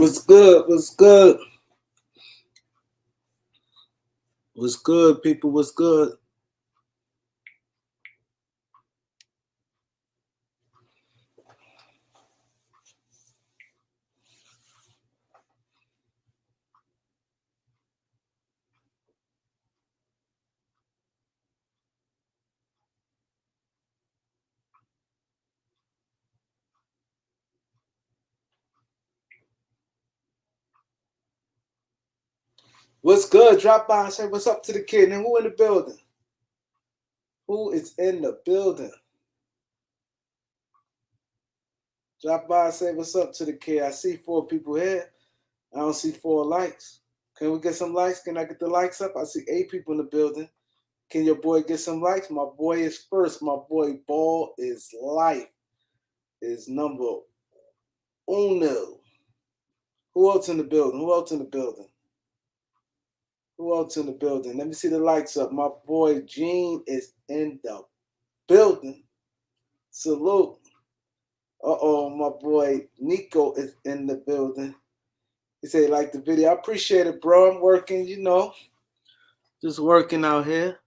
What's good? What's good? What's good, people? What's good? What's good? Drop by and say what's up to the kid. And who in the building? Who is in the building? Drop by and say what's up to the kid. I see 4 people here. I don't see 4 likes. Can we get some likes? Can I get the likes up? I see 8 people in the building. Can your boy get some likes? My boy is first. My boy Ball is life. Is number uno. Who else in the building? Who else in the building? Who else in the building? Let me see the lights up. My boy Gene is in the building. Salute. My boy Nico is in the building. He said he liked the video. I appreciate it, bro. I'm working, just working out here.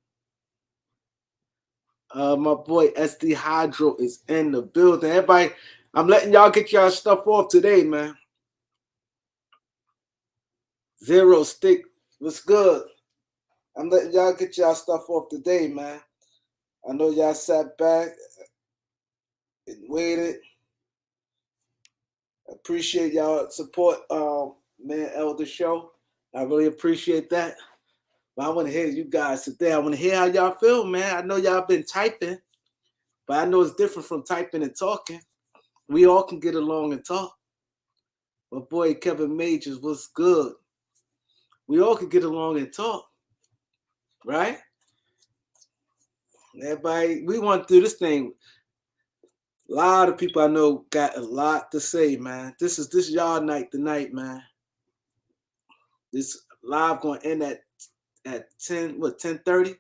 My boy SD Hydro is in the building. Everybody, I'm letting y'all get y'all stuff off today, man. Zero Stick, what's good? I'm letting y'all get y'all stuff off today, man. I know y'all sat back and waited. Appreciate y'all support, Man Elder Show. I really appreciate that. But I want to hear you guys today. I want to hear how y'all feel, man. I know y'all been typing, but I know it's different from typing and talking. We all can get along and talk. My boy Kevin Majors, what's good? We all can get along and talk, right? Everybody, we want to do this thing. A lot of people I know got a lot to say, man. This is y'all night tonight, man. This live going to end at 10:30.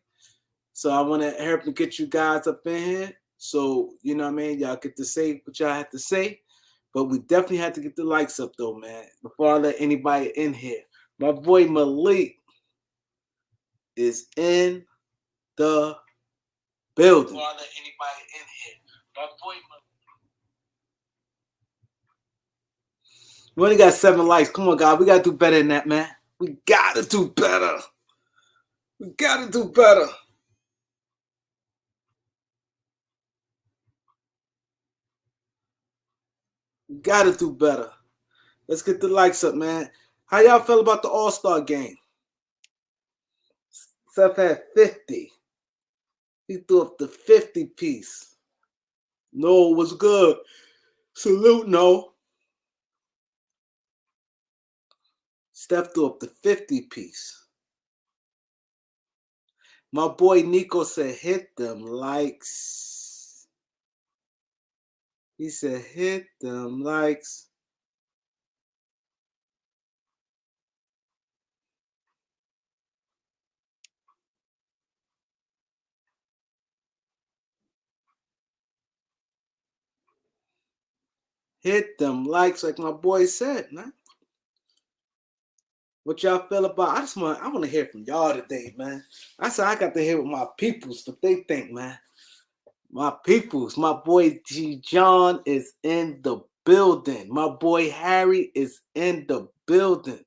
So I want to help and get you guys up in here. So, you know what I mean? Y'all get to say what y'all have to say. But we definitely have to get the likes up, though, man, before I let anybody in here. My boy Malik is in the building. Before I let anybody in here. My boy Malik. We only got 7 likes. Come on, God. We got to do better than that, man. We got to do better. We got to do better. We got to do better. Let's get the likes up, man. How y'all feel about the All-Star game? Seth had 50. He threw up the 50 piece. No, it was good. Salute, no. Steph threw up the 50 piece. My boy Nico said, hit them likes. He said, hit them likes. Hit them likes, like my boy said, man. What y'all feel about? I want to hear from y'all today, man. I said I got to hear what my peoples, what they think, man. My peoples, my boy G John is in the building. My boy Harry is in the building.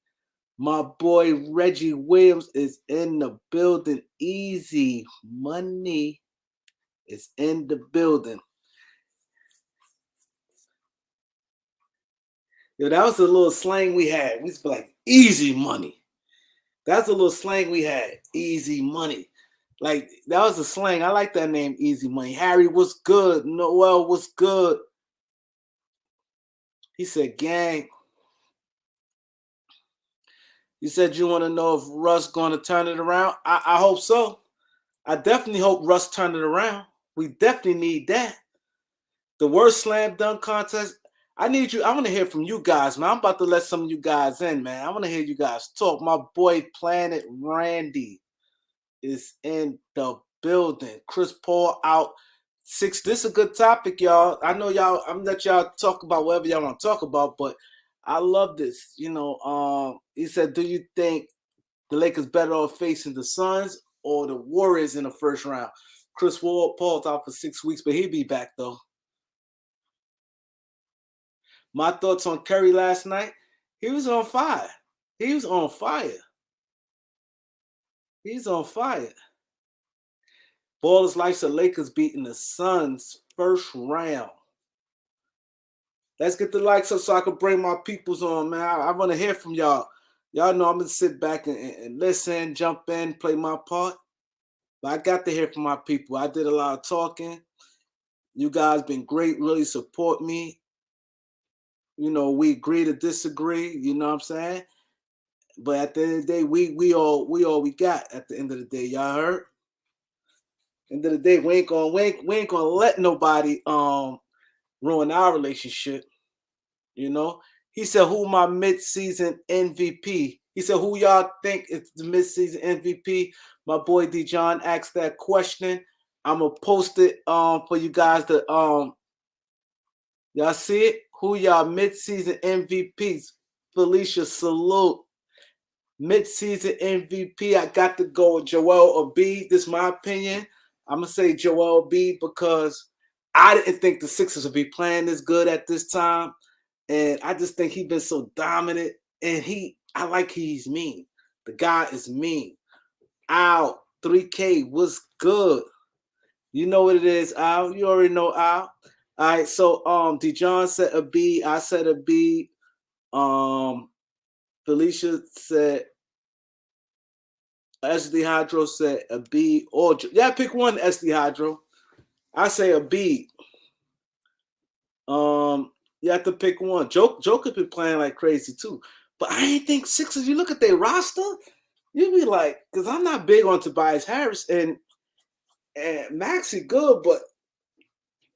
My boy Reggie Williams is in the building. Easy Money is in the building. Yo, that was a little slang we had. We used to be like, easy money. That's a little slang we had, easy money. Like, that was a slang. I like that name, Easy Money. Harry, what's good? Noel, what's good? He said, gang. You said you want to know if Russ going to turn it around? I hope so. I definitely hope Russ turn it around. We definitely need that. The worst slam dunk contest. I need you. I want to hear from you guys, man. I'm about to let some of you guys in, man. I want to hear you guys talk. My boy Planet Randy is in the building. Chris Paul out 6. This is a good topic, y'all. I know y'all. I'm gonna let y'all talk about whatever y'all want to talk about, but I love this. He said, "Do you think the Lakers better off facing the Suns or the Warriors in the first round?" Chris Paul's out for 6 weeks, but he'll be back though. My thoughts on Curry last night: he was on fire. He was on fire. He's on fire. Ballers likes the Lakers beating the Suns first round. Let's get the likes up so I can bring my peoples on, man. I want to hear from y'all. Y'all know I'm going to sit back and listen, jump in, play my part. But I got to hear from my people. I did a lot of talking. You guys been great, really support me. We agree to disagree, you know what I'm saying? But at the end of the day, we all we got at the end of the day. Y'all heard? End of the day, we ain't gonna let nobody ruin our relationship. He said, "Who my mid-season MVP?" He said, "Who y'all think is the mid-season MVP?" My boy Dijon asked that question. I'm gonna post it for you guys to y'all see it. Who y'all mid-season MVPs? Felicia, salute. Mid-season MVP, I got to go with Joel Embiid. This is my opinion. I'm gonna say Joel Embiid because I didn't think the Sixers would be playing this good at this time. And I just think he's been so dominant. And I like he's mean. The guy is mean. Al, 3K was good. You know what it is, Al. You already know Al. All right, so Dijon said a B. I said a B. Felicia said SD Hydro said a B. Or pick one, SD Hydro. I say a B. You have to pick one. Joker been playing like crazy too. But I ain't think Sixers, you look at their roster, you be like, because I'm not big on Tobias Harris and Maxey good, but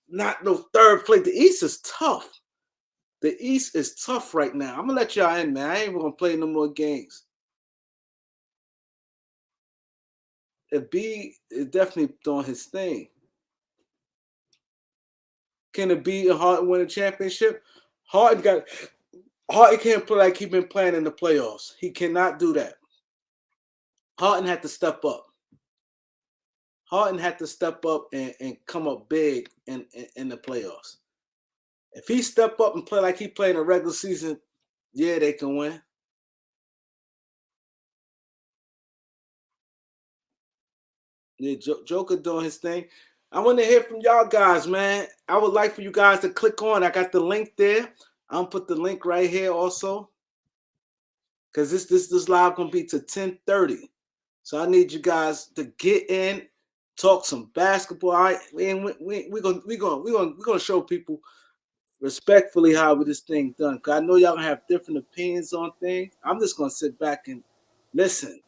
not no third place. The East is tough. The East is tough right now. I'm gonna let y'all in, man. I ain't gonna play no more games. A B is definitely doing his thing. Can it be a Harden win a championship? Harden can't play like he's been playing in the playoffs. He cannot do that. Harden had to step up. Harden had to step up and come up big in the playoffs. If he step up and play like he played in the regular season, yeah, they can win. Yeah, Joker doing his thing. I want to hear from y'all guys, man. I would like for you guys to click on. I got the link there. I'm gonna put the link right here also. Because this live gonna be to 10:30. So I need you guys to get in, talk some basketball. All right, we're gonna show people respectfully how this thing done. Cause I know y'all gonna have different opinions on things. I'm just gonna sit back and listen.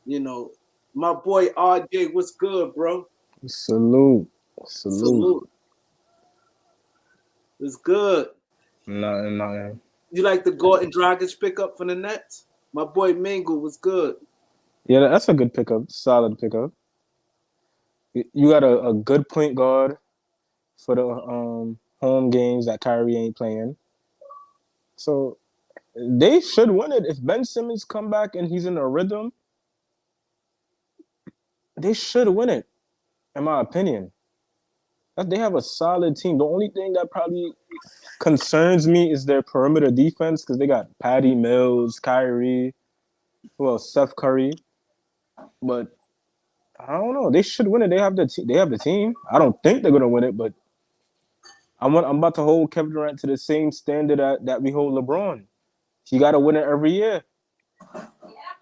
My boy RJ, what's good, bro? Salute. Salute. It's good. Nothing. You like the Gordon Dragic pickup for the Nets? My boy Mingle was good. Yeah, that's a good pickup. Solid pickup. You got a good point guard for the home games that Kyrie ain't playing. So they should win it. If Ben Simmons come back and he's in a rhythm, they should win it, in my opinion. They have a solid team. The only thing that probably concerns me is their perimeter defense because they got Patty Mills, Kyrie, Seth Curry. But I don't know. They should win it. They have the team. I don't think they're gonna win it, but I'm about to hold Kevin Durant to the same standard that we hold LeBron. He got to win it every year.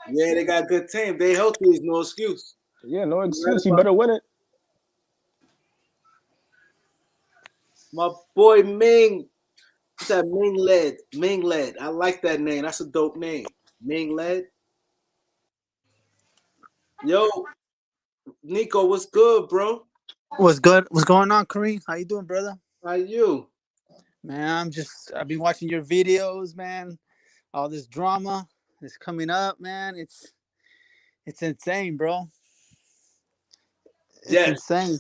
Yeah, they got a good team. They healthy is no excuse. Yeah, no excuse. He better win it. My boy Ming. What's that? Ming Led. Ming Led. I like that name. That's a dope name. Ming Led. Yo, Nico, what's good, bro? What's good? What's going on, Kareem? How you doing, brother? How you? Man, I've been watching your videos, man. All this drama is coming up, man. It's insane, bro. It's Yes. insane.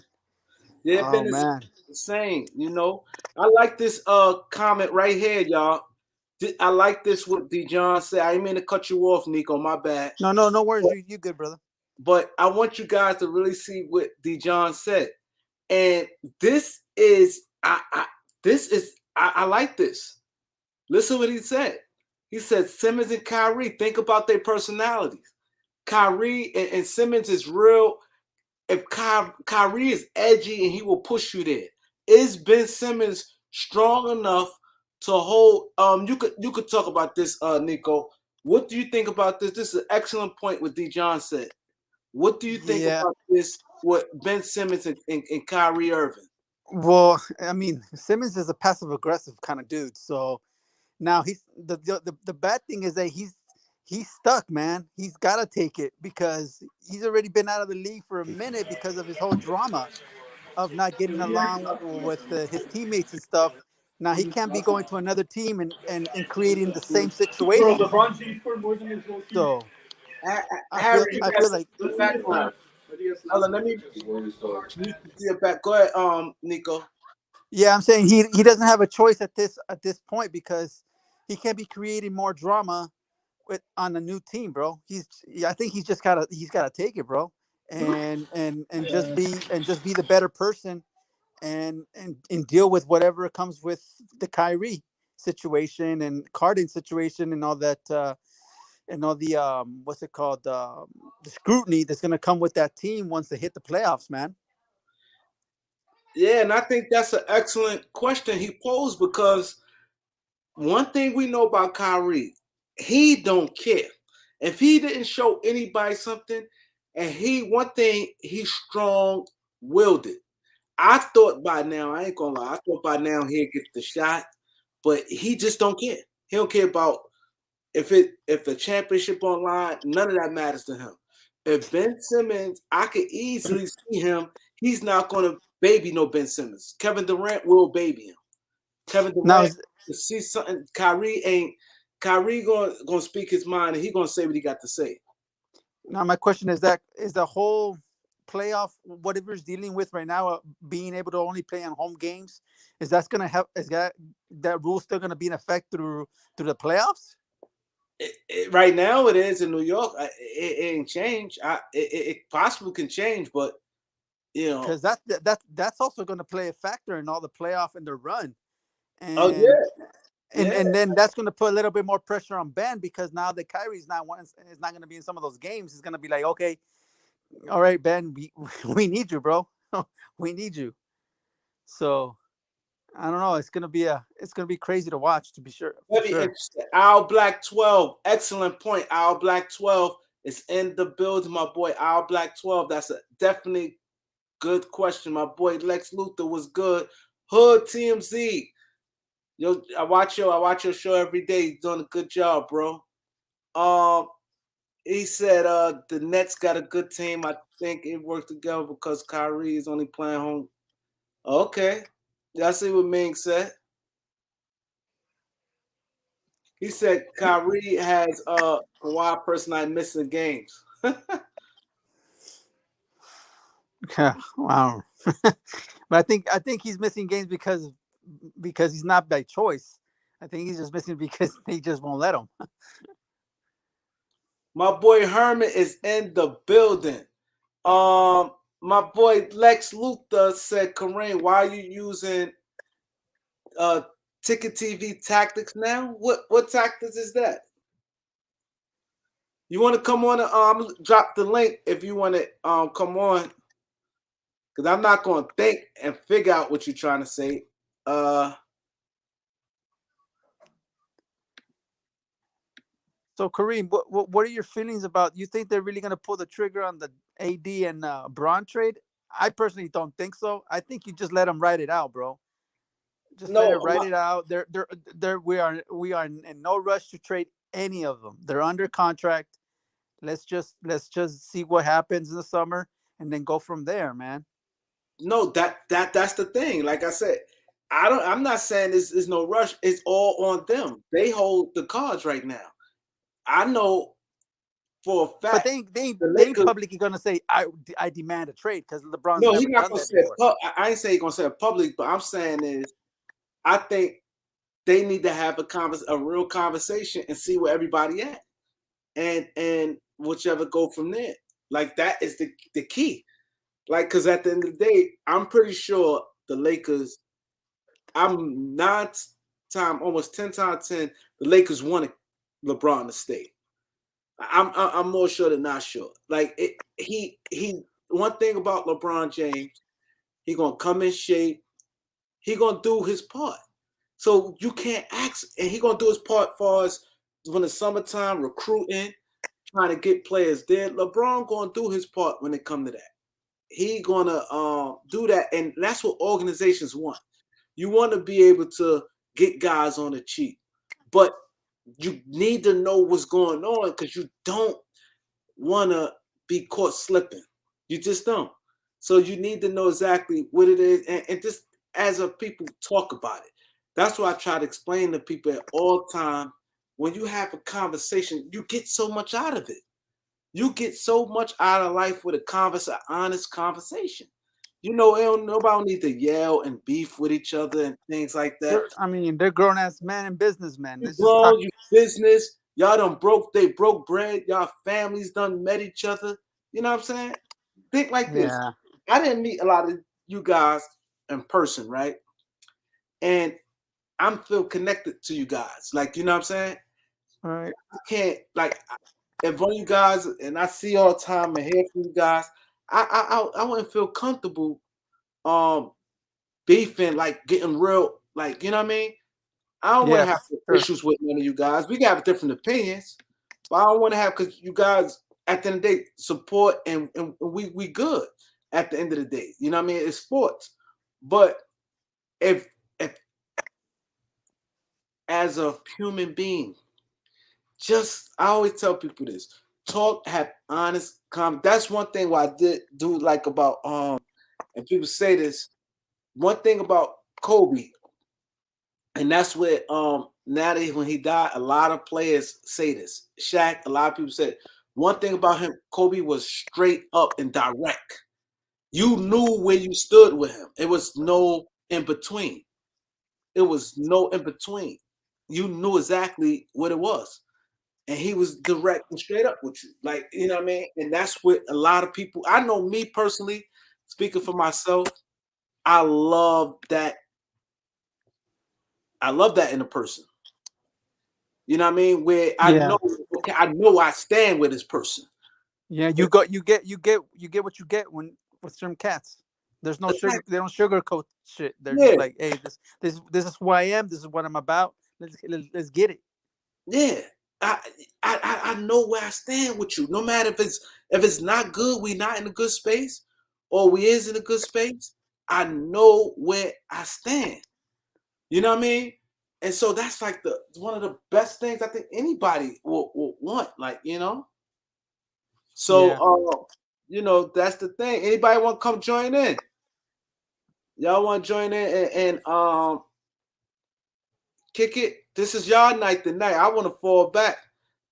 Yeah, it's been Oh man. insane. I like this comment right here, y'all. I like this what Dijon said. I didn't mean to cut you off, Nico. My bad. No worries. You good, brother. But I want you guys to really see what Dijon said. And this is I like this. Listen what he said. He said Simmons and Kyrie, think about their personalities. Kyrie and Simmons is real. If Kyrie is edgy and he will push you there, is Ben Simmons strong enough to hold? You could talk about this, Nico. What do you think about this? This is an excellent point what Dijon said. What do you think Yeah. about this? What Ben Simmons and Kyrie Irving? Well, I mean, Simmons is a passive aggressive kind of dude. So now he's the bad thing is that he's stuck, man. He's got to take it because he's already been out of the league for a minute because of his whole drama of not getting along with his teammates and stuff. Now he can't be going to another team and creating the same Bro, situation. LeBron James scored more than his whole team. So Harry, you I got feel like some background. Hold on, let me see it back. Go ahead, Nico. yeah, I'm saying he doesn't have a choice at this point because he can't be creating more drama on a new team, bro. I think he's gotta take it, bro, and just be the better person and deal with whatever comes with the Kyrie situation and Harden situation and all that and all the what's it called the scrutiny that's gonna come with that team once they hit the playoffs, man. Yeah, and I think that's an excellent question he posed because one thing we know about Kyrie, he don't care. If he didn't show anybody something, and one thing, he's strong willed it. I thought by now, I ain't gonna lie, I thought by now he'd get the shot, but he just don't care. He don't care about if the championship online, none of that matters to him. If Ben Simmons, I could easily see him, he's not gonna baby no Ben Simmons. Kevin Durant will baby him. Kevin Now, Durant to see something. Kyrie gonna speak his mind and he gonna say what he got to say. my question is that is the whole playoff whatever he's dealing with right now, being able to only play on home games, is that's gonna help? Is that rule still gonna be in effect through the playoffs? Right now it is in New York. It ain't changed. It possibly can change, but Because that's also going to play a factor in all the playoff and the run, oh and yeah. and then that's going to put a little bit more pressure on Ben because now that Kyrie's is not going to be in some of those games, he's going to be like, okay, all right, Ben, we need you, bro, we need you. So I don't know. It's gonna be crazy to watch, to be sure, for Very sure. interesting. Our Black 12. Excellent point. Our Black 12 is in the building, my boy. Our Black 12. That's a definitely good question. My boy Lex Luthor was good. Hood TMZ. Yo, I watch your show every day. You're doing a good job, bro. He said the Nets got a good team. I think it worked together because Kyrie is only playing home. Okay. Y'all see what Ming said? He said Kyrie has Kawhi personality missing games. Yeah, wow. But I think he's missing games because he's not by choice. I think he's just missing because they just won't let him. My boy Herman is in the building. My boy Lex Luthor said, Kareem, why are you using Ticket TV tactics now? What tactics is that? You want to come on and drop the link if you want to come on, because I'm not going to think and figure out what you're trying to say. So Kareem, what are your feelings about? You think they're really going to pull the trigger on the AD and Braun trade? I personally don't think so. I think you just let them write it out, bro. Just let No, it write it out. We are in no rush to trade any of them. They're under contract. Let's just see what happens in the summer and then go from there, man. no, that's the thing. Like I said, I'm not saying there's no rush. It's all on them. They hold the cards right now. I know for a But fact the they ain't Lakers. publicly gonna say I demand a trade because LeBron's No, he's never not done gonna that say it. before. I ain't saying he's gonna say it public, but I'm saying is I think they need to have a real conversation and see where everybody at, and whichever go from there. Like that is the key. Like, because at the end of the day, I'm pretty sure the Lakers. I'm almost 10 times 10. The Lakers wanted LeBron to stay. I'm more sure than not sure. Like he one thing about LeBron James, he gonna come in shape. He gonna do his part. So you can't ask, and he gonna do his part for us when the summertime recruiting, trying to get players there. LeBron gonna do his part when it come to that. He gonna do that, and that's what organizations want. You want to be able to get guys on the cheap, but you need to know what's going on because you don't want to be caught slipping. You just don't. So you need to know exactly what it is, and just as a people talk about it. That's why I try to explain to people at all time. When you have a conversation, you get so much out of it. You get so much out of life with an honest conversation. You know, nobody need to yell and beef with each other and things like that. I mean, they're grown ass men and businessmen. You Let's just talk. grown, you business, y'all they broke bread, y'all families done met each other. You know what I'm saying? Think like this. Yeah. I didn't meet a lot of you guys in person, right? And I'm feel connected to you guys. Like, you know what I'm saying? All right. I can't like if one of you guys and I see all the time and hear from you guys, I wouldn't feel comfortable beefing, like getting real, like, you know what I mean? I don't want Yeah, to have for sure. issues with none of you guys. We got different opinions, but I don't want to have because you guys at the end of the day support and we good at the end of the day. You know what I mean? It's sports. But if as a human being, just I always tell people this: talk, have honest That's one thing what I did do like about and people say this. One thing about Kobe, and that's what now that when he died, a lot of players say this. Shaq, a lot of people say one thing about him, Kobe was straight up and direct. You knew where you stood with him. It was no in between. It was no in between. You knew exactly what it was. And he was direct and straight up with you. Like, you know what I mean? And that's what a lot of people, I know me personally, speaking for myself, I love that. I love that in a person. You know what I mean? Where I Yeah. know, okay, I know I stand with this person. Yeah, you get what you get when with certain cats. There's no It's like, sugar. They don't sugarcoat shit. They're just yeah, like, hey, this is who I am. This is what I'm about. Let's get it. yeah. I know where I stand with you. No matter if it's not good, we not in a good space, or we is in a good space. I know where I stand. You know what I mean? And so that's like one of the best things I think anybody will want. Like, you know. So Yeah. you know, that's the thing. Anybody want to come join in? Y'all want to join in and kick it? This is y'all night tonight. I want to fall back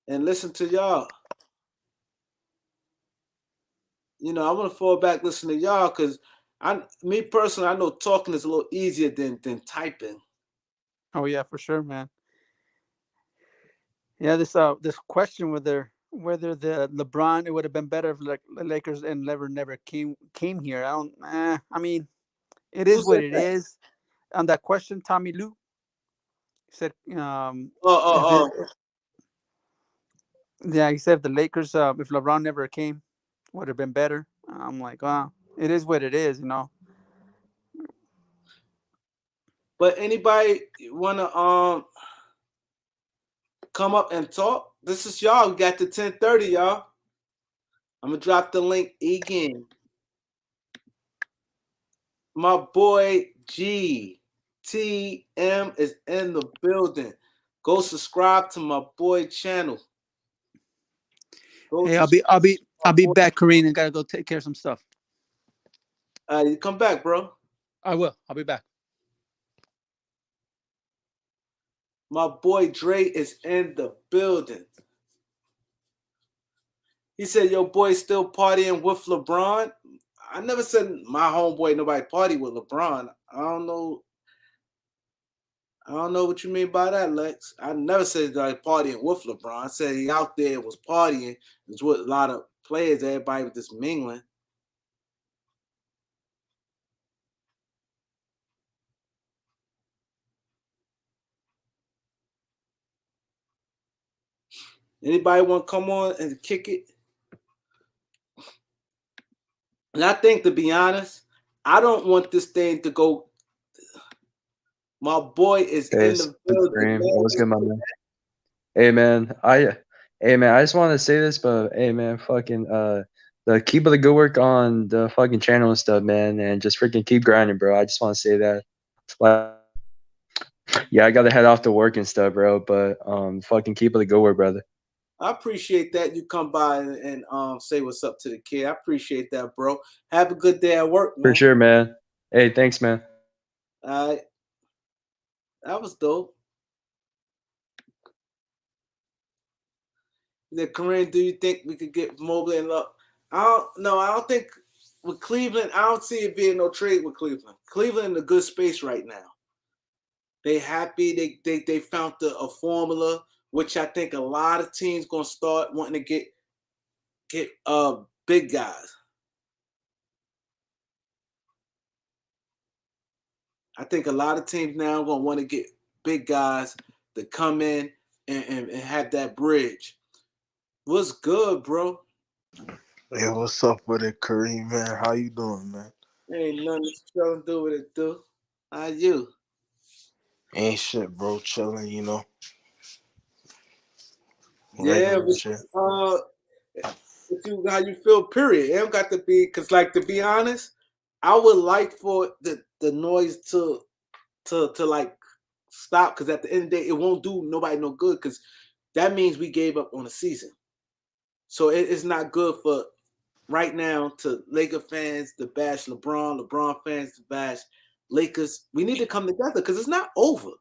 and listen to y'all. You know, I want to fall back, listen to y'all, because me personally, I know talking is a little easier than typing. Oh yeah, for sure, man. Yeah, this question whether the LeBron it would have been better if like the Lakers and Lebron never came here. I don't. I mean, it Who is what said it that? is. On that question, Tommy Lou said, Oh, if oh, it, oh. yeah, he said if the Lakers, if LeBron never came, would have been better. I'm like, it is what it is, you know. But anybody want to come up and talk? This is y'all. We got to 10:30, y'all. I'm gonna drop the link again. My boy GTM is in the building. Go subscribe to my boy channel. Go Hey, subscribe to my I'll be boy. back, Kareem, and gotta go take care of some stuff. You come back, bro. I will. I'll be back. My boy Dre is in the building. He said, "Your boy still partying with LeBron." I never said my homeboy nobody party with LeBron. I don't know. I don't know what you mean by that, Lex. I never said like partying with LeBron. I said he out there was partying. It's with a lot of players. Everybody was just mingling. Anybody want to come on and kick it? And I think, to be honest, I don't want this thing to go. My boy is in Guys, the it's building, Dream. man. What's good, my man? Hey man, I just want to say this, but hey man, fucking the keep up the good work on the fucking channel and stuff, man, and just freaking keep grinding, bro. I just want to say that. Like, yeah, I gotta head off to work and stuff, bro. But fucking keep up the good work, brother. I appreciate that you come by and say what's up to the kid. I appreciate that, bro. Have a good day at work, For man. sure, man. Hey, thanks, man. All right, that was dope. Then, Corinne, do you think we could get Mobley and Love? I don't know. I don't think with Cleveland. I don't see it being no trade with Cleveland. Cleveland in a good space right now. They happy. They found a formula, which I think a lot of teams gonna start wanting to get big guys. I think a lot of teams now gonna want to get big guys to come in and have that bridge. What's good, bro? Hey, what's up with it, Kareem, man? How you doing, man? Ain't nothing to do with it, dude. How you? Ain't shit, bro. Chilling, you know. Yeah, Regular shit. but you how you feel? Period. It don't got to be because, like, to be honest, I would like for the noise to like stop because at the end of the day, it won't do nobody no good because that means we gave up on the season. So it's not good for right now to Laker fans to bash LeBron fans to bash Lakers. We need to come together because it's not over.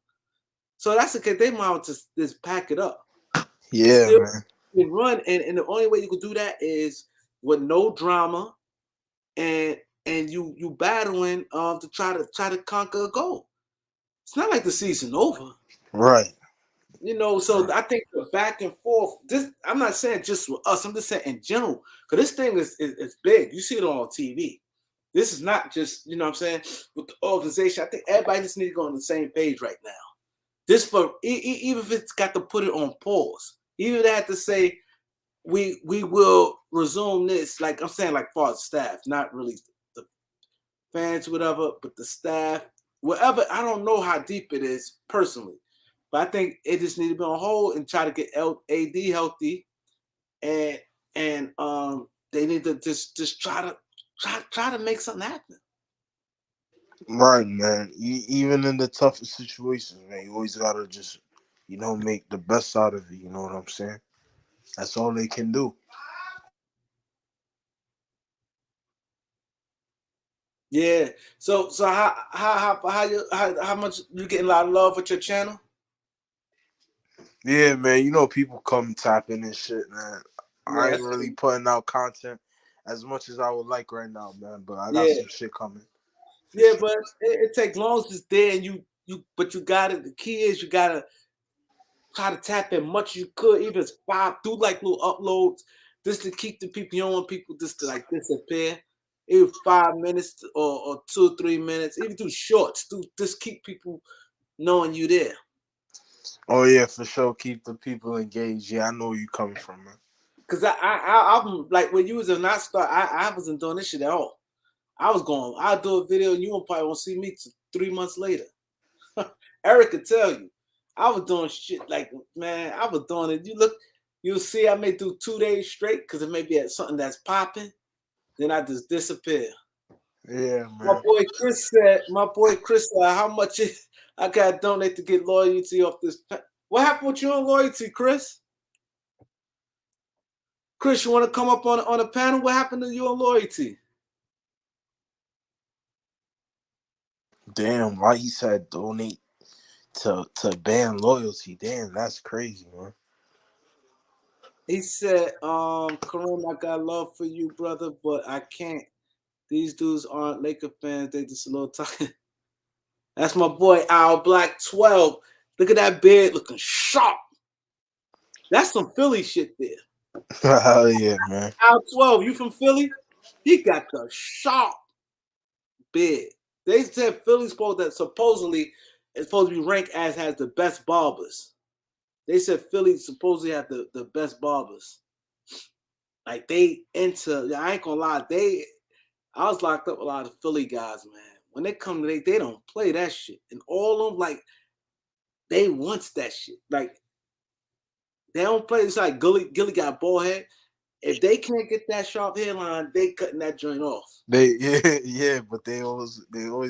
So that's okay. They might just pack it up. And Yeah, still man. run. And the only way you can do that is with no drama and you battling to try to conquer a goal. It's not like the season over. Right. So I think the back and forth. This I'm not saying just with us. I'm just saying in general. Because this thing is big. You see it on TV. This is not just what I'm saying with the organization. I think everybody just needs to go on the same page right now. This for even if it's got to put it on pause. Even if they have to say we will resume this. Like I'm saying, like far as staff, not really the fans, whatever, but the staff, whatever. I don't know how deep it is personally. But I think it just need to be on hold and try to get AD healthy, and they need to just try to make something happen. Right, man. Even in the toughest situations, man, you always gotta just, make the best out of it. You know what I'm saying? That's all they can do. Yeah. So how much you getting a lot of love with your channel? Yeah, man. People come tapping and shit, man. I Yeah. ain't really putting out content as much as I would like right now, man. But I got Yeah. some shit coming for Yeah, sure. but it takes long as it's there, and but you got it. The key is you gotta try to tap in much you could, even if it's do like little uploads, just to keep the people. You don't want people just to like disappear. Even 5 minutes or 2 or 3 minutes, even do shorts. Just keep people knowing you there. Oh yeah, for sure. Keep the people engaged. Yeah, I know where you coming from, man. Cause I'm like when you was in that start, I wasn't doing this shit at all. I'll do a video and you probably won't see me 3 months later. Eric could tell you. I was doing shit like, man, I was doing it. You'll see I may do 2 days straight because it may be at something that's popping. Then I just disappear. Yeah, My man. boy Chris said, how much I got to donate to get loyalty off this. What happened with you on loyalty, Chris? Chris, you want to come up on a panel? What happened to you on loyalty? Damn, why he said donate to ban loyalty? Damn, that's crazy, man. He said, Kareem, I got love for you, brother, but I can't. These dudes aren't Laker fans. They just a little talking. That's my boy Al Black 12. Look at that beard looking sharp. That's some Philly shit there. Hell yeah, man. Al 12, you from Philly? He got the sharp beard. They said Philly's supposedly is supposed to be ranked as has the best barbers. They said Philly supposedly have the best barbers. Like I ain't gonna lie, I was locked up with a lot of Philly guys, man. When they come to they don't play that shit. And all of them, like, they wants that shit. Like, they don't play. It's like Gilly got a bald head. If they can't get that sharp hairline, they cutting that joint off. Yeah, but they always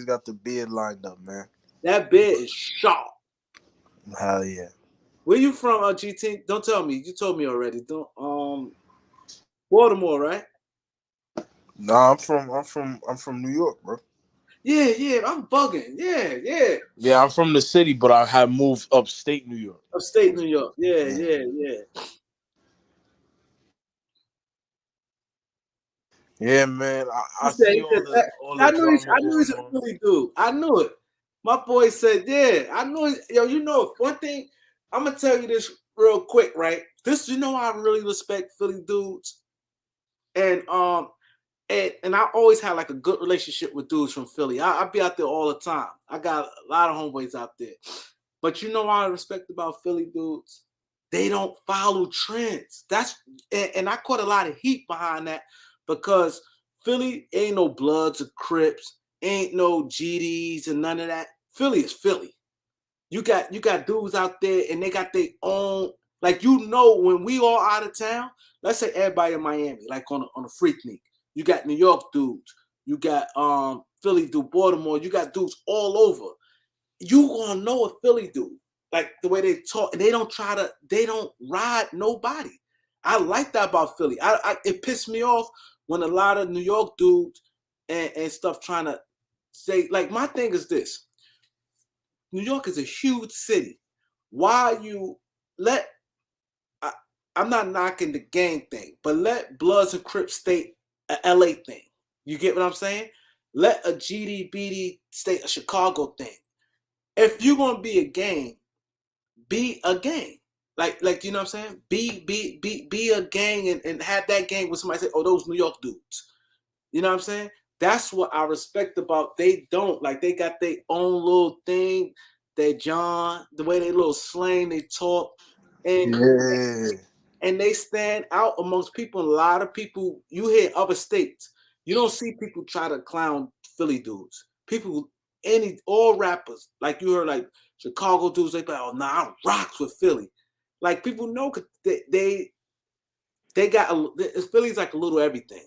got the beard lined up, man. That beard is sharp. Hell yeah. Where you from, GT? Don't tell me. You told me already. Don't Baltimore, right? No, I'm from New York, bro. Yeah, I'm bugging. Yeah. Yeah, I'm from the city, but I have moved upstate New York. Upstate New York. Yeah. Yeah, man. I see all the I knew drama he's a going on. Philly dude. I knew it. My boy said, yeah, I knew it. Yo, you know, one thing, I'm gonna tell you this real quick, right? This, you know, I really respect Philly dudes. And I always had like a good relationship with dudes from Philly. I be out there all the time. I got a lot of homeboys out there. But you know what I respect about Philly dudes? They don't follow trends. And I caught a lot of heat behind that because Philly ain't no Bloods or Crips, ain't no GDs and none of that. Philly is Philly. You got dudes out there and they got their own, like, you know, when we all out of town, let's say everybody in Miami, like on a Freaknik. You got New York dudes, you got Philly dude, Baltimore, you got dudes all over. You gonna know a Philly dude, like the way they talk, and they don't ride nobody. I like that about Philly. It pissed me off when a lot of New York dudes and stuff trying to say, like, my thing is this. New York is a huge city. Why you I'm not knocking the gang thing, but let Bloods and Crips stay a LA thing. You get what I'm saying? Let a GDBD stay a Chicago thing. If you're gonna be a gang, be a gang. Like you know what I'm saying? Be a gang and have that gang with somebody say, oh, those New York dudes. You know what I'm saying? That's what I respect about they don't. Like, they got their own little thing, their John, the way they little slang, they talk. And they stand out amongst people. A lot of people, you hear other states, you don't see people try to clown Philly dudes. People, all rappers, like you heard, like Chicago dudes, they be like, oh, nah, I rocks with Philly. Like, people know they got, Philly's like a little everything.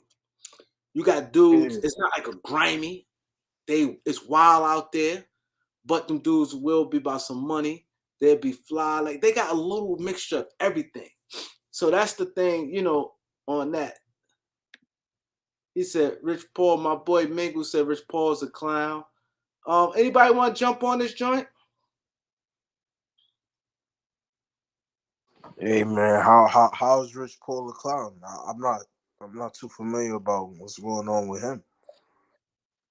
You got dudes, it's not like a grimy. It's wild out there, but them dudes will be about some money. They'll be fly. Like, they got a little mixture of everything. So that's the thing, you know, on that. He said, Rich Paul, my boy Mingle said Rich Paul's a clown. Anybody want to jump on this joint? Hey man, how is Rich Paul a clown? I'm not too familiar about what's going on with him.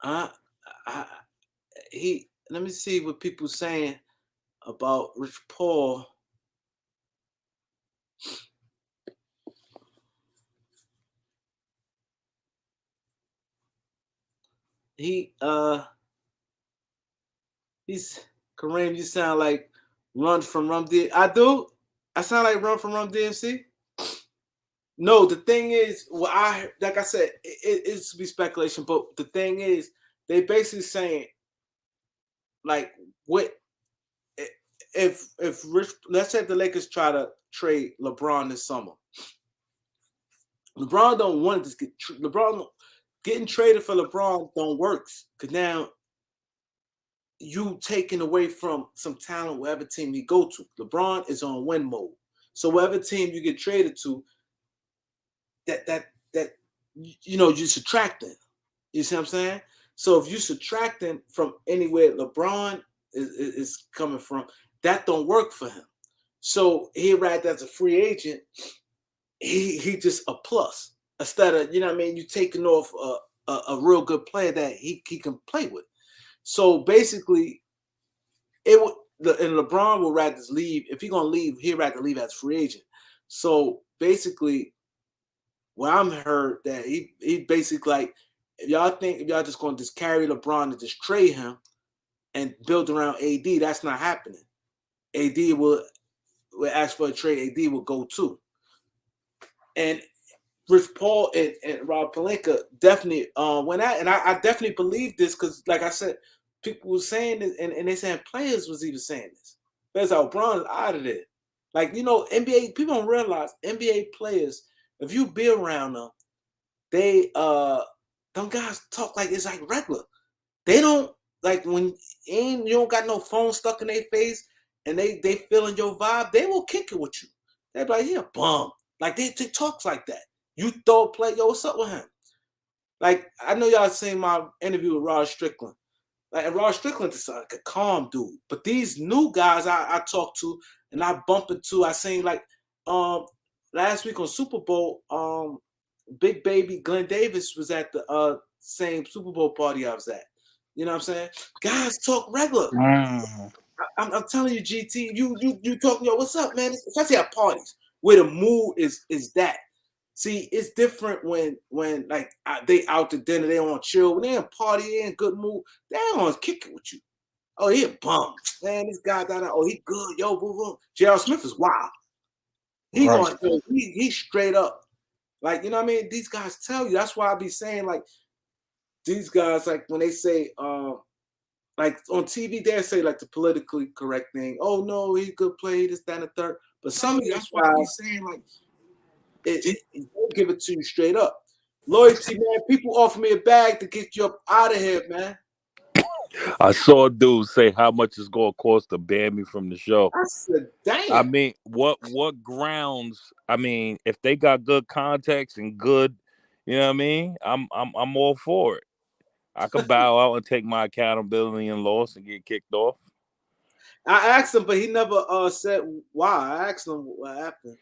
Let me see what people saying about Rich Paul. He's Kareem, you sound like Run from Rum DMC. I do? I sound like Run from Rum DMC? No, the thing is, like I said, it's to be speculation, but the thing is, they basically saying, like, what if let's say the Lakers try to trade LeBron this summer. LeBron don't want to get LeBron getting traded for LeBron don't work because now you taking away from some talent wherever team you go to. LeBron is on win mode, so whatever team you get traded to, that you know, you're subtracting. You see what I'm saying? So if you're subtracting from anywhere LeBron is coming from, that don't work for him. So he right as a free agent, he just a plus instead of, you know what I mean, you taking off a real good player that he can play with. So basically, it would. And LeBron would rather leave. If he's gonna leave, he'd rather leave as free agent. So basically, well, I'm heard that he basically like, if y'all just gonna just carry LeBron and just trade him and build around AD, that's not happening. AD will ask for a trade. AD will go too. And Rich Paul and Rob Pelinka definitely went out, and I definitely believe this because, like I said, people were saying this, and they saying players was even saying this. Players like LeBron is out of there. Like, NBA people don't realize NBA players, if you be around them, they them guys talk like it's like regular. They don't like when you don't got no phone stuck in their face and they feeling your vibe, they will kick it with you. They be like, yeah, bum. Like they talks like that. You throw a play, yo, what's up with him? Like, I know y'all seen my interview with Rod Strickland. Like, Rod Strickland is like a calm dude. But these new guys I talk to and I bump into, I seen like last week on Super Bowl, Big Baby Glenn Davis was at the same Super Bowl party I was at. You know what I'm saying? Guys talk regular. I'm telling you, GT, you talking, yo, what's up, man? Especially at parties where the mood is that. See, it's different when like they out to dinner, they on chill, when they in party, they in good mood, they on kick it with you. Oh, he a bum, man. This guy oh, he good, yo, boo boo. J.R. Smith is wild. He Right. going, he straight up, like, you know what I mean. These guys tell you. That's why I be saying, like, these guys, like when they say, like on TV, they say like the politically correct thing. Oh no, he could play this, that, and the third. But some of these guys, saying, like, they'll give it to you straight up. Loyalty, man. People offer me a bag to get you up out of here, man. I saw a dude say how much it's going to cost to ban me from the show. I said, damn. I mean, what grounds? I mean, if they got good context and good, you know what I mean, I'm all for it. I could bow out and take my accountability and loss and get kicked off. I asked him, but he never said why. I asked him what happened.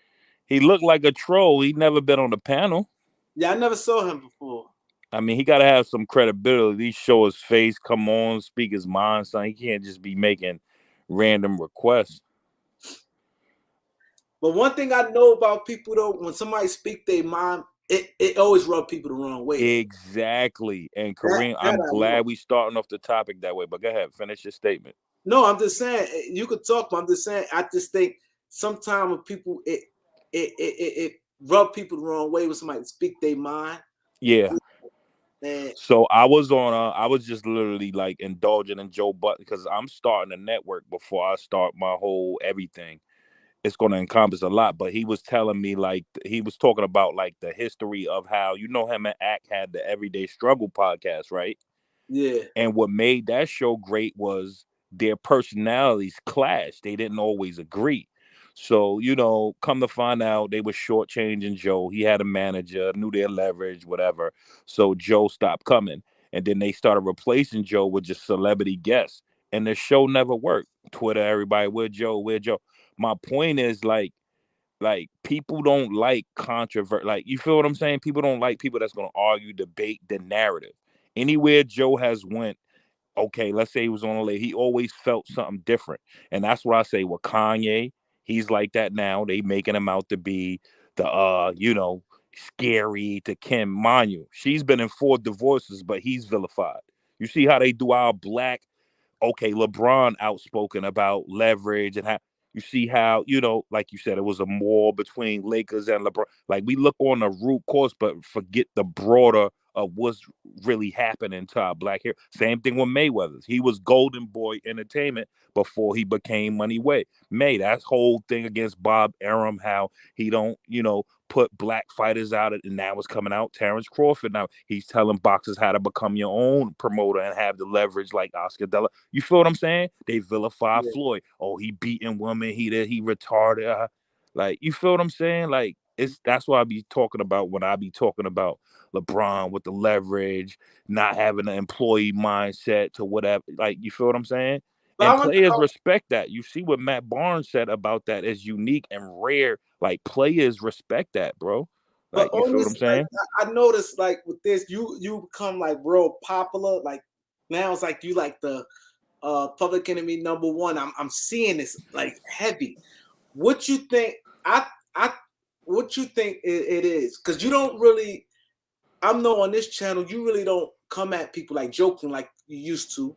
He looked like a troll. He never been on the panel. Yeah, I never saw him before. I mean, he got to have some credibility. He show his face, come on, speak his mind, son. He can't just be making random requests. But one thing I know about people, though, when somebody speak their mind, it always rub people the wrong way. Exactly. And Kareem, I'm glad we starting off the topic that way. But go ahead, finish your statement. No, I'm just saying you could talk, but I'm just saying I just think sometimes when people it rub people the wrong way when somebody speak their mind. Yeah. And so I was just literally like indulging in Joe Button because I'm starting a network before I start my whole everything. It's going to encompass a lot, but he was telling me, like, he was talking about like the history of how, him and Ack had the Everyday Struggle podcast, right? Yeah. And what made that show great was their personalities clashed. They didn't always agree. So, come to find out they were shortchanging Joe. He had a manager, knew their leverage, whatever. So Joe stopped coming. And then they started replacing Joe with just celebrity guests. And the show never worked. Twitter, everybody, where Joe, where Joe? My point is, like people don't like controversy. Like, you feel what I'm saying? People don't like people that's going to argue, debate the narrative. Anywhere Joe has went, okay, let's say he was on a late, he always felt something different. And that's what I say with Kanye. He's like that now. They making him out to be the scary to Kim. Mind you, she's been in 4 divorces, but he's vilified. You see how they do our black, okay, LeBron outspoken about leverage and how you see how, like you said, it was a war between Lakers and LeBron. Like, we look on the root cause, but forget the broader of what's really happening to our black hair. Same thing with Mayweather's. He was Golden Boy Entertainment before he became Money Way. That whole thing against Bob Arum, how he don't, put black fighters out, and now it's coming out. Terrence Crawford, now he's telling boxers how to become your own promoter and have the leverage like Oscar De La. You feel what I'm saying? They vilify Floyd. Oh, he beating women. He retarded. Like, you feel what I'm saying? Like, that's what I be talking about when I be talking about LeBron with the leverage, not having an employee mindset to whatever. Like, you feel what I'm saying? And players respect that. You see what Matt Barnes said about that is unique and rare. Like, players respect that, bro. Like, you feel what I'm saying? I noticed, like, with this, you become like real popular. Like, now it's like you like the Public Enemy #1. I'm seeing this like heavy. What you think? I what you think it is? Because you don't really. I know on this channel you really don't come at people like joking like you used to,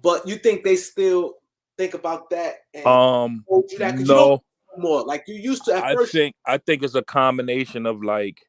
but you think they still think about that and hold you that because you don't No, more like you used to at I first. think it's a combination of like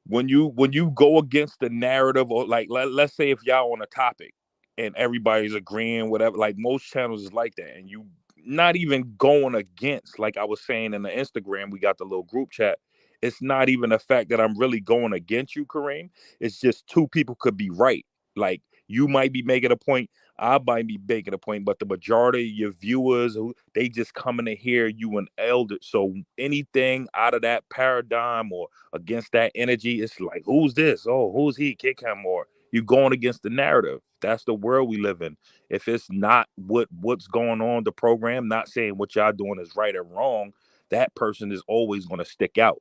when you go against the narrative, or like let's say if y'all on a topic and everybody's agreeing whatever, like most channels is like that, and you not even going against, like I was saying in the Instagram, we got the little group chat. It's not even the fact that I'm really going against you, Kareem. It's just two people could be right. Like you might be making a point, I might be making a point, but the majority of your viewers, who they just coming to hear you an elder. So anything out of that paradigm or against that energy, it's like, who's this? Oh, who's he? Kick him. Or you going against the narrative. That's the world we live in. If it's not what's going on the program, not saying what y'all doing is right or wrong, that person is always going to stick out.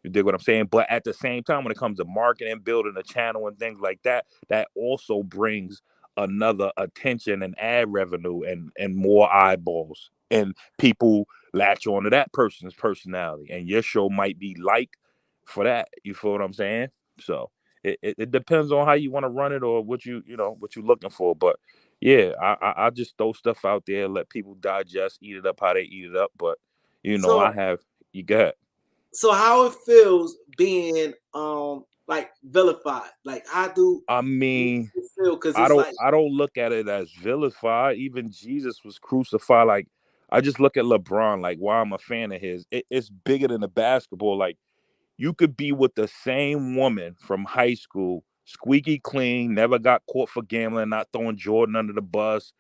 You dig what I'm saying? But at the same time, when it comes to marketing, building a channel and things like that, that also brings another attention and ad revenue and more eyeballs. And people latch on to that person's personality. And your show might be liked for that. You feel what I'm saying? So it depends on how you want to run it or what what you're looking for. But yeah, I just throw stuff out there, let people digest, eat it up how they eat it up. But I So have you got. so how it feels being like vilified? Like how do I you mean, feel? Because I it's don't like I don't look at it as vilified. Even Jesus was crucified. Like I just look at LeBron. Like why I'm a fan of his. It's bigger than the basketball. Like you could be with the same woman from high school, squeaky clean, never got caught for gambling, not throwing Jordan under the bus.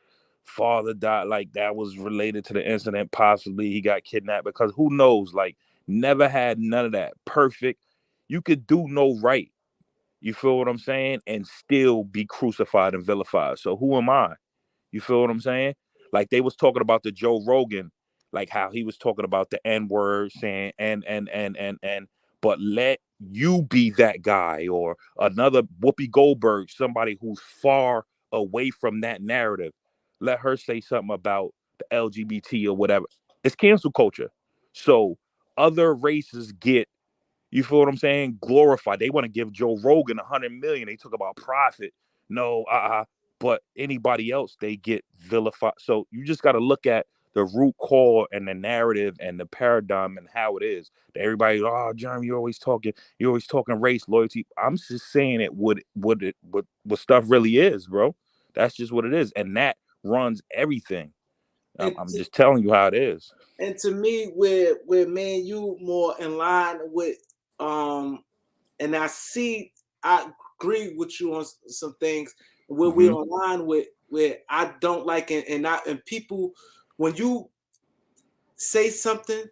Father died. Like that was related to the incident. Possibly he got kidnapped because who knows? Like never had none of that. Perfect. You could do no right. You feel what I'm saying? And still be crucified and vilified. So who am I? You feel what I'm saying? Like they was talking about the Joe Rogan, like how he was talking about the N word, saying and, but let you be that guy or another Whoopi Goldberg, somebody who's far away from that narrative. Let her say something about the LGBT or whatever. It's cancel culture. So other races get, you feel what I'm saying? Glorified. They want to give Joe Rogan 100 million. They talk about profit. No, but anybody else, they get vilified. So you just got to look at the root core and the narrative and the paradigm and how it is. That everybody, oh, Jeremy, you're always talking race, loyalty. I'm just saying it what stuff really is, bro. That's just what it is, and that runs everything. and I'm just telling you how it is. and to me, where man, you more in line with and I agree with you on some things where we're Mm-hmm. online with where I don't like and people when you say something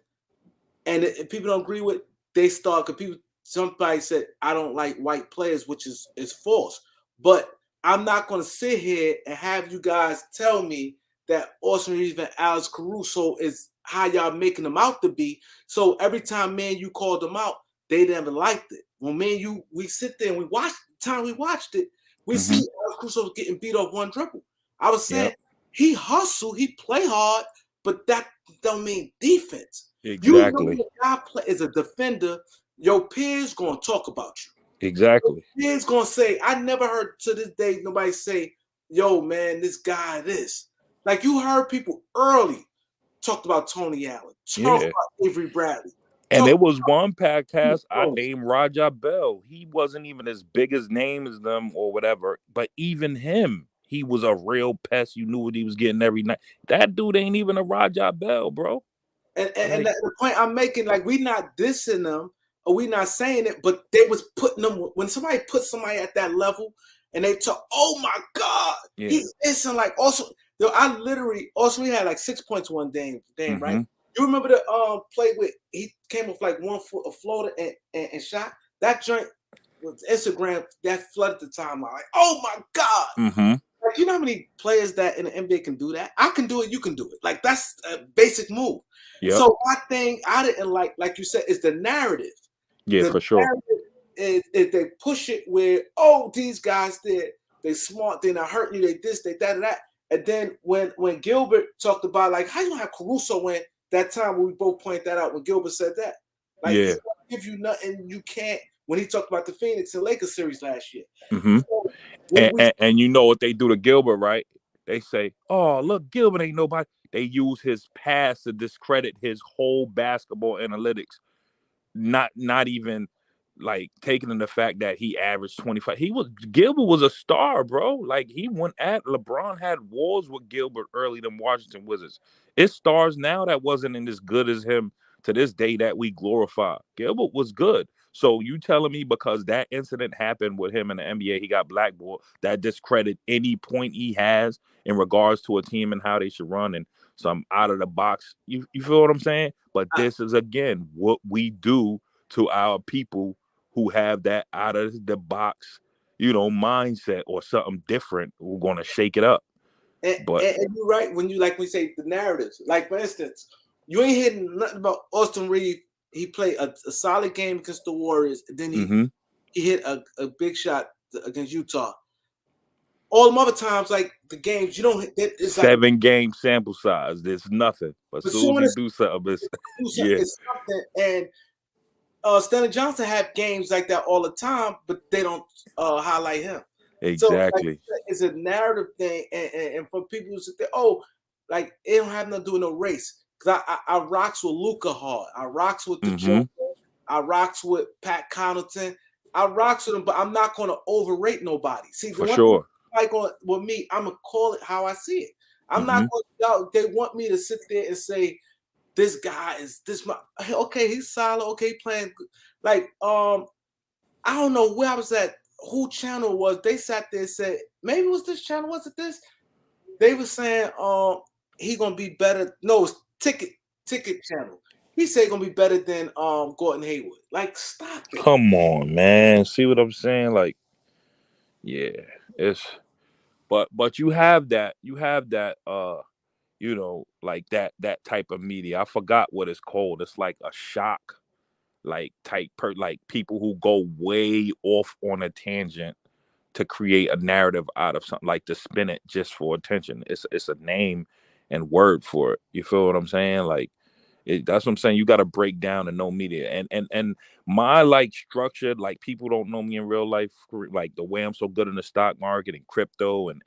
and people don't agree with, they start because people somebody said I don't like white players, which is false. But I'm not gonna sit here and have you guys tell me that Austin Reeves and Alex Caruso is how y'all making them out to be. So every time man you called them out, they never liked it. When man you we sit there and we watch the time we watched it, we see Mm-hmm. Alex Caruso getting beat off one dribble. I was saying Yep. he hustle, he play hard, but that don't mean defense. You know Exactly. your guy play as a defender, your peers gonna talk about you. Your Exactly. peers gonna say, I never heard to this day nobody say, yo, man, this guy, this. Like you heard people early talked about Tony Allen, talk Yeah. about Avery Bradley, And talk there was one about podcast I Rose. named Raja Bell. He wasn't even as big as name as them or whatever, but even him, he was a real pest. You knew what he was getting every night. That dude ain't even a Raja Bell, bro. And Like, the point I'm making, like we not dissing them or we not saying it, but they was putting them when somebody put somebody at that level and they talk, oh my God, yeah. he's instant like also yo, I literally also we had like 6 points one game, right? Mm-hmm. You remember the play with he came off like 1 foot of Florida and shot that joint with Instagram that flooded the timeline. Like, oh my God. Mm-hmm. Like, you know how many players that in the NBA can do that? I can do it, you can do it. Like that's a basic move. Yep. So my thing I didn't like you said, is the narrative. Yeah, The for sure. narrative is they push it where, oh, these guys did. they smart, they not hurting you, they this, they that, and that. And then when Gilbert talked about like how you don't have Caruso win that time when we both point that out when Gilbert said that. Like he won't give you nothing you can't when he talked about the Phoenix and Lakers series last year. Mm-hmm. So, and you know what they do to Gilbert, right? They say, "Oh, look, Gilbert ain't nobody." They use his past to discredit his whole basketball analytics. Not even like taking in the fact that he averaged 25. Gilbert was a star, bro. Like he went at LeBron had wars with Gilbert early than Washington Wizards. It's stars now that wasn't as good as him to this day that we glorify. Gilbert was good. So you telling me because that incident happened with him in the NBA, he got blackballed, that discredit any point he has in regards to a team and how they should run and some out of the box. You feel what I'm saying? But this is again what we do to our people who have that out of the box, mindset or something different. We're gonna shake it up. And you're right when you like we say the narratives. Like for instance, you ain't hearing nothing about Austin Reeves. He played a solid game against the Warriors. Then he hit a big shot against Utah. All them other times, like the games, you don't hit. It's 7-game sample size. There's nothing. But as soon as he do something, it's something. And Stanley Johnson had games like that all the time, but they don't highlight him. Exactly. So like, it's a narrative thing, and for people who say, "Oh, like it don't have nothing to do with no race," because I rocks with Luka hard, I rocks with the Joker, I rocks with Pat Connaughton, I rocks with them, but I'm not going to overrate nobody. See, for sure. Like with me, I'm gonna call it how I see it. I'm not going. They want me to sit there and say, "This guy is this." Okay, he's solid. Okay, playing like I don't know where I was at. Who channel it was? They sat there and said, maybe it was this channel. Was it this? They were saying, he gonna be better. No, it's ticket channel. He said gonna be better than Gordon Hayward. Like, stop it. Come on, man. See what I'm saying? Like, yeah, it's but you have that like that type of media. I forgot what it's called. It's like a shock like type like people who go way off on a tangent to create a narrative out of something, like to spin it just for attention. It's a name and word for it. You feel what I'm saying? Like that's what I'm saying. You got to break down and know media and my like structure. Like people don't know me in real life. Like the way I'm so good in the stock market and crypto and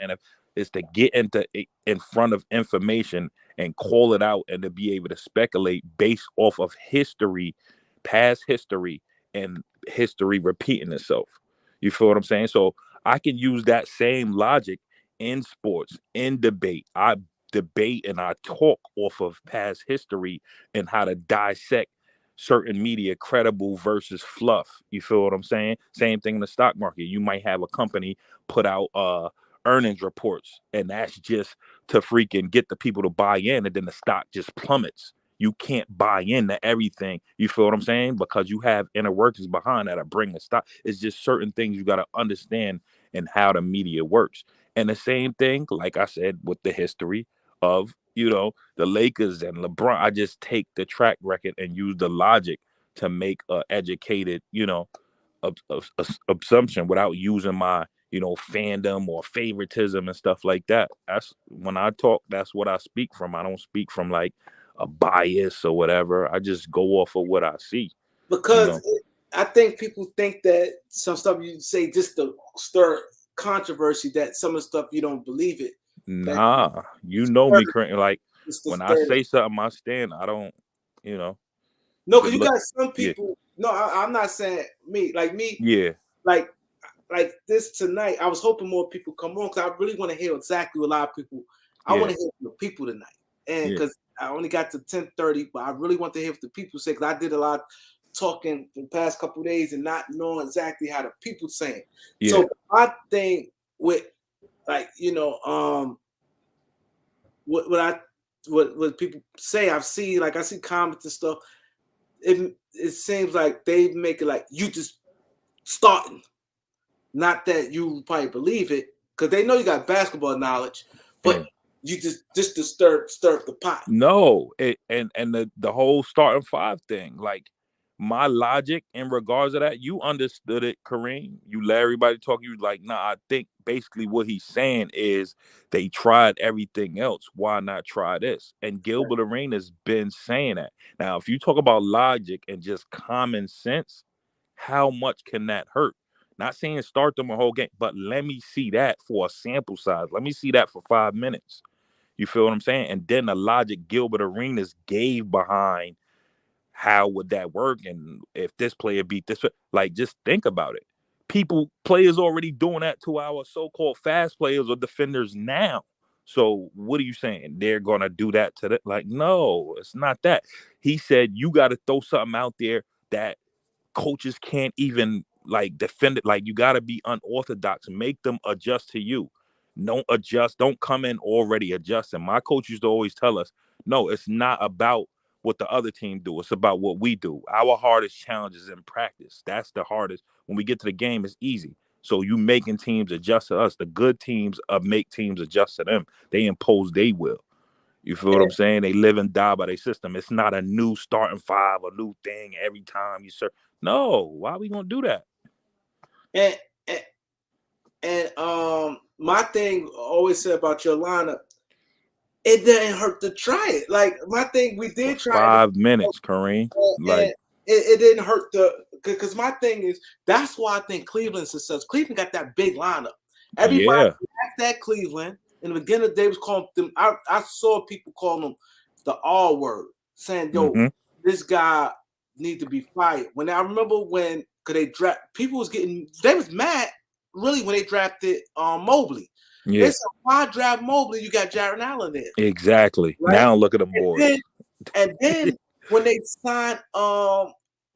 is to get in front of information and call it out and to be able to speculate based off of history, past history, and history repeating itself. You feel what I'm saying? So I can use that same logic in sports, in debate. I debate and I talk off of past history and how to dissect certain media, credible versus fluff. You feel what I'm saying? Same thing in the stock market. You might have a company put out earnings reports, and that's just to freaking get the people to buy in, and then the stock just plummets. You can't buy into everything. You feel what I'm saying? Because you have inner workings behind that are bringing the stock. It's just certain things you got to understand and how the media works. And the same thing, like I said, with the history of, the Lakers and LeBron. I just take the track record and use the logic to make a educated, assumption without using my, fandom or favoritism and stuff like that. That's when I talk, that's what I speak from. I don't speak from like a bias or whatever. I just go off of what I see. Because I think people think that some stuff you say just to stir controversy, that some of the stuff you don't believe it. Nah, you know me, like when I say something, I stand. I don't, No, because you got some people. Yeah. No, I'm not saying me. Like me. Yeah. Like this tonight. I was hoping more people come on because I really want to hear exactly what a lot of people. I want to hear from the people tonight, and because I only got to 10:30, but I really want to hear what the people say because I did a lot of talking the past couple of days and not knowing exactly how the people saying. Yeah. So my thing with like what people say, I see comments and stuff. It seems like they make it like you just starting, not that you probably believe it because they know you got basketball knowledge, but you just to stir the pot. No, and the whole starting five thing, like my logic in regards to that, you understood it, Kareem. You let everybody talk. You like, nah, I think basically what he's saying is they tried everything else. Why not try this? And Gilbert Arenas been saying that. Now, if you talk about logic and just common sense, how much can that hurt? Not saying start them a whole game, but let me see that for a sample size. Let me see that for 5 minutes. You feel what I'm saying? And then the logic Gilbert Arenas gave behind how would that work, and if this player beat this, like, just think about it. Players already doing that to our so-called fast players or defenders now. So what are you saying? They're gonna do that to them? Like, no, it's not that. He said you got to throw something out there that coaches can't even like defend it. Like, you got to be unorthodox, make them adjust to you. Don't adjust, don't come in already adjusting. My coach used to always tell us, no, it's not about what the other team do, it's about what we do. Our hardest challenge is in practice. That's the hardest. When we get to the game, it's easy. So you making teams adjust to us. The good teams make teams adjust to them. They impose their will. You feel what I'm saying? They live and die by their system. It's not a new starting five, a new thing every time you serve. No, why are we gonna do that? And my thing always said about your lineup, it didn't hurt to try it. Like, my thing, we did try 5 minutes, Kareem. Like, it didn't hurt because my thing is, that's why I think Cleveland's success. Cleveland got that big lineup. Everybody at that Cleveland in the beginning, they was calling them. I saw people calling them the R word, saying, "Yo, this guy need to be fired." When I remember when they draft, people was mad really when they drafted Mobley. Yeah. They said, "Why draft Mobley? You got Jaron Allen there." Exactly. Right? Now look at them boys. And then when they signed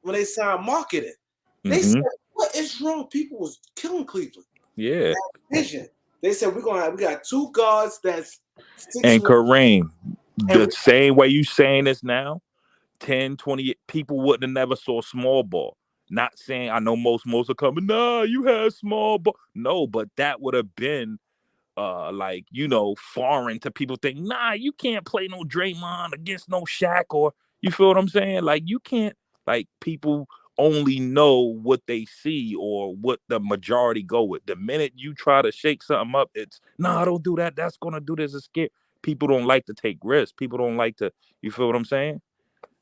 marketing, they said, "What is wrong?" People was killing Cleveland. Yeah. Vision. They said we got two guards that's 6'1". And Kareem, the same way you saying this now, 10, 20 people wouldn't have never saw small ball. Not saying, I know most are coming, nah, you had small ball. No, but that would have been like, foreign to people. Think, nah, you can't play no Draymond against no Shaq, or you feel what I'm saying? Like, you can't, like, people only know what they see or what the majority go with. The minute you try to shake something up, it's, nah, don't do that. That's gonna do this. It's scary. People don't like to take risks. People don't like to, you feel what I'm saying?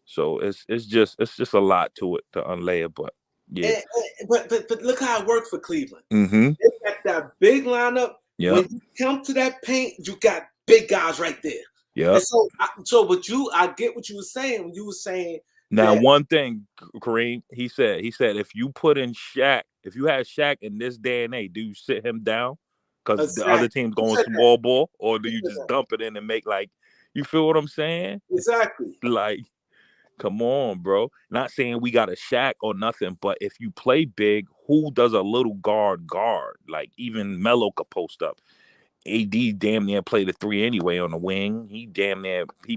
So it's just a lot to it to unlay it, but yeah. But look how it worked for Cleveland. Mm-hmm. They got that big lineup. Yep. When you come to that paint, you got big guys right there. Yeah. I get what you were saying when you were saying. Now, one thing, Kareem, he said if you put in Shaq, if you had Shaq in this day and age, do you sit him down because the other team's going small ball, or do you just dump it in and make, like, you feel what I'm saying? Exactly. Like, come on, bro. Not saying we got a Shaq or nothing, but if you play big, who does a little guard? Like, even Melo could post up. AD damn near play the three anyway on the wing. He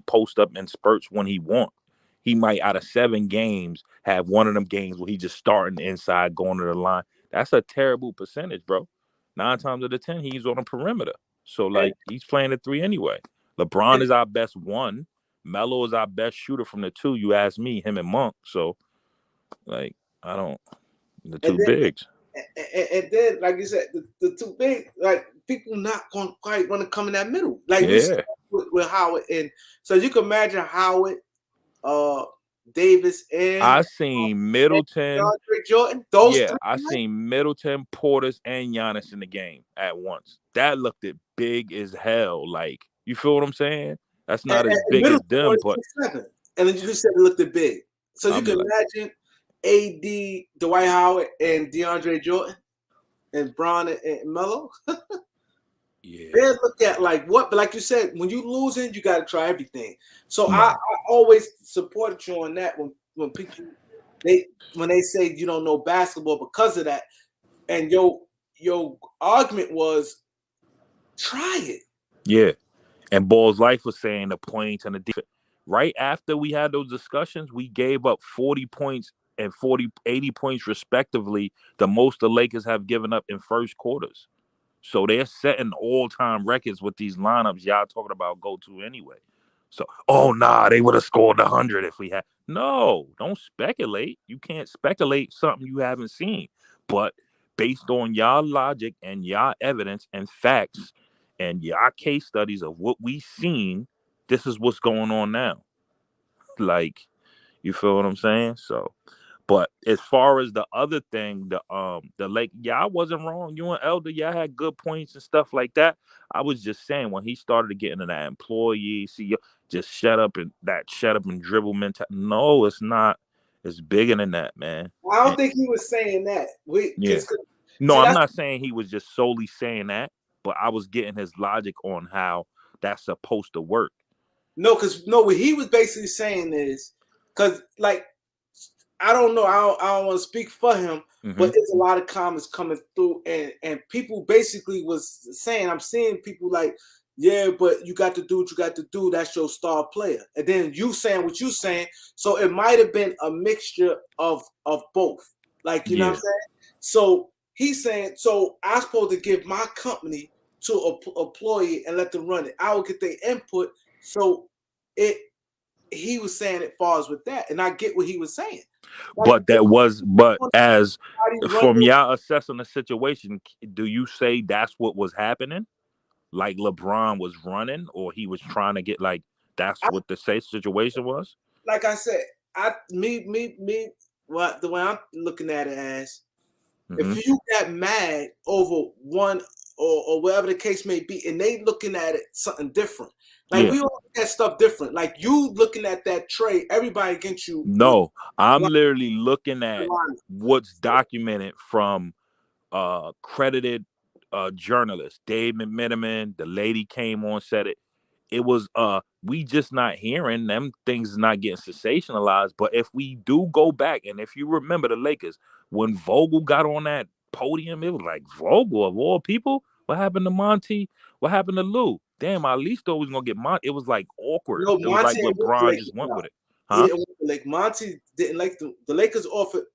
post up in spurts when he want. He might, out of 7 games, have one of them games where he just starting inside, going to the line. That's a terrible percentage, bro. 9 times out of 10, he's on the perimeter. So, like, he's playing the 3 anyway. LeBron is our best 1. Melo is our best shooter from the 2. You ask me, him and Monk. So, like, the 2 bigs. And then, like you said, the 2 big, like, people not going to quite want to come in that middle. Like, with Howard. And so you can imagine Howard, Davis, and I seen Middleton, DeAndre Jordan. Those 3 I seen Middleton, Portis, and Giannis in the game at once. That looked big as hell. Like, you feel what I'm saying? That's not as big as them, but 7. And then you just said it looked big. So you can imagine AD, Dwight Howard, and DeAndre Jordan, and Bron and Melo. Yeah. They look at like what, but like you said, when you losing, you got to try everything. So I always supported you on that when people when they say you don't know basketball because of that, and your argument was try it. Yeah, and Ball's Life was saying the points and the defense. Right after we had those discussions, we gave up 40 points and 80 points respectively, the most the Lakers have given up in first quarters. So they're setting all-time records with these lineups y'all talking about go to anyway. So, oh nah, they would have scored 100 if we had. No, don't speculate. You can't speculate something you haven't seen. But based on y'all logic and y'all evidence and facts and y'all case studies of what we seen, this is what's going on now. Like, you feel what I'm saying? So, but as far as the other thing, the Lake, yeah, I wasn't wrong. You and Elder, yeah, I had good points and stuff like that. I was just saying when he started to get into that employee, see, just shut up and dribble mentality. No, it's not. It's bigger than that, man. I don't And, think he was saying that. yeah. No, See, I'm that's not saying he was just solely saying that, but I was getting his logic on how that's supposed to work. because what he was basically saying is, because like I don't know, I don't want to speak for him, but there's a lot of comments coming through, and people basically was saying, I'm seeing people like, yeah, but you got to do what you got to do. That's your star player, and then you saying what you saying. So it might have been a mixture of both, like you know what I'm saying. So he's saying, so I'm supposed to give my company to a employee and let them run it. I will get their input. So he was saying it falls with that, and I get what he was saying. Like, But as from running, y'all assessing the situation, do you say that's what was happening? Like LeBron was running, or he was trying to get like that's what the safe situation was? like I said, what the way I'm looking at it as, if you got mad over one or whatever the case may be, and they looking at it something different. Like we all look at stuff different. Like you looking at that trade, everybody against you. No, I'm literally looking at what's documented from credited journalists. Dave McMenamin, the lady came on, said it. It was we just not hearing them things not getting sensationalized. But if we do go back, and if you remember the Lakers, when Vogel got on that podium, it was like Vogel of all people. What happened to Monty? What happened to Lou? Damn, I at least thought we was gonna get Monty. It was like awkward. No, It was like Monty didn't want the LeBron Lakers just went job. with it. He Huh? didn't want the Lakers. Monty didn't like the Lakers offered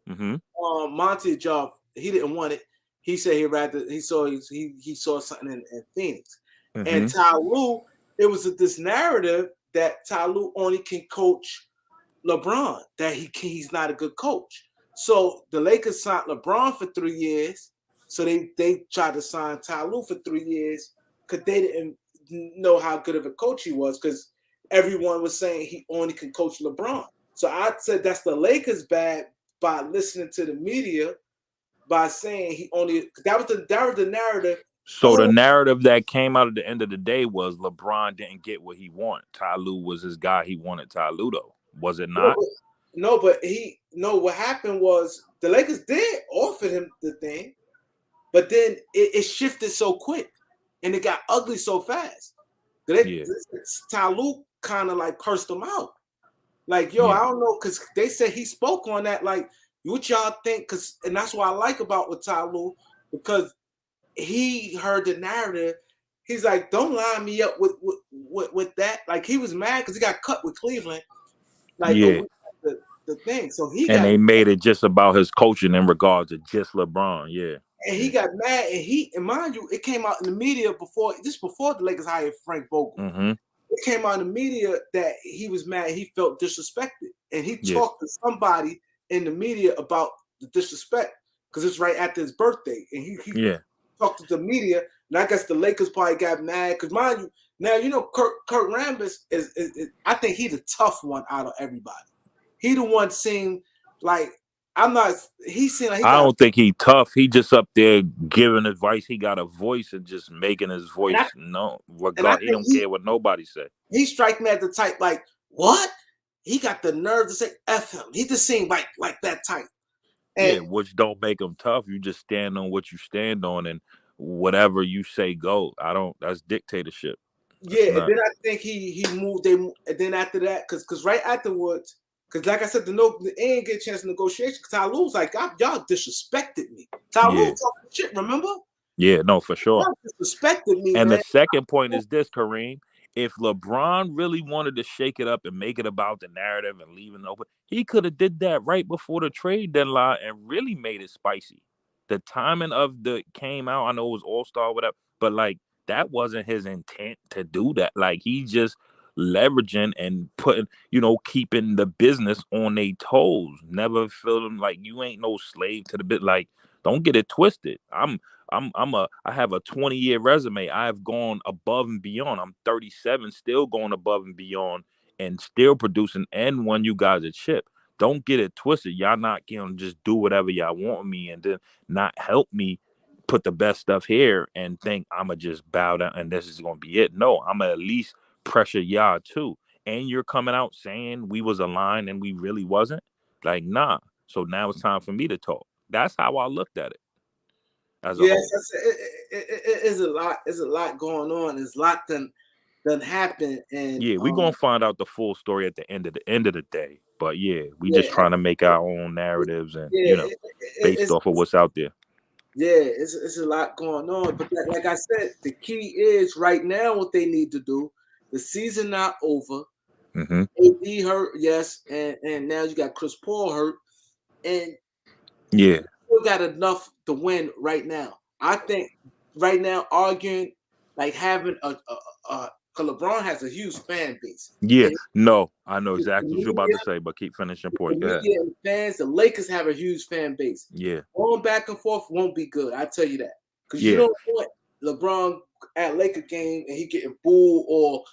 Monty a job. He didn't want it. He said he saw something in Phoenix. And Ty Lue, it was this narrative that Ty Lue only can coach LeBron, that he's not a good coach. So the Lakers signed LeBron for 3 years. So they tried to sign Ty Lue for 3 years because they didn't know how good of a coach he was, because everyone was saying he only can coach LeBron. So I said that's the Lakers bad by listening to the media, by saying he only, that was the narrative. So the narrative that came out at the end of the day was LeBron didn't get what he wanted. Ty Lue was his guy. He wanted Ty Lue, though. Was it not? What happened was the Lakers did offer him the thing, but then it shifted so quick and it got ugly so fast. Ty Lue kind of like cursed him out. Like, yo, I don't know, because they said he spoke on that. Like, what y'all think? And that's what I like about with Ty Lue, because he heard the narrative. He's like, don't line me up with that. Like, he was mad because he got cut with Cleveland. Like, the thing. So they made it just about his coaching in regards to just LeBron. And he got mad, and mind you, it came out in the media before the Lakers hired Frank Vogel. It came out in the media that he was mad. He felt disrespected, and he talked to somebody in the media about the disrespect, because it's right after his birthday, and he talked to the media. And I guess the Lakers probably got mad, because mind you, now you know Kurt Rambis is I think he's the tough one out of everybody. He the one seemed like, I'm not. He seemed like I don't think he tough. He just up there giving advice. He got a voice and just making his voice known. Regard, he don't care what nobody say. He strike me as the type like, what? He got the nerve to say F him. He just seemed like that type. And which don't make him tough. You just stand on what you stand on, and whatever you say go. That's dictatorship. And then I think he moved. And then after that, because right afterwards, because like I said, they ain't get a chance to negotiation. Because Ty Lue's like, y'all disrespected me. Ty Lue talking shit, remember? Yeah, no, for sure. Y'all disrespected me, and man. The second point is this, Kareem. If LeBron really wanted to shake it up and make it about the narrative and leave it open, he could have did that right before the trade deadline and really made it spicy. The timing of the came out, I know it was All-Star, whatever, but like that wasn't his intent to do that. Like he just leveraging and putting, keeping the business on their toes. Never feel them like you ain't no slave to the bit. Like, don't get it twisted. I have a 20-year resume. I have gone above and beyond. I'm 37, still going above and beyond, and still producing and won you guys a chip. Don't get it twisted. Y'all not gonna just do whatever y'all want me and then not help me put the best stuff here and think I'ma just bow down and this is gonna be it. No, I'ma at least pressure y'all too. And you're coming out saying we was aligned and we really wasn't. Like, nah. So now it's time for me to talk. That's how I looked at it as a Yes, whole. it is a lot. It's a lot going on. It's a lot done happen, and Yeah, we're gonna find out the full story at the end of the day. But yeah, we yeah, just trying to make our own narratives and yeah, based off of what's out there. yeah, it's a lot going on. But like I said, the key is right now what they need to do. The season not over. Mm-hmm. AD hurt, yes, and now you got Chris Paul hurt, and Yeah, we got enough to win right now. I think right now arguing like having a LeBron has a huge fan base. yeah. And No, I know the exactly what you're about media, to say, but keep finishing the point. Go ahead. media and fans, the Lakers have a huge fan base. Yeah, Going back and forth won't be good. I tell you that because you yeah, don't want LeBron at Laker game and he getting booed or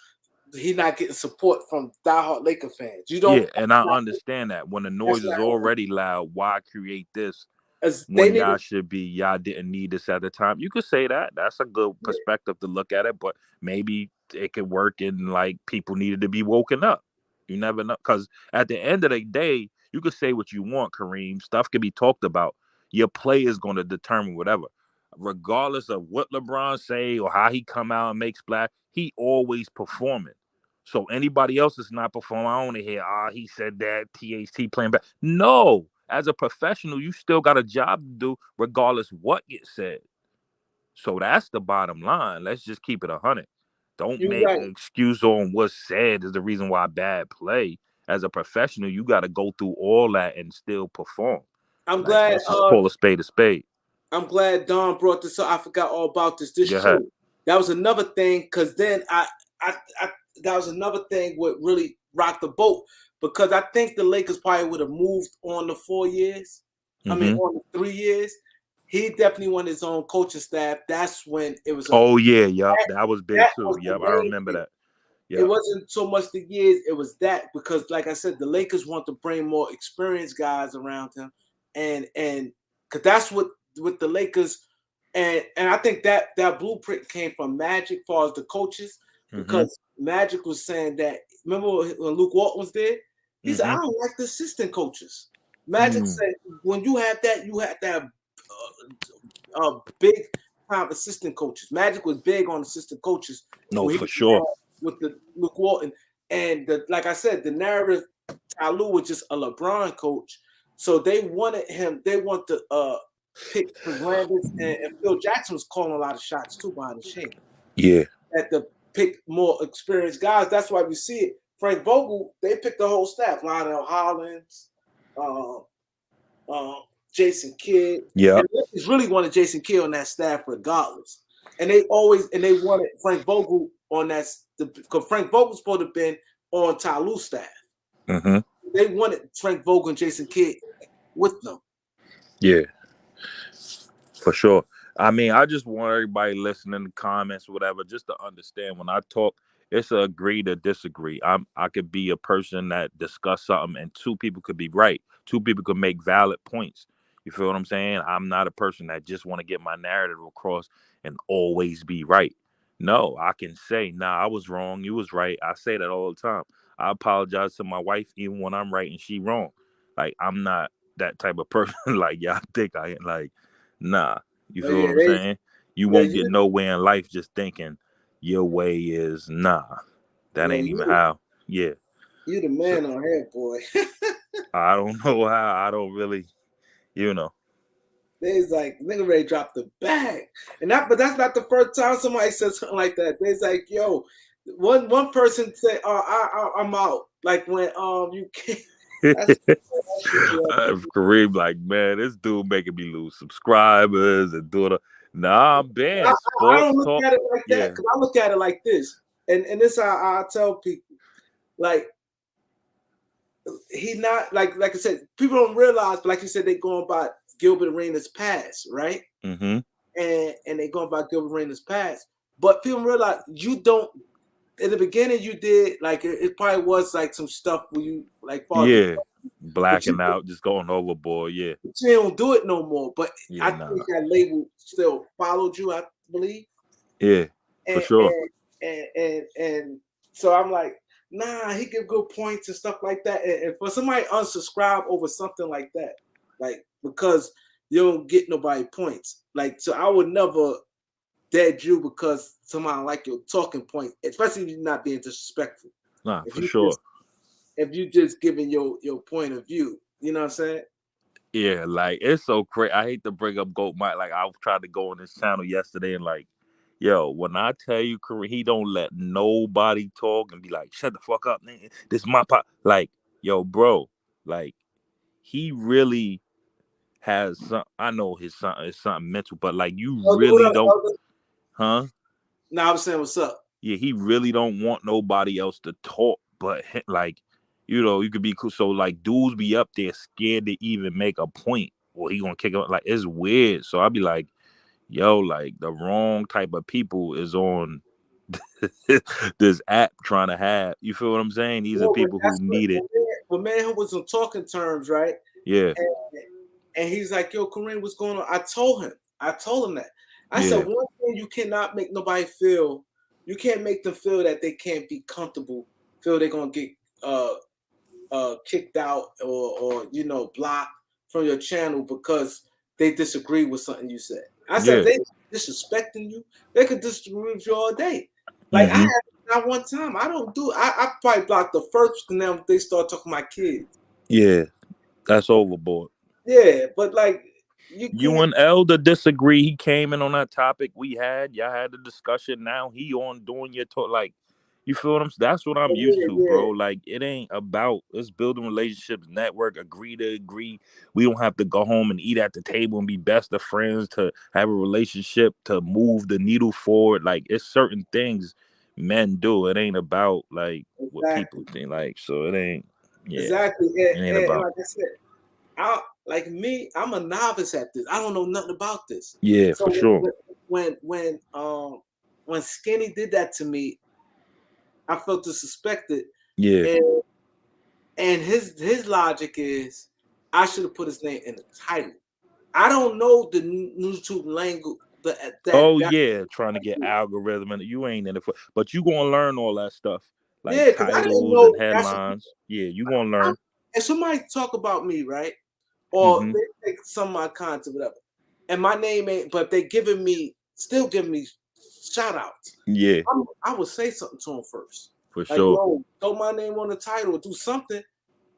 he not getting support from diehard Laker fans. You don't. yeah. And I understand that when the That's noise is not. already loud, why create this As they when need. y'all didn't need this at the time? You could say that. That's a good perspective to look at it, but maybe it could work in like people needed to be woken up. You never know. Because at the end of the day, you could say what you want, Kareem. Stuff can be talked about. Your play is going to determine whatever. Regardless of what LeBron say or how he come out and make splash, he always performing. So anybody else is not performing, I want to hear, he said that, THT playing back. No, as a professional, you still got a job to do regardless what gets said. So that's the bottom line. Let's just keep it 100. Don't You're make right. an excuse on what's said is the reason why bad play. As a professional, you got to go through all that and still perform. I'm Like, glad. let's just call a spade a spade. I'm glad Don brought this up. I forgot all about this. This Go ahead. true. That was another thing because then I that was another thing what really rocked the boat because I think the Lakers probably would have moved on the 4 years. I mean, Mm-hmm. on the 3 years. He definitely wanted his own coaching staff. That's when it was. Oh yeah, yep, that was big That too. was the Yep, I main remember thing. that. It Yep. wasn't so much the years, it was that because, like I said, the Lakers want to bring more experienced guys around him, and because that's what with the Lakers, and I think that blueprint came from Magic, as far as the coaches, Mm-hmm. because Magic was saying that. Remember when Luke Walton was there? He said, "I don't like the assistant coaches." Magic said, "When you have that, you have to have big time assistant coaches." Magic was big on assistant coaches. No, When he for was sure. with the Luke Walton. And like I said, the narrative, Ty was just a LeBron coach. So they wanted him, they want to pick Preparedness, and Phil Jackson was calling a lot of shots too behind the scenes. Yeah. Had to pick more experienced guys. That's why we see it. Frank Vogel, they picked the whole staff. Lionel Hollins, Jason Kidd. Yeah. And they really wanted Jason Kidd on that staff regardless. And they wanted Frank Vogel on that, because Frank Vogel's supposed to have been on Ty Lue's staff. Mm-hmm. They wanted Frank Vogel and Jason Kidd with them. Yeah, for sure. I mean, I just want everybody listening in the comments, whatever, just to understand when I talk, it's a agree to disagree. I could be a person that discuss something and two people could be right. Two people could make valid points. You feel what I'm saying? I'm not a person that just want to get my narrative across and always be right. No, I can say, nah, I was wrong. You was right. I say that all the time. I apologize to my wife even when I'm right and she wrong. Like, I'm not that type of person like y'all think I am. Like, nah. You Oh, feel yeah, what I'm saying? You yeah, won't get nowhere in life just thinking your way is nah. That ain't even how. Yeah. You the So, man on here, boy. I don't know how. I don't really, you know. They's like, nigga ready dropped the bag. But that's not the first time somebody said something like that. They's like, yo, one person said, I'm out. Like when you can't. Kareem, like, man, this dude making me lose subscribers and doing a nah, I'm banned. I don't Sports look talk. at it like that Yeah. because I look at it like this. and this I tell people, like, he not like I said, people don't realize, but like you said, they going by Gilbert Arenas' past, right? Mm-hmm. And they going by Gilbert Arenas' past, but people realize you don't. In the beginning, you did like it probably was like some stuff where you like Yeah. but Blacking out, just going overboard. Yeah. you don't do it no more. But Yeah, I nah. think that label still followed you, I believe. Yeah, for And sure. and so I'm like, nah, he give good points and stuff like that. And for somebody unsubscribe over something like that, like because you don't get nobody points. Like, so I would never dead you because somebody like your talking point, especially if you're not being disrespectful. Nah, If for you sure. just if you just giving your point of view, you know what I'm saying? Yeah, like it's so crazy. I hate to bring up Goat Mike. Like I tried to go on his channel yesterday and like, yo, when I tell you, Kareem, he don't let nobody talk and be like, shut the fuck up, nigga. This is my pot. Like, yo, bro, like he really has some. I know his son is something mental, but like you Elder, what really up, don't, Elder? huh? Nah, I was saying what's up. Yeah, he really don't want nobody else to talk, but like, you know, you could be cool. So like, dudes be up there scared to even make a point, or he gonna kick him. Like, it's weird. So I'll be like, yo, like the wrong type of people is on this app trying to have. You feel what I'm saying? These are No, but people who that's what need it. when man who was on talking terms, right? Yeah, And, and he's like, yo, Kareem, what's going on? I told him that. I said, yeah, one thing you cannot make nobody feel, you can't make them feel that they can't be comfortable, feel they're gonna get kicked out or you know blocked from your channel because they disagree with something you said. I said if yeah. they disrespecting you, they could disagree with you all day. Like I Mm-hmm. had not one time. I don't do. I probably blocked the first because now they start talking my kids. Yeah, that's overboard. Yeah, but like you You can't. and Elder disagree. He came in on that topic we had. Y'all had the discussion. Now he on doing your talk. Like, you feel what I'm saying? That's what I'm used Yeah, to, yeah, bro. Like, it ain't about us building relationships, network, agree to agree. We don't have to go home and eat at the table and be best of friends to have a relationship to move the needle forward. Like, it's certain things men do. It ain't about like what people exactly, think. Like, so it ain't. Yeah, exactly. it ain't And about. like I said, I like me. I'm a novice at this. I don't know nothing about this. Yeah, for So sure. when Skinny did that to me, I felt disrespected, Yeah. and his logic is I should have put his name in the title. I don't know the YouTube language Oh that yeah, trying to get algorithm and you ain't in it for, but you gonna learn all that stuff like yeah, because I didn't titles and know that's headlines. Yeah, you gonna learn. if somebody talk about me, right? Or Mm-hmm. they take some of my content, whatever, and my name ain't, but they still giving me shout outs. Yeah, I would say something to them first. for Like, sure. yo, throw my name on the title or do something.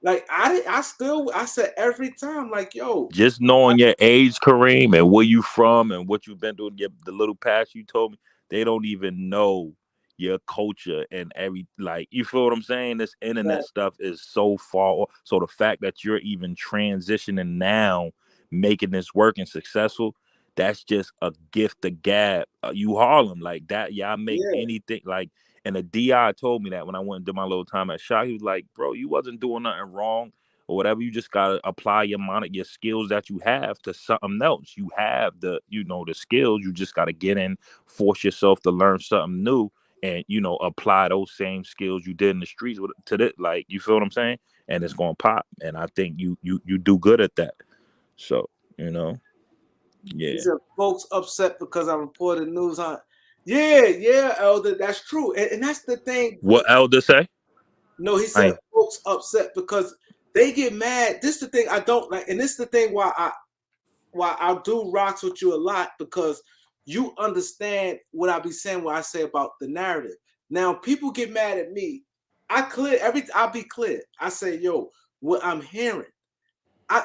Like I said every time, like, yo, Just knowing your age, Kareem, and where you from and what you've been doing, the little past you told me, they don't even know your culture and every like you feel what I'm saying? This internet that, stuff is so far. So the fact that you're even transitioning now, making this work and successful, that's just a gift to gab. You Harlem like that. Y'all make yeah, anything like. And the DI told me that when I went and did my little time at Shaw, he was like, "Bro, you wasn't doing nothing wrong." Or whatever. You just gotta apply your skills that you have to something else. You have the skills. You just gotta get in, force yourself to learn something new, and apply those same skills you did in the streets to that. Like you feel what I'm saying? And it's gonna pop. And I think you do good at that. So he yeah. said folks upset because I reported news on. Yeah, Elder, that's true, and that's the thing. What Elder say? No, he I said ain't- folks upset because they get mad. This is the thing I don't like, and this is the thing why I do rocks with you a lot because you understand what I be saying when I say about the narrative. Now people get mad at me. I'll be clear. I say, yo, what I'm hearing.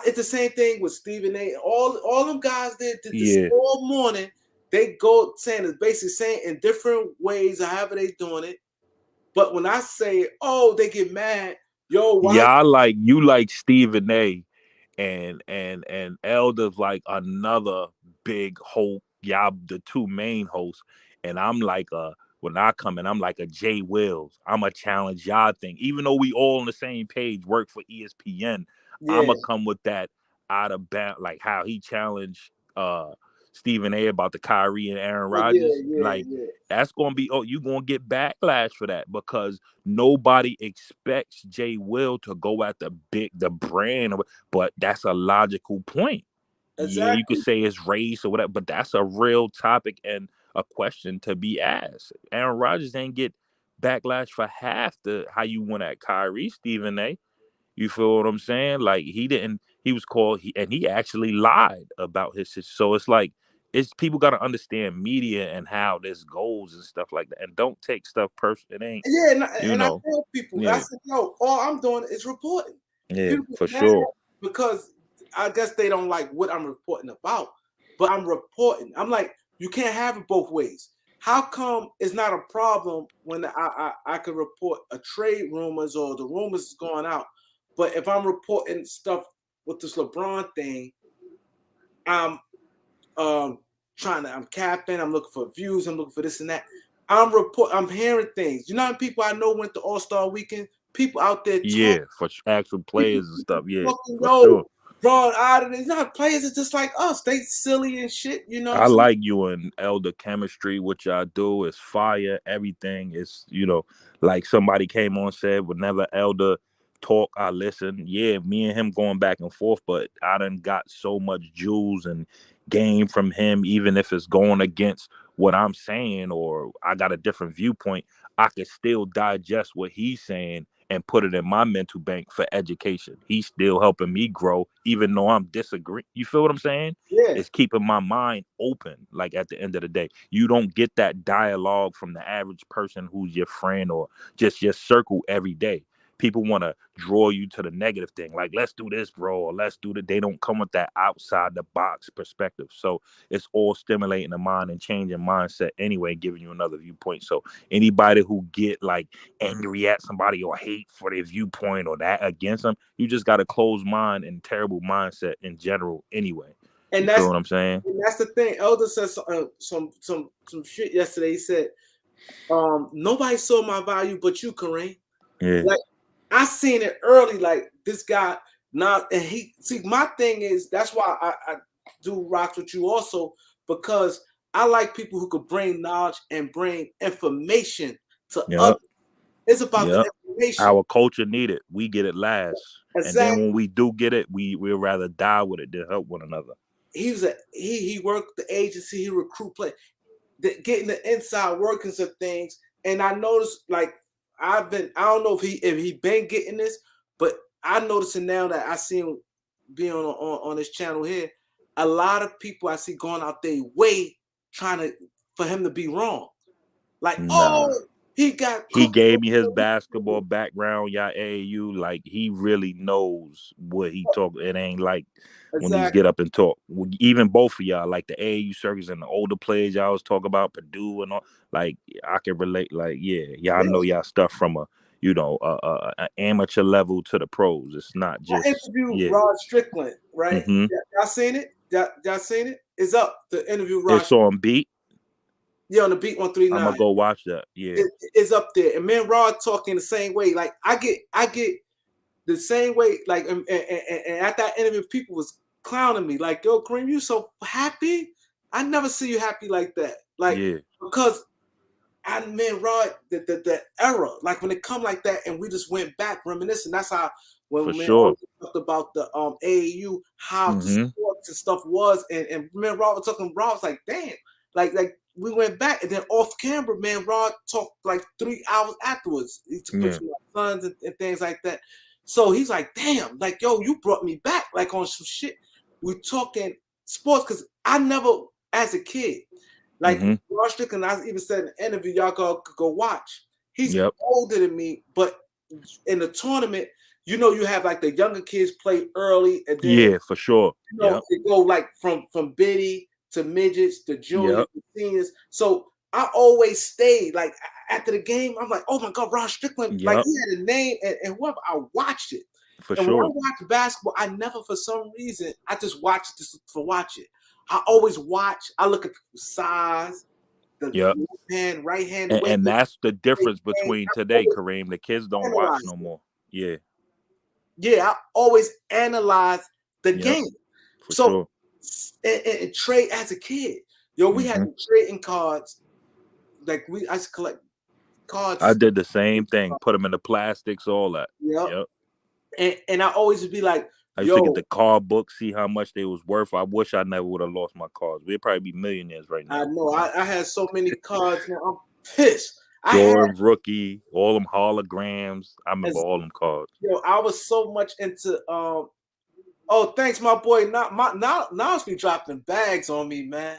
It's the same thing with Stephen A. All them guys did this yeah. all morning. They go saying it's basically saying in different ways, however they doing it. But when I say, oh, they get mad, yo, why? Y'all like you like Stephen A. and Elder's like another big host. Y'all the two main hosts, and I'm like a When I come in, I'm like a Jay Wills. I'm a challenge y'all thing. Even though we all on the same page, work for ESPN, Yeah. I'ma come with that out of bound, like how he challenged Stephen A about the Kyrie and Aaron Oh, yeah, Rodgers. yeah, Like yeah. that's gonna be you gonna get backlash for that because nobody expects Jay Will to go at the brand, but that's a logical point. Yeah, you could Exactly. say it's race or whatever, but that's a real topic and a question to be asked. Aaron Rodgers didn't get backlash for half the how you went at Kyrie, Stephen A. You feel what I'm saying? Like he didn't. He was called. He actually lied about his. So it's like it's people got to understand media and how this goes and stuff like that, and don't take stuff personal. It ain't. Yeah, You and I know. tell people, I Yeah. said, yo, all I'm doing is reporting. Yeah. People For get mad sure. because I guess they don't like what I'm reporting about, but I'm reporting. I'm like, you can't have it both ways. How come it's not a problem when I could report a trade rumors or the rumors is going out, but if I'm reporting stuff with this LeBron thing, I'm I'm capping, I'm looking for views, I'm looking for this and that. I'm hearing things. You know how many people I know went to All-Star weekend? People out there talking, Yeah. For actual people players and stuff. Yeah. talking, For yo, sure. bro, out of it. Not players are just like us. They silly and shit, you know what I'm I saying? like you and Elder chemistry. What y'all do is fire. Everything is, like somebody came on and said, whenever Elder talk, I listen. Yeah, me and him going back and forth, but I done got so much jewels and game from him, even if it's going against what I'm saying or I got a different viewpoint, I can still digest what he's saying and put it in my mental bank for education. He's still helping me grow, even though I'm disagreeing. You feel what I'm saying? Yeah. It's keeping my mind open. Like at the end of the day, you don't get that dialogue from the average person who's your friend or just your circle every day. People want to draw you to the negative thing, like let's do this, bro, or let's do that. They don't come with that outside the box perspective. So it's all stimulating the mind and changing mindset anyway, giving you another viewpoint. So anybody who get like angry at somebody or hate for their viewpoint or that against them, you just got a closed mind and terrible mindset in general anyway. And You feel what I'm saying? that's the thing. Elder said some shit yesterday. He said, nobody saw my value but you, Kareem. Yeah. Like I seen it early, like this guy now, and he see my thing is that's why I do rocks with you also, because I like people who could bring knowledge and bring information to Yep. others. It's about Yep. the information. Our culture need it. We get it last. And then Exactly. when we do get it, we'd rather die with it than help one another. He worked the agency, he recruit play, getting the inside workings of things. And I noticed like I don't know if he been getting this, but I noticing now that I see him being on this channel here, a lot of people I see going out their way trying to for him to be wrong. Like, Nah. oh, he got He cooked. gave me his basketball background, y'all AAU. Like he really knows what he talk. It ain't like when he's Exactly. get up and talk. Even both of y'all, like the AAU circus and the older players y'all was talk about, Purdue and all. Like I can relate. Like y'all Yeah. know y'all stuff from an amateur level to the pros. It's not I just interviewed Rod Strickland, right? Mm-hmm. Y'all seen it? Y'all seen it? It's up. The interview Rod. It's on Beat. Yeah, on the Beat I'm 139. gonna go watch that. Yeah. It's up there. And me and Rod talking the same way. Like I get the same way. Like and at that interview, people was clowning me. Like, yo, Kareem, you so happy. I never see you happy like that. Like Yeah. because man, Rod, the era, like when it come like that, and we just went back reminiscing. That's how when For me and sure. talked about the AAU, how the Mm-hmm. sports and stuff was, and me and Rod was talking. Rod was like, damn, like we went back, and then off camera, man, Rod talked like 3 hours afterwards. He took Yeah. pictures of my sons and things like that. So he's like, damn, like yo, you brought me back, like on some shit. We talking sports because I never, as a kid. Like Mm-hmm. Rod Strickland, I even said in the interview, y'all could go watch. He's Yep. older than me, but in the tournament, you have like the younger kids play early, and then Yeah, for sure. Yep. it go like from biddy to midgets to juniors Yep. to seniors. So I always stayed like after the game. I'm like, oh my god, Rod Strickland, like Yep. he had a name, and whoever I watched it. For And when I sure. watch basketball, I never, for some reason, I just watch it just to watch it. I always watch. I look at people's size. the Yep. left hand, right hand, the way And they that's the difference play the game. between I today, always Kareem. The kids don't watch analyze no it. more. Yeah. Yeah, I always analyze the Yep. game. For So sure. and trade as a kid. Yo, we had Hmm. the trading cards. Like I used to collect I cards. did the same thing. Put them in the plastics, all that. Yep. Yep. And I always would be like, I used to get yo, the card book, see how much they was worth. I wish I never would have lost my cards. We'd probably be millionaires right I now. know I had so many cards, man. I'm pissed. I had Jordan rookie, all them holograms. I remember as all them cards. yo, I was so much into oh, thanks, my boy. Now be dropping bags on me, man.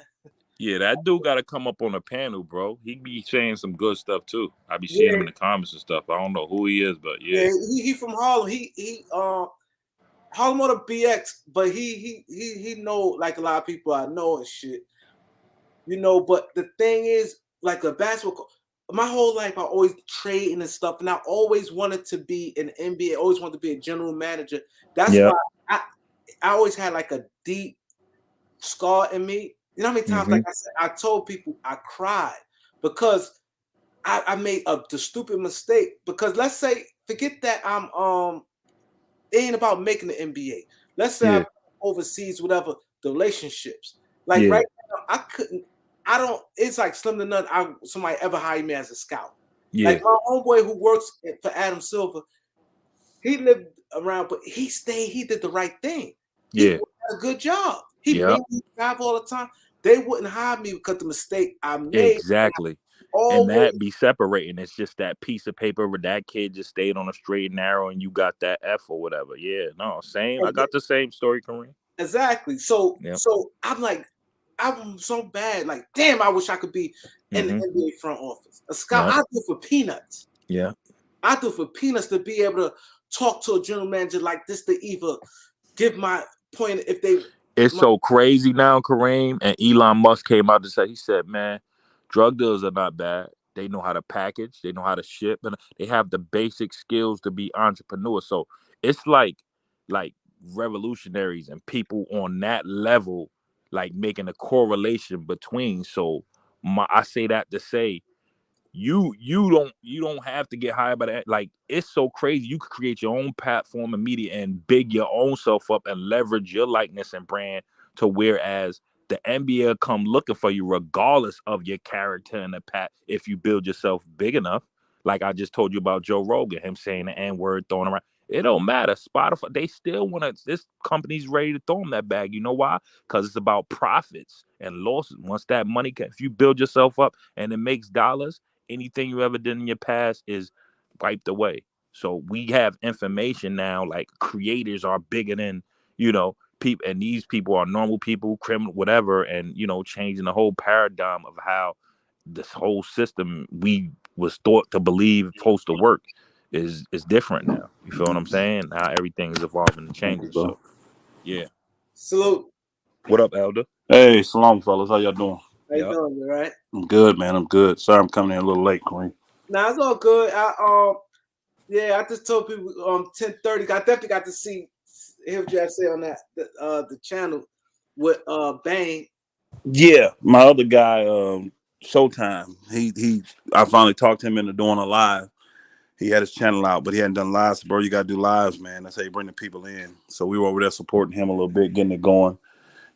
Yeah, that dude got to come up on a panel, bro. He be saying some good stuff too. I be seeing Yeah, him in the comments and stuff. I don't know who he is, but yeah. yeah, he from Harlem. He Harlem on the BX, but he know like a lot of people I know and shit. You know, but the thing is, like a basketball, my whole life I always trading and stuff, and I always wanted to be an NBA. Always wanted to be a general manager. That's Yep. why I always had like a deep scar in me. You know how many times, Mm-hmm. like I said, I told people I cried because I made the stupid mistake. Because let's say, forget that it ain't about making the NBA. Let's say Yeah. I'm overseas, whatever, the relationships. Like Yeah. right now, I don't, it's like slim to none. Somebody ever hired me as a scout. Yeah. Like my homeboy who works for Adam Silver, he lived around, but he did the right thing. He Yeah. did a good job. He Yep. made me travel all the time. They wouldn't hire me because the mistake I made. Exactly. And Always that be separating. It's just that piece of paper where that kid just stayed on a straight and narrow and you got that F or whatever. Yeah, no, same. I got the same story, Kareem. exactly. So Yep. I'm like, I'm so bad. Like, damn, I wish I could be in the Mm-hmm. NBA front office. A scout, Yep. I do for peanuts. Yeah. I do for peanuts to be able to talk to a general manager like this to either give my point if they. It's so crazy now, Kareem. And Elon Musk came out to say, he said, man, drug dealers are not bad. They know how to package, they know how to ship, and they have the basic skills to be entrepreneurs. So it's like revolutionaries and people on that level, like making a correlation between. So I say that to say you don't have to get hired by that. Like it's so crazy. You could create your own platform and media and big your own self up and leverage your likeness and brand to whereas the NBA will come looking for you regardless of your character and the pat if you build yourself big enough. Like I just told you about Joe Rogan, him saying the N-word throwing around. It don't matter. Spotify, they still want to, this company's ready to throw them that bag. You know why? Because it's about profits and losses. Once that money, if you build yourself up and it makes dollars, anything you ever did in your past is wiped away. So we have information now, like creators are bigger than, people, and these people are normal people, criminal, whatever, and changing the whole paradigm of how this whole system we was thought to believe supposed to work is different now. You feel what I'm saying? Now everything is evolving and Thank you, changing. bro. So yeah. Salute. What up, Elder? Hey, salam, fellas. How y'all doing? How you Yep. doing, you right? I'm good, man. I'm good. Sorry I'm coming in a little late, Kareem. Nah, it's all good. I just told people 10:30. I definitely got to see him just say on that the channel with Bang. Yeah, my other guy, Showtime. I finally talked him into doing a live. He had his channel out, but he hadn't done lives. Bro, you gotta do lives, man. That's how you bring the people in. So we were over there supporting him a little bit, getting it going.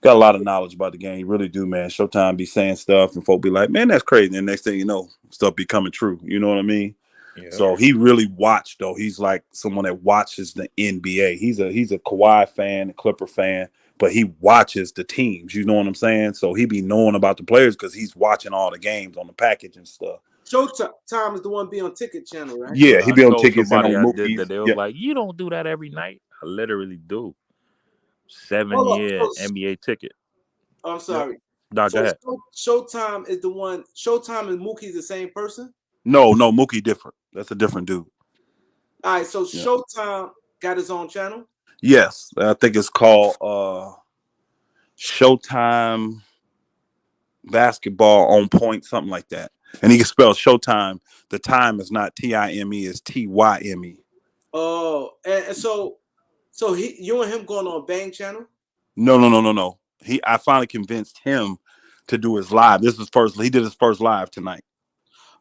Got a lot of knowledge about the game. You really do, man. Showtime be saying stuff and folk be like, man, that's crazy. And next thing you know, stuff be coming true. You know what I mean? Yeah. So he really watched though. He's like someone that watches the NBA. He's a Kawhi fan, a Clipper fan, but he watches the teams. You know what I'm saying? So he be knowing about the players because he's watching all the games on the package and stuff. Showtime is the one be on Ticket Channel, right? Yeah, he I be on told tickets and somebody on I did movies. that. They was Yeah. like, "You don't do that every night." I literally do. Hold up. 7-year NBA ticket. I'm sorry. Doc, go So ahead. Showtime is the one. Showtime and Mookie's the same person. No, Mookie different. That's a different dude. All right. So Yeah. Showtime got his own channel. Yes, I think it's called Showtime Basketball on Point, something like that. And he can spell Showtime. The time is not Time, it's Tyme. Oh, and so you and him going on Bang channel. No. I finally convinced him to do his live. This is first. He did his first live tonight.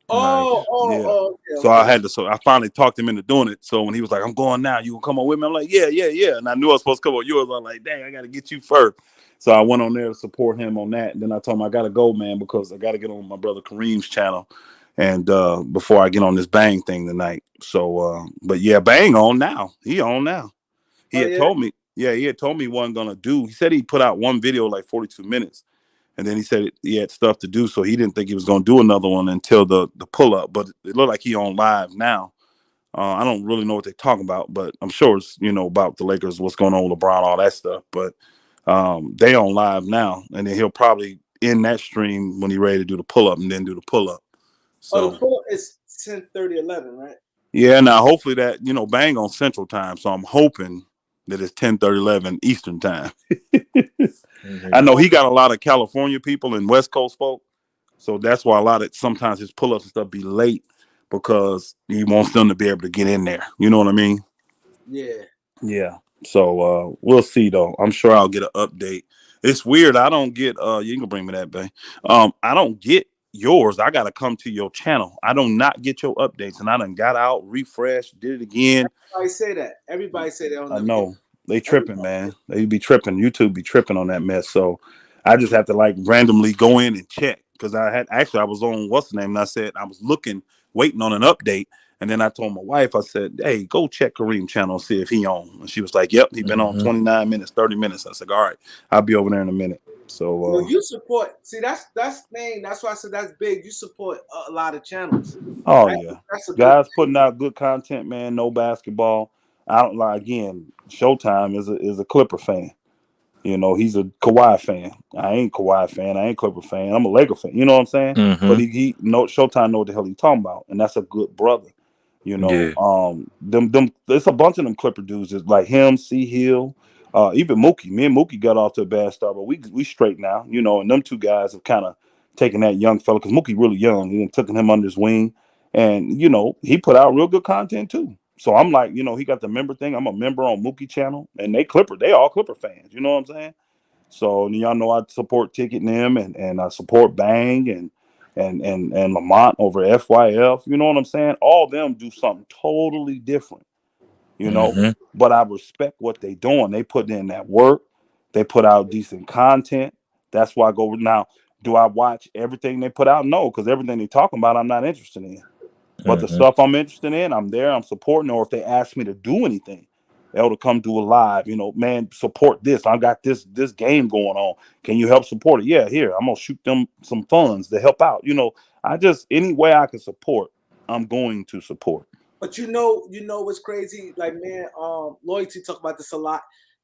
Oh, Nice. oh, Yeah. oh, So okay. I had to. So I finally talked him into doing it. So when he was like, "I'm going now. You gonna come on with me?" I'm like, "Yeah, yeah, yeah." And I knew I was supposed to come on yours. I'm like, "Dang, I got to get you first." So I went on there to support him on that. And then I told him I got to go, man, because I got to get on my brother Kareem's channel, and before I get on this Bang thing tonight. So, but yeah, Bang on now. He on now. He Oh had yeah. told me. Yeah, he had told me he wasn't gonna do. He said he put out one video like 42 minutes. And then he said he had stuff to do, so he didn't think he was going to do another one until the pull up. But it looked like he on live now. I don't really know what they're talking about, but I'm sure it's about the Lakers, what's going on with LeBron, all that stuff. But they on live now, and then he'll probably end that stream when he's ready to do the pull up, and then do the pull up. Oh, the So pull is 10:30, 11, right? yeah, now hopefully that Bang on Central Time, so I'm hoping that it's 10:30, 11 Eastern Time. I know Oh, he got a lot of California people and West Coast folk. So that's why a lot of sometimes his pull-ups and stuff be late because he wants them to be able to get in there. You know what I mean? yeah. Yeah. So we'll see though. I'm sure I'll get an update. It's weird. I don't get you can bring me that, babe. I don't get yours. I gotta come to your channel. I do not get your updates. And I done got out, refreshed, did it again. Everybody say that. Everybody say they don't I never get. know they tripping, Everybody. man. They be tripping. YouTube be tripping on that mess. So I just have to like randomly go in and check because I was on what's the name, and I said I was looking, waiting on an update, and then I told my wife, I said, "Hey, go check Kareem channel, see if he on." And she was like, "Yep, he been on 29 minutes, 30 minutes." I said, "All right, I'll be over there in a minute." So Well, you support. See, that's thing. That's why I said that's big. You support a lot of channels. oh That, yeah, that's a good guys thing. putting out good content, man. No basketball. I don't like again. Showtime is a Clipper fan. He's a Kawhi fan. I ain't Kawhi fan. I ain't Clipper fan. I'm a Laker fan. You know what I'm saying? But Mm-hmm. he Showtime know what the hell he's talking about, and that's a good brother. Yeah. Them there's a bunch of them Clipper dudes just like him, C Hill, even Mookie. Me and Mookie got off to a bad start, but we straight now. And them two guys have kind of taken that young fella because Mookie really young. He took him under his wing, and he put out real good content too. So I'm like, he got the member thing. I'm a member on Mookie channel, and they all Clipper fans. You know what I'm saying? So y'all know I support Ticket and them, and I support Bang and Lamont over FYF. You know what I'm saying? All of them do something totally different. Mm-hmm. But I respect what they doing. They put in that work. They put out decent content. That's why I go now. Do I watch everything they put out? No, because everything they talking about, I'm not interested in. But the Mm-hmm. stuff I'm interested in, I'm there, I'm supporting, or if they ask me to do anything, they'll to come do a live, man, support this. I got this game going on. Can you help support it? Yeah, here, I'm gonna shoot them some funds to help out. I just any way I can support, I'm going to support. But what's crazy? Like, man, loyalty talk about this a lot.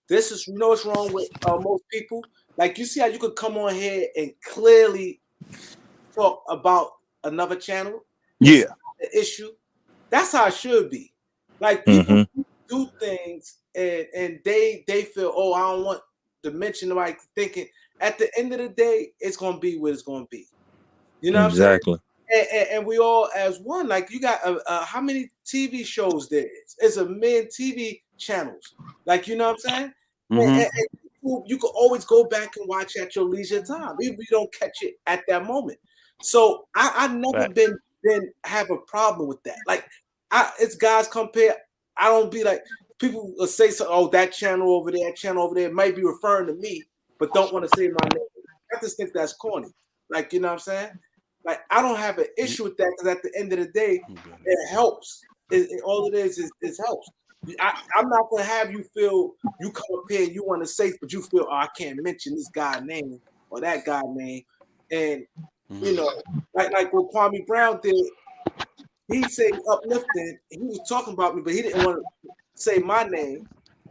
This is what's wrong with most people. Like, you see how you could come on here and clearly talk about another channel. It's Yeah. not an issue. That's how it should be. Like, people Mm-hmm. do things and they feel, oh, I don't want to mention like thinking. At the end of the day, it's gonna be what it's gonna be. You know what I'm saying? Exactly. And we all as one. Like, you got how many TV shows there is? It's a million TV channels. Like, you know what I'm saying? Mm-hmm. And you can always go back and watch at your leisure time, even if you don't catch it at that moment. So I've never Right. been have a problem with that. Like, it's guys compare. I don't be like, people will say so. Oh, that channel over there, might be referring to me, but don't want to say my name. I just think that's corny. Like, you know what I'm saying? Like, I don't have an issue with that because at the end of the day, it helps. All it is helps. I'm not gonna have you feel you come up here, you want to say, but you feel, oh, I can't mention this guy's name or that guy's name, and like what Kwame Brown did. He said uplifting. He was talking about me, but he didn't want to say my name.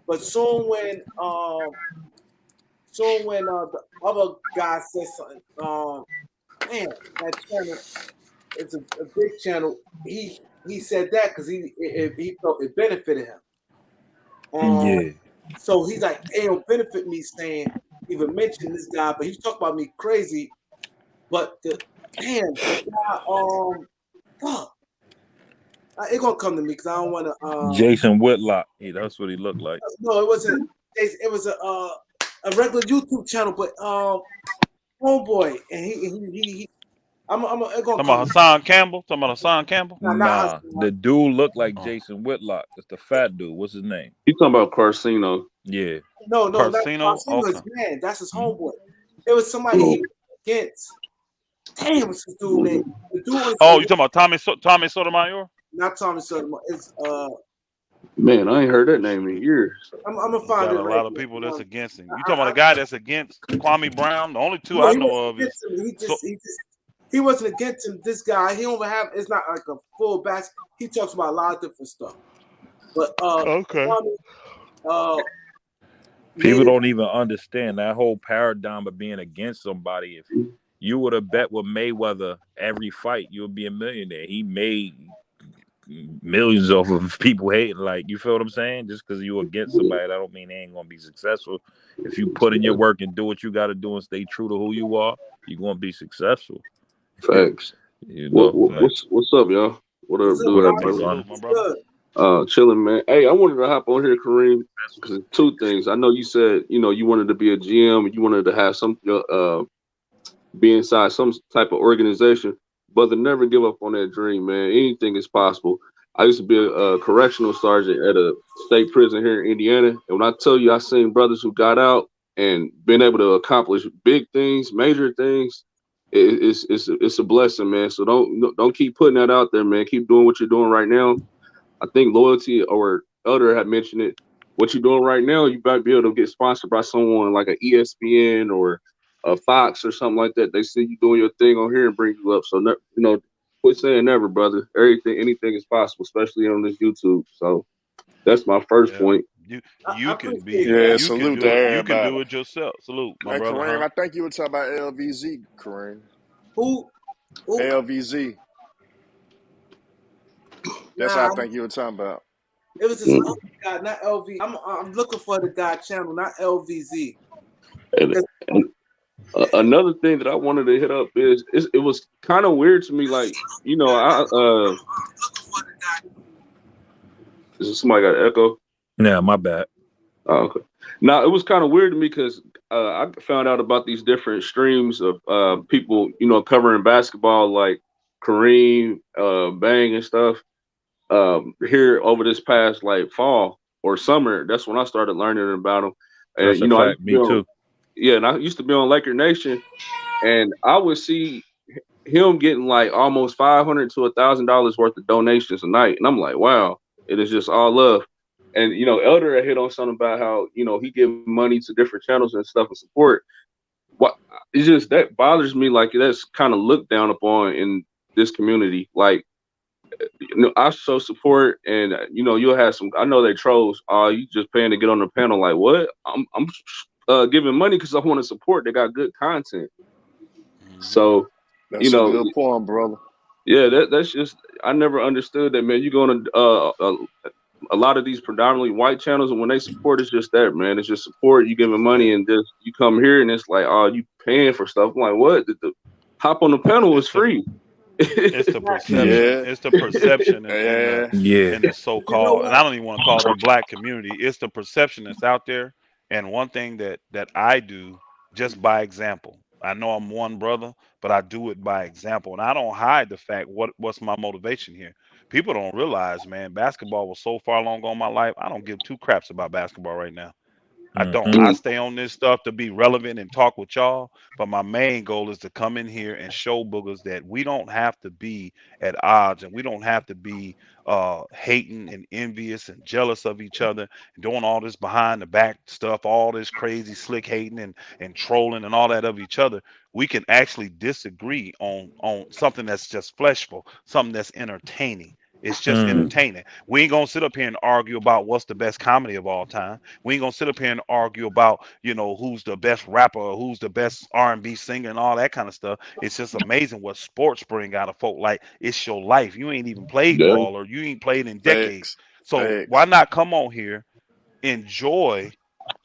But soon when the other guy said something, man, that channel. It's a big channel. He said that because he felt it benefited him. Yeah. So he's like, it don't benefit me saying even mention this guy, but he's talking about me crazy. But the guy, fuck, it gonna come to me because I don't want to. Jason Whitlock. Yeah, that's what he looked like. No, it wasn't. It was a regular YouTube channel, but homeboy, and it's gonna Talking come. about Hassan Campbell. Talking about Hassan Campbell. Not Nah, Hassan. the dude looked like Oh, Jason Whitlock. It's the fat dude. What's his name? You talking about Carsino? Yeah. No, not Carcino. Faustino. Okay. His man. That's his Hmm? homeboy. It was somebody he Oh, was against. Damn, what's his dude name? The dude on Oh, you talking about Tommy Sotomayor? not Tommy Sotomayor. It's man, I ain't heard that name in years. I'm gonna He's find got it a right lot of here. people Hold that's on. against him. You talking about a guy that's against Kwame Brown? The only two No, I he know wasn't of is against him. so. He wasn't against him. This guy, he don't have. It's not like a full basket. He talks about a lot of different stuff. But Okay. uh, People native. don't even understand that whole paradigm of being against somebody. If you would have bet with Mayweather every fight, you would be a millionaire. He made millions off of people hating. Like, you feel what I'm saying? Just because you against somebody, that don't mean they ain't gonna be successful. If you put in your work and do what you got to do and stay true to who you are, you're gonna be successful. Facts. You know, like What's up, y'all? What What's up, up, what do up, that, Bobby? D. Hey, brother? salute, Ron? my What's brother. good? Chilling, man. Hey, I wanted to hop on here, Kareem, because two things. I know you said you wanted to be a GM and you wanted to have some be inside some type of organization, but to never give up on that dream, man. Anything is possible. I used to be a correctional sergeant at a state prison here in Indiana, and when I tell you I seen brothers who got out and been able to accomplish big things, major things, it's a blessing, man. So don't keep putting that out there, man. Keep doing what you're doing right now. I think loyalty or Elder had mentioned it. What you're doing right now, you might be able to get sponsored by someone like an ESPN or a Fox or something like that. They see you doing your thing on here and bring you up. So quit saying never, brother. Anything is possible, especially on this YouTube. So that's my first Yeah. point. You I you can appreciate be that. Yeah, you can salute to do it. You can everybody. do it yourself. Salute, my Hey, brother, Kareem, huh? I think you were talking about LVZ, Kareem. Who? Who? LVZ. That's what I Nah, think you were talking about. it was this Mm. other guy, not LV. I'm looking for the guy channel, not LVZ. And, and another thing that I wanted to hit up it was kind of weird to me. Like, I somebody got an echo. Yeah, my bad. Oh, okay. Now it was kind of weird to me because I found out about these different streams of people, covering basketball like Kareem, Bang, and stuff. Here over this past like fall or summer, that's when I started learning about them. And That's a I used fact. to be Me on, too. yeah, and I used to be on Laker Nation, and I would see him getting like almost $500 to $1,000 worth of donations a night, and I'm like, wow, it is just all love. And Elder had hit on something about how he give money to different channels and stuff and support. What it's just that bothers me. Like that's kind of looked down upon in this community. Like I show support, and you'll have some. I know they trolls. You just paying to get on the panel? Like what? I'm giving money because I want to support. They got good content. Hmm. So you That's a know, good point, brother. yeah, that's just I never understood that, man. You go on a lot of these predominantly white channels, and when they support, it's just that, man. It's just support. You giving money, Yeah. and just you come here, and it's like, oh, you paying for stuff. I'm like, what? The hop on the panel is It's the free. it's the Hmm. perception. Yeah, It's the perception yeah. Yeah. in the You know so-called, and what? I don't even want to call it the black community. It's the perception that's out there. And one thing that I do just by example. I know I'm one brother, but I do it by example, and I don't hide the fact what's my motivation here. People don't realize, man, basketball was so far along on my life. I don't give two craps about basketball right now. I don't. Hmm. I stay on this stuff to be relevant and talk with y'all. But my main goal is to come in here and show boogers that we don't have to be at odds and we don't have to be hating and envious and jealous of each other and doing all this behind the back stuff, all this crazy slick hating and trolling and all that of each other. We can actually disagree on something that's just fleshful, something that's entertaining. It's just Hmm. entertaining. We ain't gonna sit up here and argue about what's the best comedy of all time. We ain't gonna sit up here and argue about, who's the best rapper or who's the best R&B singer and all that kind of stuff. It's just amazing what sports bring out of folk. Like it's your life. You ain't even played Yeah, ball or you ain't played in decades. Facts, So why facts. not come on here, enjoy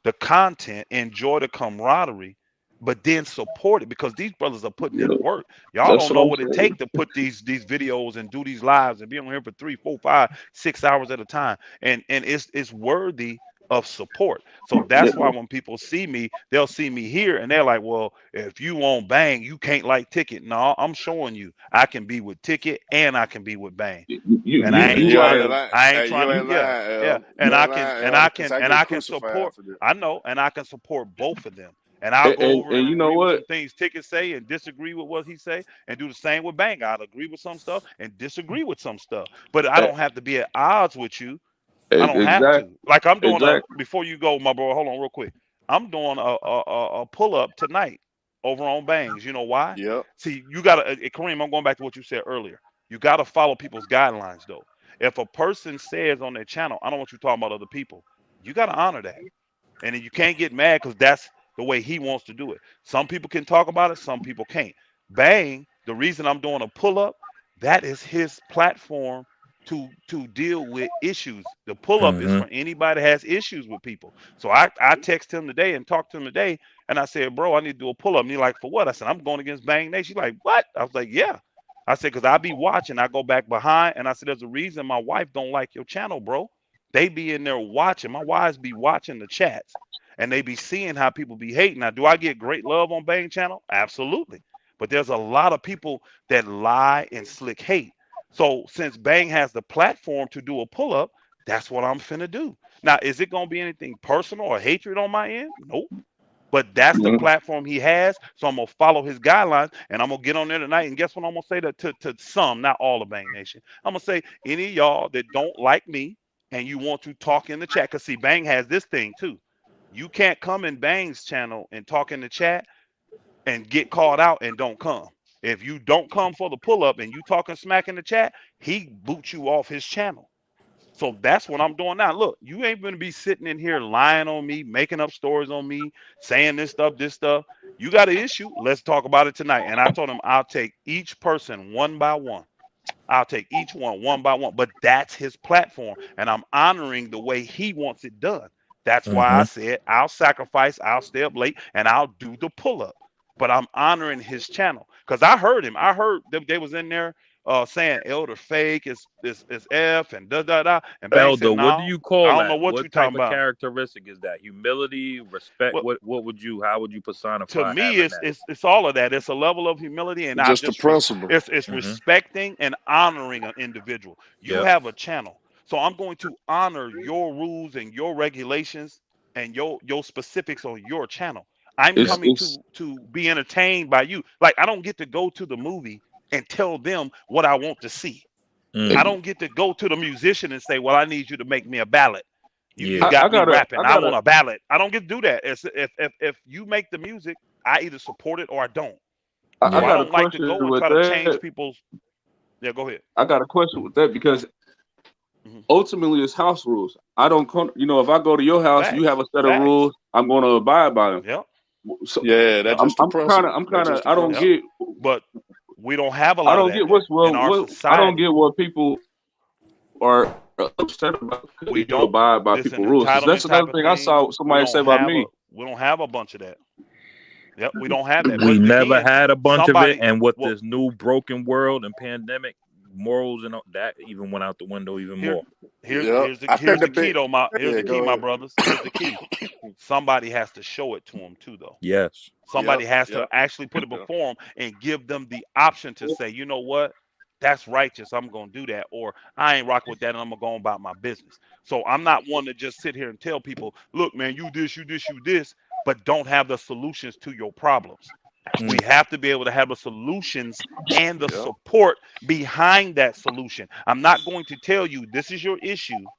the content, enjoy the camaraderie, but then support it because these brothers are putting yeah, in work. Y'all that's don't what know I'm what it saying. take to put these videos and do these lives and be on here for 3, 4, 5, 6 hours at a time. And it's worthy of support. So that's why when people see me, they'll see me here and they're like, well, if you won't Bang, you can't like Ticket. No, I'm showing you I can be with Ticket and I can be with Bang. And I And ain't You you are trying ain't to lying. I ain't Hey, trying you to ain't yeah. lying, Yeah. L. You ain't lying, L, because I And get I can crucified support for that. I know and I can support both of them. And I'll go over and and you know agree with what? some things Ticket say and disagree with what he say and do the same with Bang. I'll agree with some stuff and disagree with some stuff. But I Eh, don't have to be at odds with you. I don't have Exact, to. Like I'm doing a exactly. before you go, my bro. Hold on, real quick. I'm doing a pull up tonight over on Bangs. You know why? Yep. See, you gotta Kareem. I'm going back to what you said earlier. You gotta follow people's guidelines, though. If a person says on their channel, "I don't want you talking about other people," you gotta honor that. And then you can't get mad because that's the way he wants to do it. Some people can talk about it, some people can't. Bang, the reason I'm doing a pull up, that is his platform to deal with issues. The pull up is Mm-hmm. for anybody that has issues with people. So I text him today and talked to him today, and I said, bro, I need to do a pull up. And he's like, for what? I said, I'm going against Bang Nation. She's like, what? I was like, yeah. I said, because I be watching, I go back behind, and I said, there's a reason my wife don't like your channel, bro. They be in there watching. My wives be watching the chats and they be seeing how people be hating. Now, do I get great love on Bang Channel? Absolutely. But there's a lot of people that lie and slick hate. So since Bang has the platform to do a pull up, that's what I'm finna do. Now, is it gonna be anything personal or hatred on my end? Nope. But that's the Mhm. platform he has. So I'm gonna follow his guidelines and I'm gonna get on there tonight. And guess what? I'm gonna say to some, not all of Bang Nation. I'm gonna say any of y'all that don't like me and you want to talk in the chat, because see, Bang has this thing too. You can't come in Bang's channel and talk in the chat and get called out and don't come. If you don't come for the pull up and you talking smack in the chat, he boots you off his channel. So that's what I'm doing now. Look, you ain't gonna be sitting in here lying on me, making up stories on me, saying this stuff, this stuff. You got an issue. Let's talk about it tonight. And I told him I'll take each person one by one. I'll take each one by one. But that's his platform. And I'm honoring the way he wants it done. That's why Mm-hmm. I said I'll sacrifice, I'll stay up late, and I'll do the pull up. But I'm honoring his channel. Because I heard him. I heard they was in there saying Elder fake is F and da da da. And Bang said, Elder, what do no, you I call don't know that? what you What type talking of about. characteristic is that? Humility, respect. Well, What would you? How would you to personify me having it's that? it's all of that. It's a level of humility and I Just the just principle. it's Mm-hmm. respecting and honoring an individual. You Yep. have a channel, so I'm going to honor your rules and your regulations and your specifics on your channel. I'm Yep. coming It's to be entertained by you. Like I don't get to go to the movie and tell them what I want to see. I Mm. don't get to go to the musician and say, well, I need you to make me a ballad. You Yeah. I got me gotta rapping, I I gotta want a ballad. I don't get to do that. It's, if you make the music, I either support it or I don't. I So Yeah. I got a don't like to question go and with try to that. change people's. Yeah, go ahead. I got a question with that because Hmm. ultimately it's house rules. I don't come, if I go to your house, you have Facts, a set of facts. rules. I'm going to abide by them. Yep, So Yeah, that's just the I'm principle. kind That's of, just the principle. yep. But we don't have a I lot of don't that get though in our I don't society. get what people are upset about because We you don't. abide by This an people's rules. 'Cause entitlement that's type another of thing I thing. saw somebody say about me. We don't have a bunch of that. Yep, we don't have that. We But never again, had a bunch of it, somebody. and with Well, this new broken world and pandemic, morals and all, that even went out the window even here, more. Yep. I think here's the the key big. though. Here's Yeah, the key, go my ahead. brothers. Here's the key. Somebody has to show it to them too, though. Yes. Yep. Somebody has to Yep. actually put it Yep. before them and give them the option to say, you know what, that's righteous. I'm gonna do that, or I ain't rock with that, and I'm gonna go about my business. So I'm not one to just sit here and tell people, look, man, you this, you this, you this, but don't have the solutions to your problems. Mm. We have to be able to have the solutions and the Yep. support behind that solution. I'm not going to tell you this is your issue,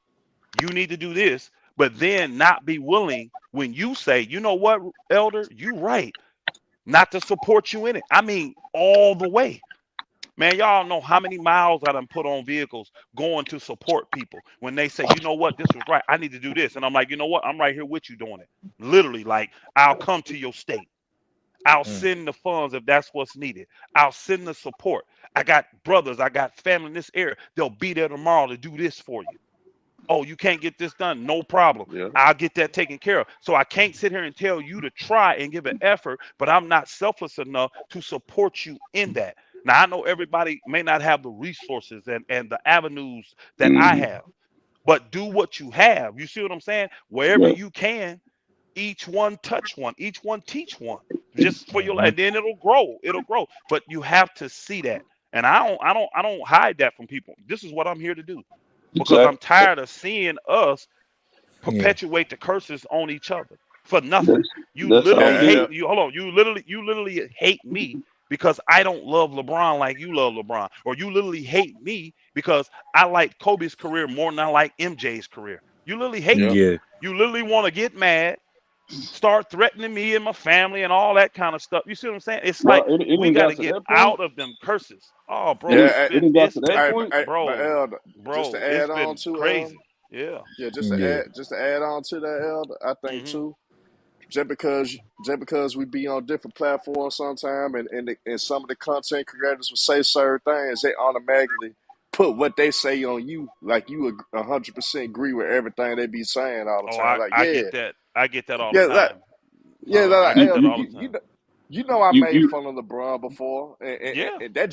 you need to do this, but then not be willing when you say, you know what, elder, you right, not to support you in it. I mean, all the way. Man, y'all know how many miles I done put on vehicles going to support people when they say, you know what, this was right. I need to do this. And I'm like, you know what? I'm right here with you doing it. Literally, like, I'll come to your state. I'll Mm. send the funds if that's what's needed. I'll send the support. I got brothers, I got family in this area. They'll be there tomorrow to do this for you. Oh, you can't get this done? No problem. Yeah. I'll get that taken care of. So I can't sit here and tell you to try and give an effort, but I'm not selfless enough to support you in that. Now, I know everybody may not have the resources and the avenues that I Mhm. have. but do what you have. You see what I'm saying? Wherever Yeah. you can, each one touch one, each one teach one, just for your life. And then it'll grow. It'll grow. But you have to see that. And I don't hide that from people. This is what I'm here to do. Because I'm Exactly. tired of seeing us Yeah. perpetuate the curses on each other for nothing. That's You that's how literally I'm Yeah, hate good. you. Hold on. You literally hate me because I don't love LeBron like you love LeBron, or you literally hate me because I like Kobe's career more than I like MJ's career. You literally hate yeah, me. Yeah. You literally want to get mad, start threatening me and my family and all that kind of stuff. You see what I'm saying? It's Bro, like it we ain't got got to to get that point. out of them curses. Oh, It bro, ain't it's yeah. it been ain't got it's to that been point. But bro, Elder, just to it's add on been to crazy. Yeah. yeah, Yeah. just to add on to that, Elder, I think Mhm. too. Just because we be on different platforms sometime, and some of the content creators will say certain things, they automatically put what they say on you, like you 100% agree with everything they be saying all the Oh, time. I Like, I get that. I get that all the yeah, like, time. yeah, I like, get You that Elder, all you the time. you know, I you made you, fun of LeBron before, Yeah. and that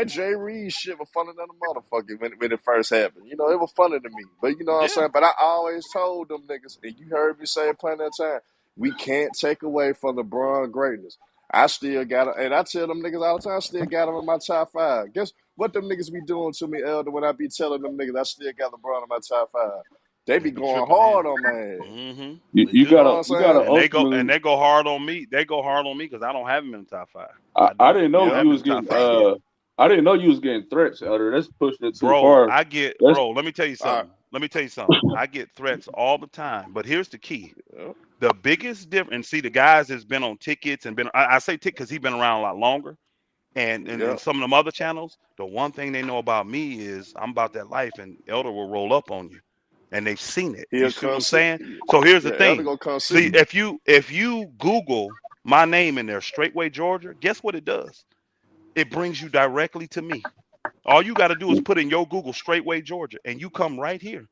Jay Reed shit was funny than a motherfucker when it first happened. You know, it was funny to me, but you know what I'm Yeah. saying. But I always told them niggas, and you heard me say it plenty of time, we can't take away from LeBron greatness. I still got it, and I tell them niggas all the time, I still got him in my top five. Guess what them niggas be doing to me, Elder, when I be telling them niggas I still got LeBron in my top five? They They be be going tripping in. hard on my ass. Mhm. They you You know do. what I'm gotta saying? ultimately. And they go hard on me. They go hard on me because I don't have him in the top five. I, I I don't. didn't I know don't Yep. have you him in was the top getting five yet. I didn't know you was getting threats, Elder. That's pushing it too Bro, far. I get That's bro, let me tell you All right. something. Let me tell you something. I get threats all the time. But here's the key. Yep. The biggest difference, and see the guys that's been on tickets and been I say tick because he's been around a lot longer. And Yep. some of them other channels, the one thing they know about me is I'm about that life, and Elder will roll up on you, and they've seen it. You He'll see what come I'm see. saying? So here's the Yeah, Elder thing. gonna come see See, you. if you Google my name in there, Straightway Georgia, guess what it does? It brings you directly to me. All you got to do is put in your Google Straightway Georgia, and you come right here.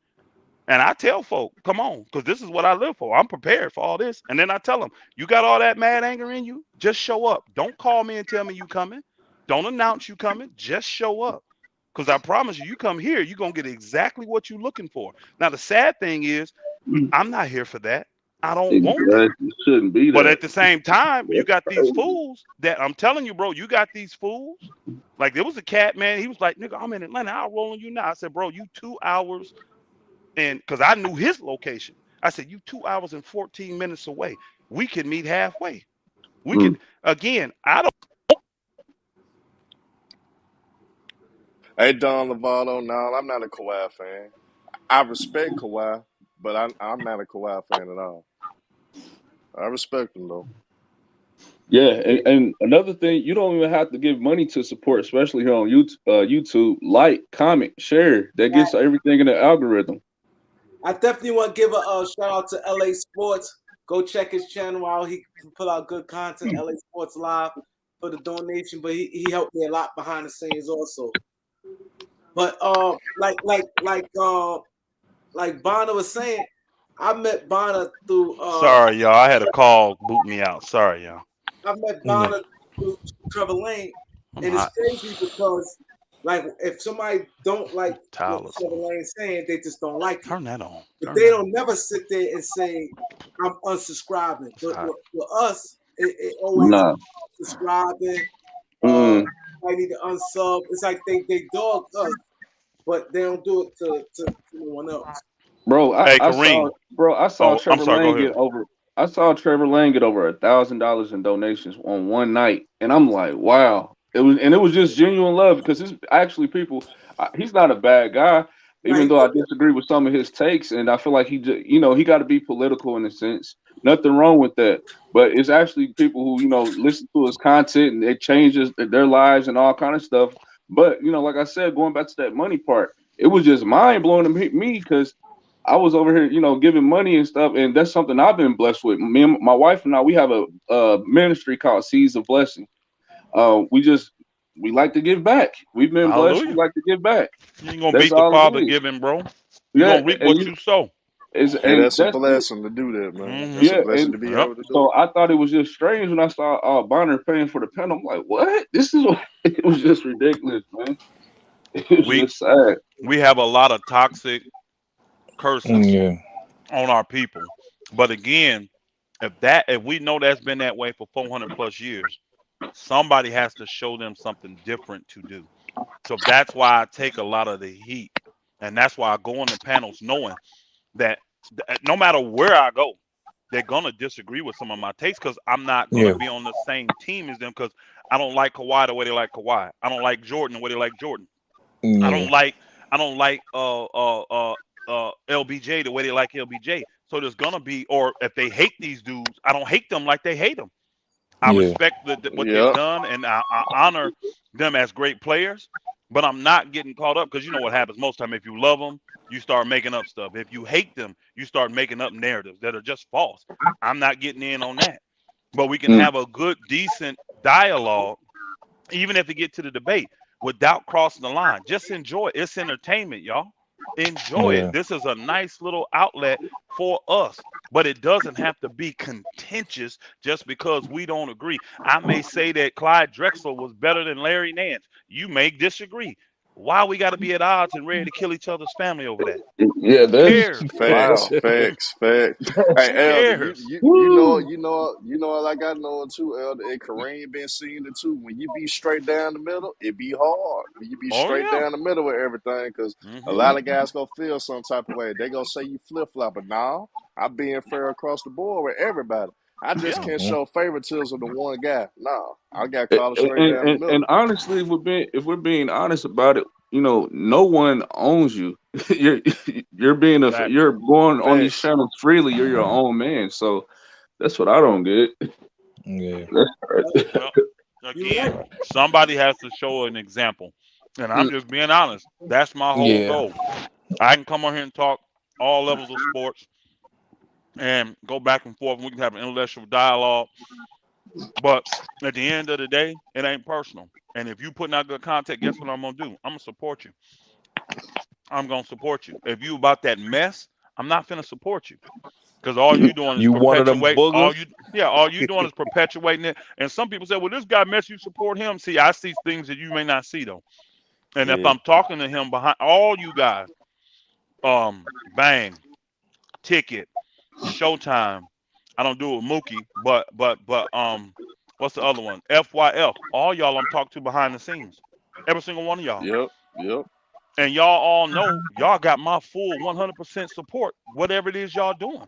And I tell folk, come on, because this is what I live for. I'm prepared for all this. And then I tell them, you got all that mad anger in you? Just show up. Don't call me and tell me you coming. Don't announce you coming. Just show up. Because I promise you, you come here, you're going to get exactly what you're looking for. Now, the sad thing is, I'm not here for that. I don't want that. exactly shouldn't be But that. at the same time, you That's got these crazy. fools that I'm telling you, bro, you got these fools. Like there was a cat, man. He was like, nigga, I'm in Atlanta. I'll roll on you now. I said, bro, you 2 hours and because I knew his location. I said, you 2 hours and 14 minutes away. We could meet halfway. We Mm. could again, I don't Hey, Don Lovato, no, I'm not a Kawhi fan. I respect Kawhi, but I'm not a Kawhi fan at all. I respect him though. Yeah, and another thing, you don't even have to give money to support, especially here on YouTube. YouTube, like, comment, share. That gets everything in the algorithm. I definitely want to give a shout out to LA Sports. Go check his channel out. He put out good content. LA Sports Live for the donation, but he helped me a lot behind the scenes also. But like Bonner was saying, I met Bonner through sorry, y'all. I had a call boot me out. Sorry, y'all. I met Yeah. Bonner through Trevor Lane, I'm and it's hot. crazy because like if somebody don't like what Towel or Trevor something. Lane's saying, they just don't like it. Turn that on. But Turn they that on. don't never sit there and say I'm unsubscribing. It's But hot. with us, it always Nah. subscribing. Mm. I need to unsub. It's like they dog us, but they don't do it to anyone else. Bro, Hey, I Kareem. saw Oh, I'm Trevor sorry. Go Lane ahead. get over. I saw Trevor Lane get over $1,000 in donations on one night, and I'm like, wow. It was just genuine love because it's actually people. He's not a bad guy, even Like though I disagree with some of his takes, and I feel like he got to be political in a sense. Nothing wrong with that, but it's actually people who listen to his content and it changes their lives and all kind of stuff. But like I said, going back to that money part, it was just mind blowing to me because I was over here, giving money and stuff, and that's something I've been blessed with. Me and my wife and I, we have a ministry called Seeds of Blessing. We like to give back. We've been blessed. We Hallelujah. like to give back. You ain't gonna That's beat the all Father it is. giving, bro. You're Yeah, gonna reap and what you sow. Hey, and that's a that's it. blessing to do that, man. That's a Mm-hmm. Yeah, blessing and to be Yep. able to do so I thought it was just strange when I saw Bonner paying for the pen. I'm like, what? This is what it was just ridiculous, man. It was We just sad. we have a lot of toxic cursing Yeah. on our people. But again, if we know that's been that way for 400 plus years, somebody has to show them something different to do. So that's why I take a lot of the heat, and that's why I go on the panels knowing that no matter where I go, they're gonna disagree with some of my takes because I'm not gonna Yeah. be on the same team as them because I don't like Kawhi the way they like Kawhi. I don't like Jordan the way they like Jordan. I Yeah. don't like I don't like LBJ the way they like LBJ. So there's gonna be, or if they hate these dudes, I don't hate them like they hate them. I Yeah. respect what they've Yep. done, and I honor them as great players. But I'm not getting caught up because you know what happens most time. If you love them, you start making up stuff. If you hate them, you start making up narratives that are just false. I'm not getting in on that. But we can Mm. have a good, decent dialogue even if it get to the debate, without crossing the line. Just enjoy it. It's entertainment, y'all. Enjoy it. Yeah. This is a nice little outlet for us, but it doesn't have to be contentious just because we don't agree. I may say that Clyde Drexler was better than Larry Nance. You may disagree. Why we got to be at odds and ready to kill each other's family over that? Yeah, Who that's cares? Facts, wow. facts, facts. Hey, Who Elder, cares? Woo. like I know it too, Elder. And Kareem been seeing it too. When you be straight down the middle, it be hard. When you be Oh straight yeah. down the middle with everything, because a Hmm. lot of guys gonna feel some type of way. They gonna say you flip flop, but now I'm being fair across the board with everybody. I just Yeah. can't Mm-hmm. show favoritism to one guy. No, I got And, called straight down the and middle. honestly, if we're being honest about it, no one owns you. you're Facts. you're going on these Facts. channels freely. You're your own man. So that's what I don't get. Yeah. Well, again, somebody has to show an example. And I'm just being honest. That's my whole Yeah. goal. I can come on here and talk all levels of sports and go back and forth, and we can have an intellectual dialogue. But at the end of the day, it ain't personal. And if you putting out good content, guess what I'm gonna do? I'm gonna support you. I'm gonna support you. If you about that mess, I'm not gonna support you. Because all you doing is You one of them perpetuate boogers? all you doing is perpetuating it. And some people say, well, this guy mess, you support him. See, I see things that you may not see though. And if Yeah. I'm talking to him behind all you guys, Bang, Ticket, Showtime. I don't do it with Mookie, but what's the other one? FYF. All y'all I'm talking to behind the scenes. Every single one of y'all. Yep. Yep. And y'all all know y'all got my full 100% support, whatever it is y'all doing.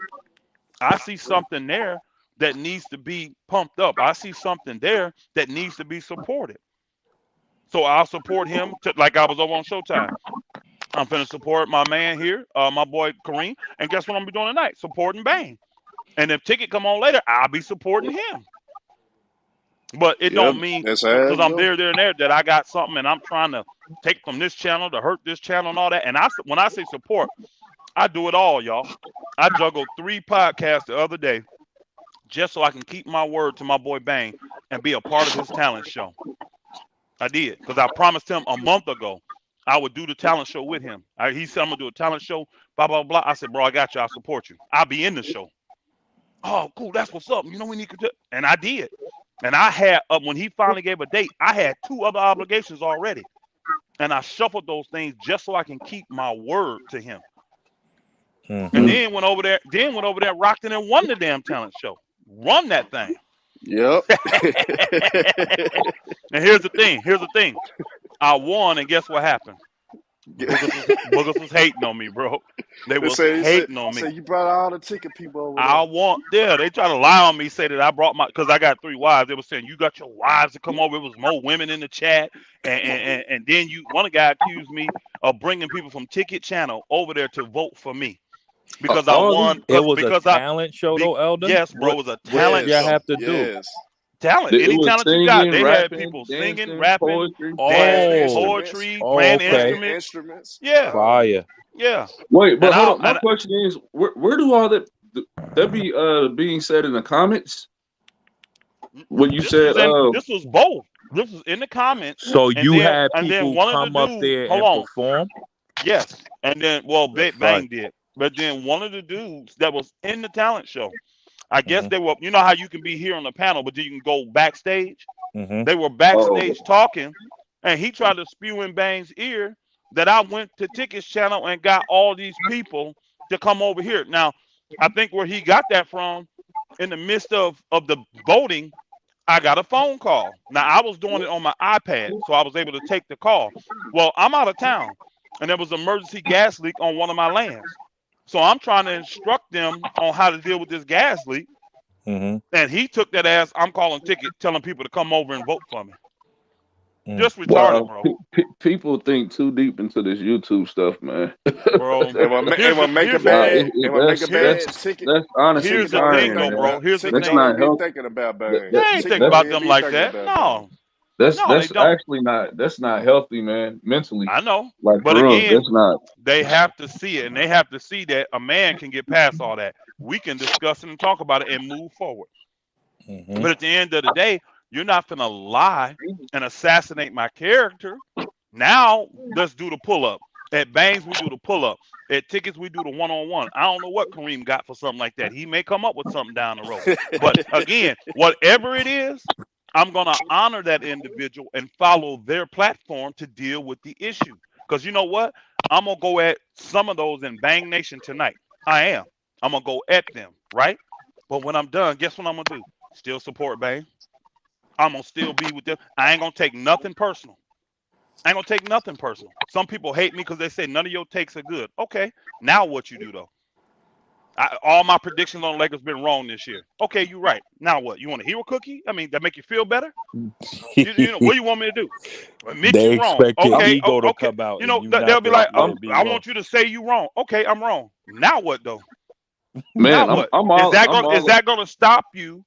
I see something there that needs to be pumped up. I see something there that needs to be supported. So I'll support him like I was over on Showtime. I'm finna support my man here, my boy Kareem. And guess what I'm gonna be doing tonight? Supporting Bang. And if Ticket come on later, I'll be supporting him. But it Yep. don't mean That's how because it I'm go. there, and there that I got something and I'm trying to take from this channel to hurt this channel and all that. And when I say support, I do it all, y'all. I juggled 3 podcasts the other day just so I can keep my word to my boy Bang and be a part of his talent show. I did because I promised him a month ago I would do the talent show with him. He said I'm gonna do a talent show, blah blah blah. I said, bro, I got you. I'll support you. I'll be in the show. Oh, cool. That's what's up. You know we need to, and I did. And I had when he finally gave a date, I had 2 other obligations already, and I shuffled those things just so I can keep my word to him. And Mm-hmm. Mm. then went over there, rocked it and won the damn talent show. Run that thing. Yep. And here's the thing. Here's the thing. I won, and guess what happened? Boogers was hating on me, bro. They They was say, hating on me. you brought all the ticket people over I there. want yeah, they try to lie on me, say that I brought my because I got 3 wives. They were saying you got your wives to come over. It was more women in the chat, and then one guy accused me of bringing people from Ticket Channel over there to vote for me because I All won these, It was a because I talent show though, Elder. yes, bro, it was a What did talent y'all Yes. show. have to do? Yes. Talent, it any was talent you got. singing, They had rapping, people singing, dancing, rapping, poetry. Playing dancing, Oh, instruments. poetry, playing okay. Playing instruments. instruments. Yeah, Oh, Fire. yeah. Wait, And but hold I on. My and question is, where do all that be being said in the comments? When you said, this was both. This was in the comments, So and you then had people one of the come up dudes. there Hold and on, perform? yes, and then well, That's fire. Bang did, but then one of the dudes that was in the talent show. I guess Mm-hmm. they were. You know how you can be here on the panel, but then you can go backstage. Mm-hmm. They were oh, backstage talking, and he tried to spew in Bang's ear that I went to Tickets Channel and got all these people to come over here. Now, I think where he got that from, in the midst of the voting, I got a phone call. Now, I was doing it on my iPad, so I was able to take the call. Well, I'm out of town, and there was an emergency gas leak on one of my lands. So I'm trying to instruct them on how to deal with this gas leak. Mm-hmm. And he took that as I'm calling ticket, telling people to come over and vote for me. Mm. Just retarded, Wow, bro. people think too deep into this YouTube stuff, man. Bro, And here's what the make it here's the Nah, thing. bad, and what make it Here bad, ticket. that's honestly here's the Don't be thing, tiring, though, thinking man. bro. about Here's the ticket. That's thing. Don't not even be healthy. thinking about That, bang. that, They ain't that, thinking Ticket that's don't about even them be like thinking that. about bang. No, that's no, they that's don't. actually not healthy, man. Mentally, I know. like But for real, again, that's not. they have to see it, and they have to see that a man can get past all that. We can discuss it and talk about it and move forward. Mm-hmm. But at the end of the day, you're not gonna lie and assassinate my character. Now let's do the pull up. At Bangs, we do the pull up. At Tickets, we do the one on one. I don't know what Kareem got for something like that. He may come up with something down the road. But again, whatever it is, I'm gonna honor that individual and follow their platform to deal with the issue. Because you know what? I'm gonna go at some of those in Bang Nation tonight. I am. I'm gonna go at them, right? But when I'm done, guess what I'm gonna do? Still support Bang. I'm gonna still be with them. I ain't gonna take nothing personal. I ain't gonna take nothing personal. Some people hate me because they say none of your takes are good. Okay, now what you do though? All my predictions on the Lakers been wrong this year. Okay, you're right. Now what? You want a hero cookie? I mean, that make you feel better? You know what do you want me to do? Admit They you wrong. expect your I'm Okay, ego to okay. come out You and know you they'll not be to like, I'm be I wrong. want you to say you wrong. Okay, I'm wrong. Now what though? Now man. what? I'm Is all that I'm going? Is all that going to stop you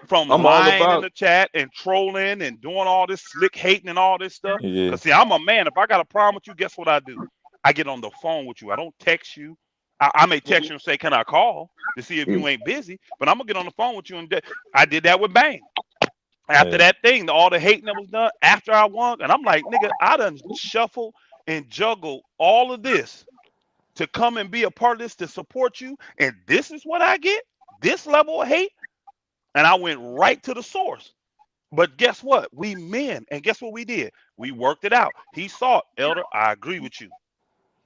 from I'm all lying in about. the chat and trolling and doing all this slick hating and all this stuff? Yeah. Cause see, I'm a man. If I got a problem with you, guess what I do? I get on the phone with you. I don't text you. I may text you and say, "Can I call to see if you ain't busy?" But I'm gonna get on the phone with you and I did that with Bang. After Hey. that thing, all the hating that was done after I won, and I'm like, nigga, I done shuffle and juggle all of this to come and be a part of this to support you, and this is what I get? This level of hate? And I went right to the source. But guess what? We men, and guess what we did? We worked it out. He saw it, Elder. I agree with you.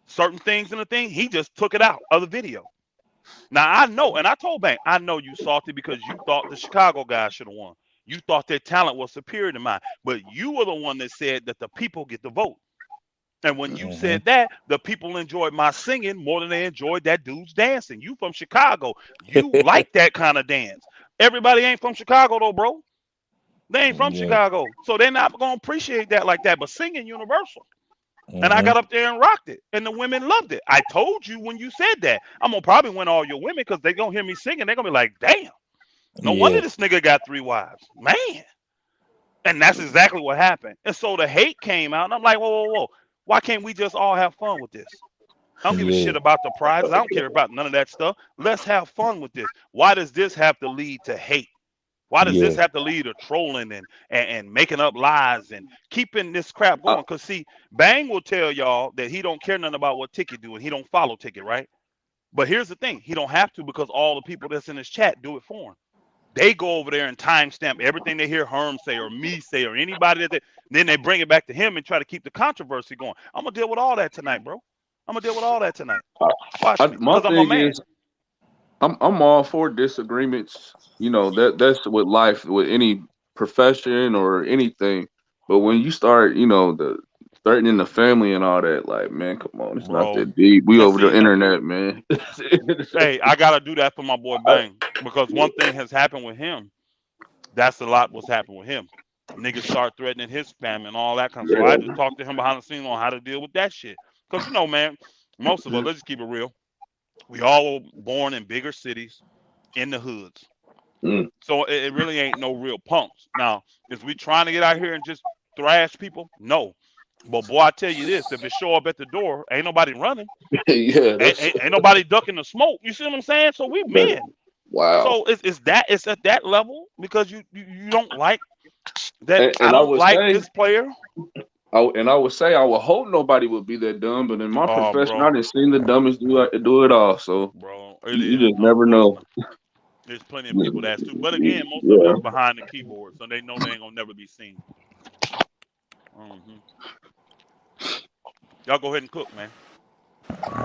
Certain things in the thing, he just took it out of the video. Now I know, and I told Bank, I know you salty because you thought the Chicago guys should have won. You thought their talent was superior to mine, but you were the one that said that the people get the vote. And when you Mm-hmm. said that, the people enjoyed my singing more than they enjoyed that dude's dancing. You from Chicago. You like that kind of dance. Everybody ain't from Chicago though, bro. They ain't from Yeah. Chicago. So they're not gonna appreciate that like that. But singing universal. And I Mm-hmm. got up there and rocked it. And the women loved it. I told you when you said that. I'm gonna probably win all your women because they gonna hear me singing. They're gonna be like, damn, no wonder Yeah. this nigga got 3 wives. Man. And that's exactly what happened. And so the hate came out, and I'm like, whoa, whoa, whoa. Why can't we just all have fun with this? I don't give a Yeah. shit about the prizes. I don't care about none of that stuff. Let's have fun with this. Why does this have to lead to hate? Why does this Yeah. have to lead to trolling and making up lies and keeping this crap I, going? Because see, Bang will tell y'all that he don't care nothing about what Ticket do and he don't follow Ticket, right? But here's the thing, he don't have to because all the people that's in his chat do it for him. They go over there and timestamp everything they hear Herm say or me say or anybody then they bring it back to him and try to keep the controversy going. I'm gonna deal with all that tonight, bro. I'm gonna deal with all that tonight. Watch me, my because I'm a thing man. is, I'm all for disagreements. You know that's with life, with any profession or anything. But when you start, the threatening the family and all that, like, man, come on, it's not Bro. that deep. We And over the see, internet, man. hey, I gotta do that for my boy I- Bang. Because one thing has happened with him. That's a lot what's happened with him. Niggas start threatening his family and all that kind of. So I yeah. just talked to him behind the scenes on how to deal with that shit. Because you know, man, most of us, let's just keep it real. We all were born in bigger cities, in the hoods. Mm. So it really ain't no real punks. Now, is we trying to get out here and just thrash people? No. But boy, I tell you this: if it show up at the door, ain't nobody running. Yeah, Ain't nobody ducking the smoke. You see what I'm saying? So we that's men. wow. So it's at that level because you don't like that. I And I don't would like say, this player. I would hope nobody would be that dumb. But in my Oh, profession, I bro, didn't seen the dumbest do it all. So bro, it you is just never know. unfortunately. There's plenty of people that's too. But again, most of Yeah. it's behind the keyboard, so they know they ain't gonna never be seen. hmm Y'all go ahead and cook, man.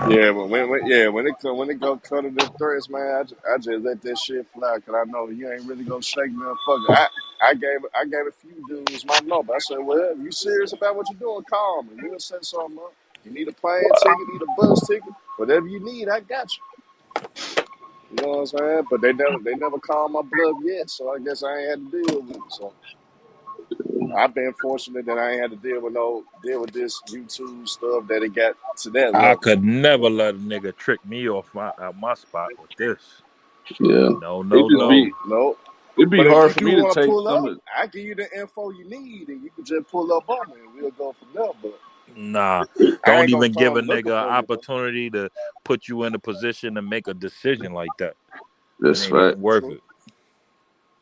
Yeah, but when it go cut to them threats, man, I just let that shit fly because I know you ain't really gonna shake me up. Fuck it. I gave a few dudes my number. I said, well, if you serious about what you're doing, call me. We'll set something up. You need a plane ticket, need a bus ticket, whatever you need, I got you. You know what I'm saying? But they never called my bluff yet, so I guess I ain't had to deal with it. So I've been fortunate that I ain't had to deal with this YouTube stuff that it got to that I level. could never let a nigga trick me off my spot with this. Yeah, No, it no, just No, be no. no. it'd be But if hard for you me to want to take pull some up, of. I give you the info you need, and you can just pull up on me, and we'll go from there. But Nah, I don't ain't gonna even give a come looking nigga an for you, though. opportunity to put you in a position to make a decision like that. It That's ain't fact. even worth True. it.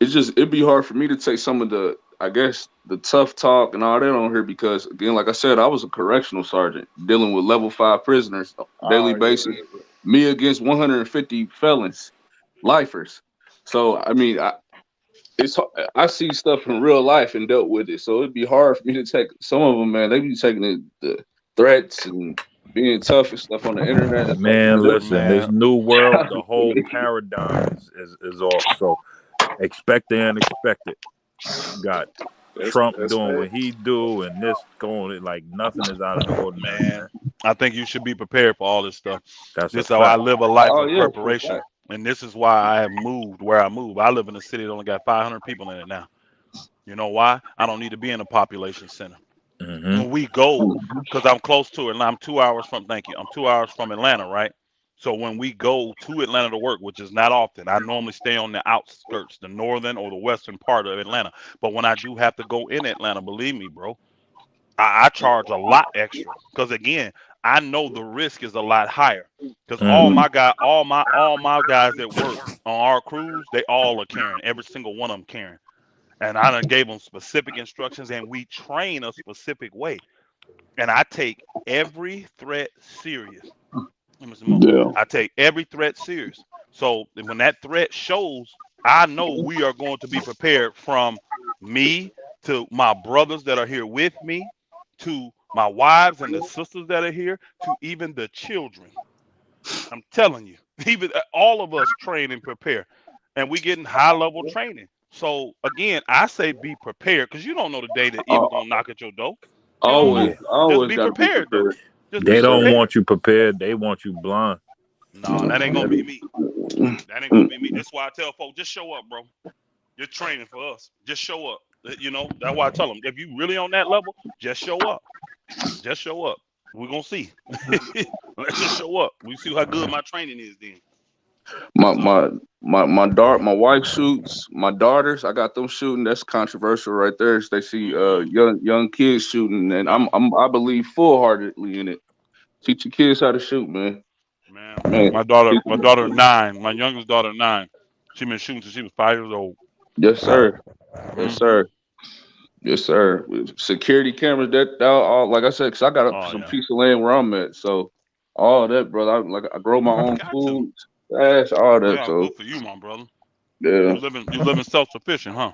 It's just it'd be hard for me to take some of the, I guess, the tough talk and all that on here because again, like I said, I was a correctional sergeant dealing with level 5 prisoners on a daily Oh yeah, basis. yeah, Me against 150 felons, lifers. So I mean, it's I see stuff in real life and dealt with it. So it'd be hard for me to take some of them, man. They be taking the threats and being tough and stuff on the internet. That's like, Man, dude, listen, this Man, new world, the whole paradigm is off. So expect the unexpected. Got Trump that's doing fair. what he do, and this going like nothing is out of the ordinary, Man, man. I think you should be prepared for all this stuff. That's a This is how I fact. live a life oh of yeah, for a preparation. fact. And this is why I have moved where I move. I live in a city that only got 500 people in it now. You know why? I don't need to be in a population center. Hmm. When we go, because I'm close to it, and I'm 2 hours from, thank you, I'm 2 hours from Atlanta, right? So when we go to Atlanta to work, which is not often, I normally stay on the outskirts, the northern or the western part of Atlanta. But when I do have to go in Atlanta, believe me, bro, I charge a lot extra because again, I know the risk is a lot higher. Because Hmm. all my guys that work on our crews, they all are carrying. Every single one of them carrying. And I done gave them specific instructions, and we train a specific way. And I take every threat serious. Let me see more. Yeah. I take every threat serious. So when that threat shows, I know we are going to be prepared from me to my brothers that are here with me, to my wives and the sisters that are here, to even the children. I'm telling you, even all of us train and prepare, and we getting high level training. So again, I say be prepared because you don't know the day that evil Uh, gonna knock at your door. You know what I'm always, saying? Yeah. Just always be got to be prepared though. prepared. Just They be Yes, sir. don't prepared. want you prepared. They want you blind. No, that ain't gonna be me. That ain't gonna be me. That's why I tell folks, just show up, bro. You're training for us. Just show up. You know, that's why I tell them, if you really on that level, just show up. Just show up. We're gonna see. Let's just show up. We see how good my training is then. My That's all. my my wife shoots. My daughters, I got them shooting. That's controversial right there. They see Mm-hmm. young kids shooting, and Yep. I believe full heartedly in it. Teach your kids how to shoot, man. Man. Man, My daughter 9. My youngest daughter 9. She been shooting since she was 5 years old. yes, sir. Yes, Mm-hmm. sir. Yes, sir. Security cameras, that all like I said, cause I got up Oh some yeah. piece of land where I'm at, so all that, brother. I grow my You own got to. food, trash, all that. Yeah, So good for you, my brother. yeah, You living self sufficient, huh?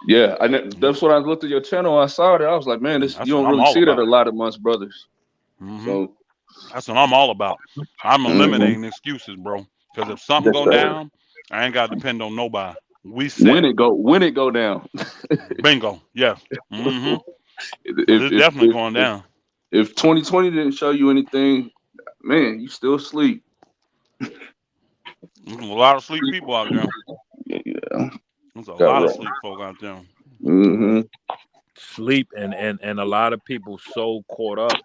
yeah. Mm, That's what I looked at your channel. I saw that. I was like, man, this you That's what don't I'm really all see that a about. lot amongst brothers. Mm-hmm. So That's what I'm all about. I'm mhm. eliminating excuses, bro. Because if something Yes, go sir. down, I ain't got to depend on nobody. We set. When it go down. Bingo. Yes. Mm-hmm. Because if it's if definitely if going if, down. if 2020 didn't show you anything, man, you still sleep. There's a lot of sleep people out there. Yeah, There's a got lot of right. sleep folk out there. Mm-hmm. Sleep and a lot of people so caught up.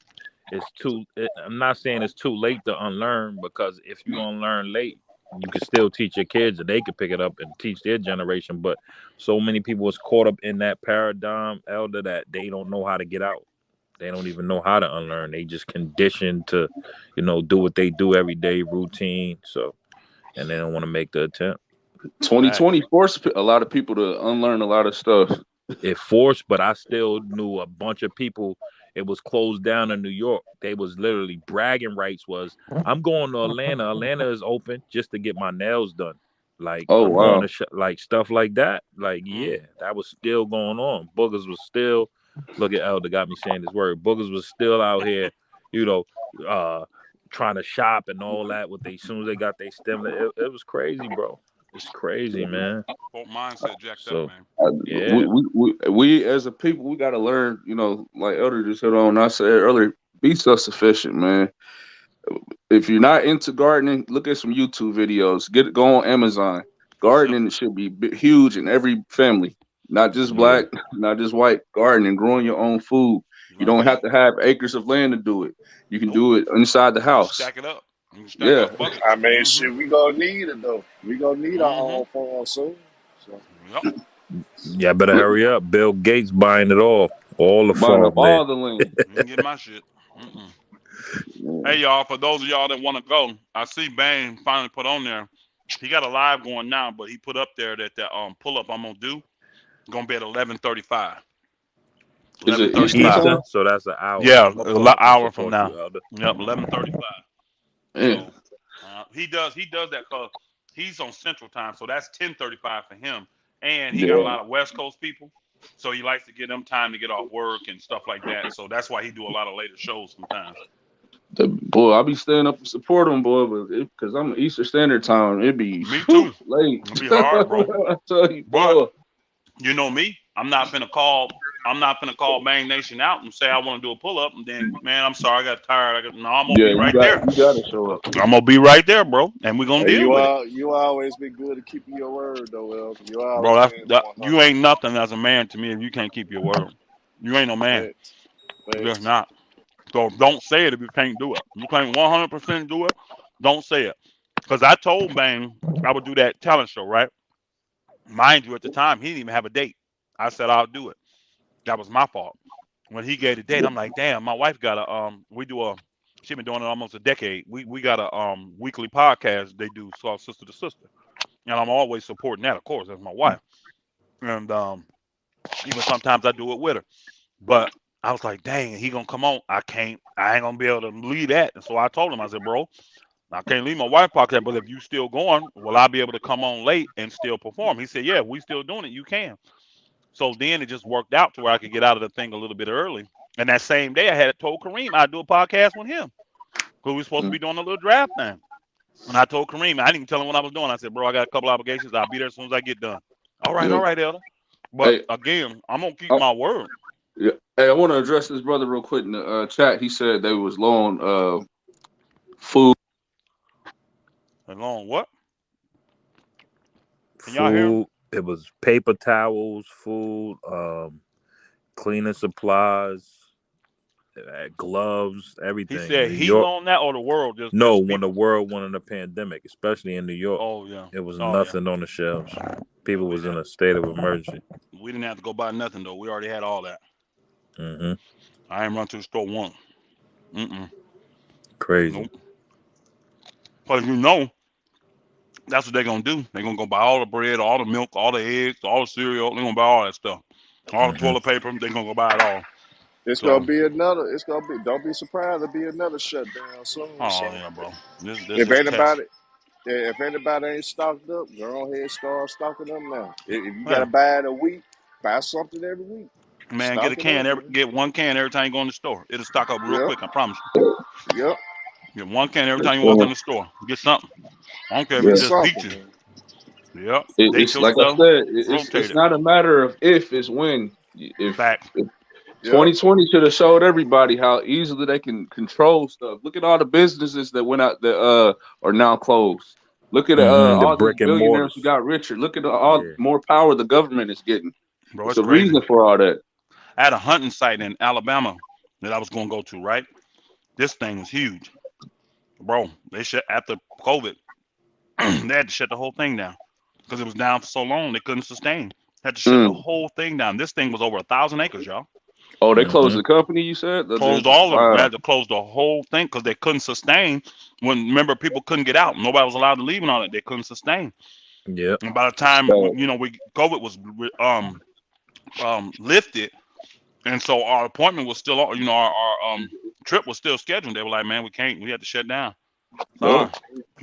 I'm not saying it's too late to unlearn because if you unlearn late, you can still teach your kids and they could pick it up and teach their generation. But so many people is caught up in that paradigm, elder, that they don't know how to get out. They don't even know how to unlearn. They just conditioned to, do what they do every day, routine. So, and they don't want to make the attempt. 2020 Facts. forced a lot of people to unlearn a lot of stuff. It forced, but I still knew a bunch of people. It was closed down in New York. They was literally bragging rights was, I'm going to Atlanta. Atlanta is open just to get my nails done. Like Oh I'm going wow. to like stuff like that. Like Mm. yeah, that was still going on. Boogers was still. Look at Elder got me saying this word. Boogers was still out here, you know, uh, trying to shop and all that. With they, as soon as they got their stimulus, it was crazy, bro. It's crazy, man. Whole mindset jacked up, So man. yeah, We as a people, we got to learn. Like Elder just hit on. I said earlier, be self-sufficient, man. If you're not into gardening, look at some YouTube videos. Go on Amazon. Simple. Gardening should be huge in every family, not just yeah. black, not just white. Gardening, growing your own food. You Learn to don't have eat. to have acres of land to do it. You can Nope. do it inside the You just house. stack it up. You can stack Yeah, up buckets. I mean, shit, we gonna need it though. We gonna need our own farm soon. So Yep. Yeah, better hurry up. Bill Gates buying it all the buying up farmland. all the land. You can get my shit. Hey, y'all, for those of y'all that want to go, I see Bane finally put on there. He got a live going now, but he put up there that the pull up I'm gonna do gonna be at 11:35. Is it Eleven Eastern thirty-five. time? Eastern, so that's an hour. Yeah, I'm gonna a pull up and hour from support now. you, Elder. Yep, 11:35. Yeah. So he does that because he's on Central Time, so that's 10:35 for him, and he got a Yeah. lot of West Coast people, so he likes to give them time to get off work and stuff like that. So that's why he do a lot of later shows sometimes. Boy, I'll be staying up to support them, boy, but because I'm Eastern Standard Time, it'd be Me too. late. It'll be hard, bro. I tell you, But boy. you know me, I'm not finna call. I'm not finna call Bang Nation out and say I want to do a pull up, and then man, I'm sorry, I got tired. No, I'm gonna Yeah, be right there. you got to show up. I'm gonna be right there, bro, and we're gonna hey, deal with it, you always been good at keeping your word though, Elder. You bro. always That's been that. 100. You ain't nothing as a man to me if you can't keep your word. You ain't no man. Facts. You're just Facts. not. So don't say it if you can't do it. You can't 100% do it. Don't say it. Because I told Bang I would do that talent show, right? Mind you, at the time he didn't even have a date. I said I'll do it. That was my fault. When he gave the date, I'm like, damn, my wife got a we do a she been doing it almost a decade. We got a weekly podcast they do called Sister to Sister. And I'm always supporting that, of course, as my wife. And even sometimes I do it with her. But I was like, dang, he gonna come on. I ain't gonna be able to leave that. And so I told him, I said, bro, I can't leave my wife podcast, but if you still going, will I be able to come on late and still perform? He said, yeah, if we still doing it, you can. So then it just worked out to where I could get out of the thing a little bit early. And that same day I had told Kareem I'd do a podcast with him. Because we were supposed to be doing a little draft thing. And I told Kareem, I didn't even tell him what I was doing. I said, bro, I got a couple obligations. I'll be there as soon as I get done. All Yeah. right, Elder. But Hey, again, I'm gonna keep I, my word. yeah. Hey, I want to address this brother real quick in the chat. He said they was low on food. And on what? Can y'all hear him? Food. It was paper towels, food, cleaning supplies, gloves, He everything. said New he York. loaned that or the world, No, just when the people. world went in a pandemic, especially in New York, Oh yeah. it was Oh yeah. nothing on the shelves. Yeah, People was in a state of emergency. we didn't have to go buy nothing though. We already had all that. Hmm. I ain't run to the store once. Mm-mm. Crazy. Nope. Cause you know that's what they're gonna do. They're gonna go buy all the bread, all the milk, all the eggs, all the cereal. They're gonna buy all that stuff. All the Hmm. toilet paper. They're gonna go buy it all. It's gonna So, be another. It's gonna be. Don't be surprised. There'll be another shutdown soon. oh So yeah, bro. This if is test. anybody, if anybody ain't stocked up, go ahead start stocking up now. If you gotta Yeah. buy it a week, buy something every week. Man, get a Stock it can. up, man. Get one can every time you go in the store. It'll stock up real Yep. quick. I promise Yep. you. Get one can every time you walk Yeah. in the store. Get something. I don't care if Get it's Yeah. just something, peaches. man. Yep. Date It's your like I stuff. said. Rotate It's it. not a matter of if, it's when. Fact. If Yep. 2020 should have showed everybody how easily they can control stuff. Look at all the businesses that went out that are now closed. Look at The all these brick and billionaires who mortars. got richer. Look at all Yeah. more power the government is getting. Bro, It's it's a crazy. reason for all that. I had a hunting site in Alabama that I was gonna go to, right? This thing was huge. Bro, they shut after COVID, they had to shut the whole thing down. Because it was down for so long they couldn't sustain. Had to shut the Mm. whole thing down. This thing was over 1,000 acres, y'all. Oh, they closed Hmm. the company. You said Closed all of it. They wow. had to close the whole thing because they couldn't sustain. When remember people couldn't get out, nobody was allowed to leave and all that. They couldn't sustain. Yep. And by the time we COVID was lifted, and so our appointment was still on. Our trip was still scheduled. They were like, man, we can't. We had to shut down. Yep. Sorry,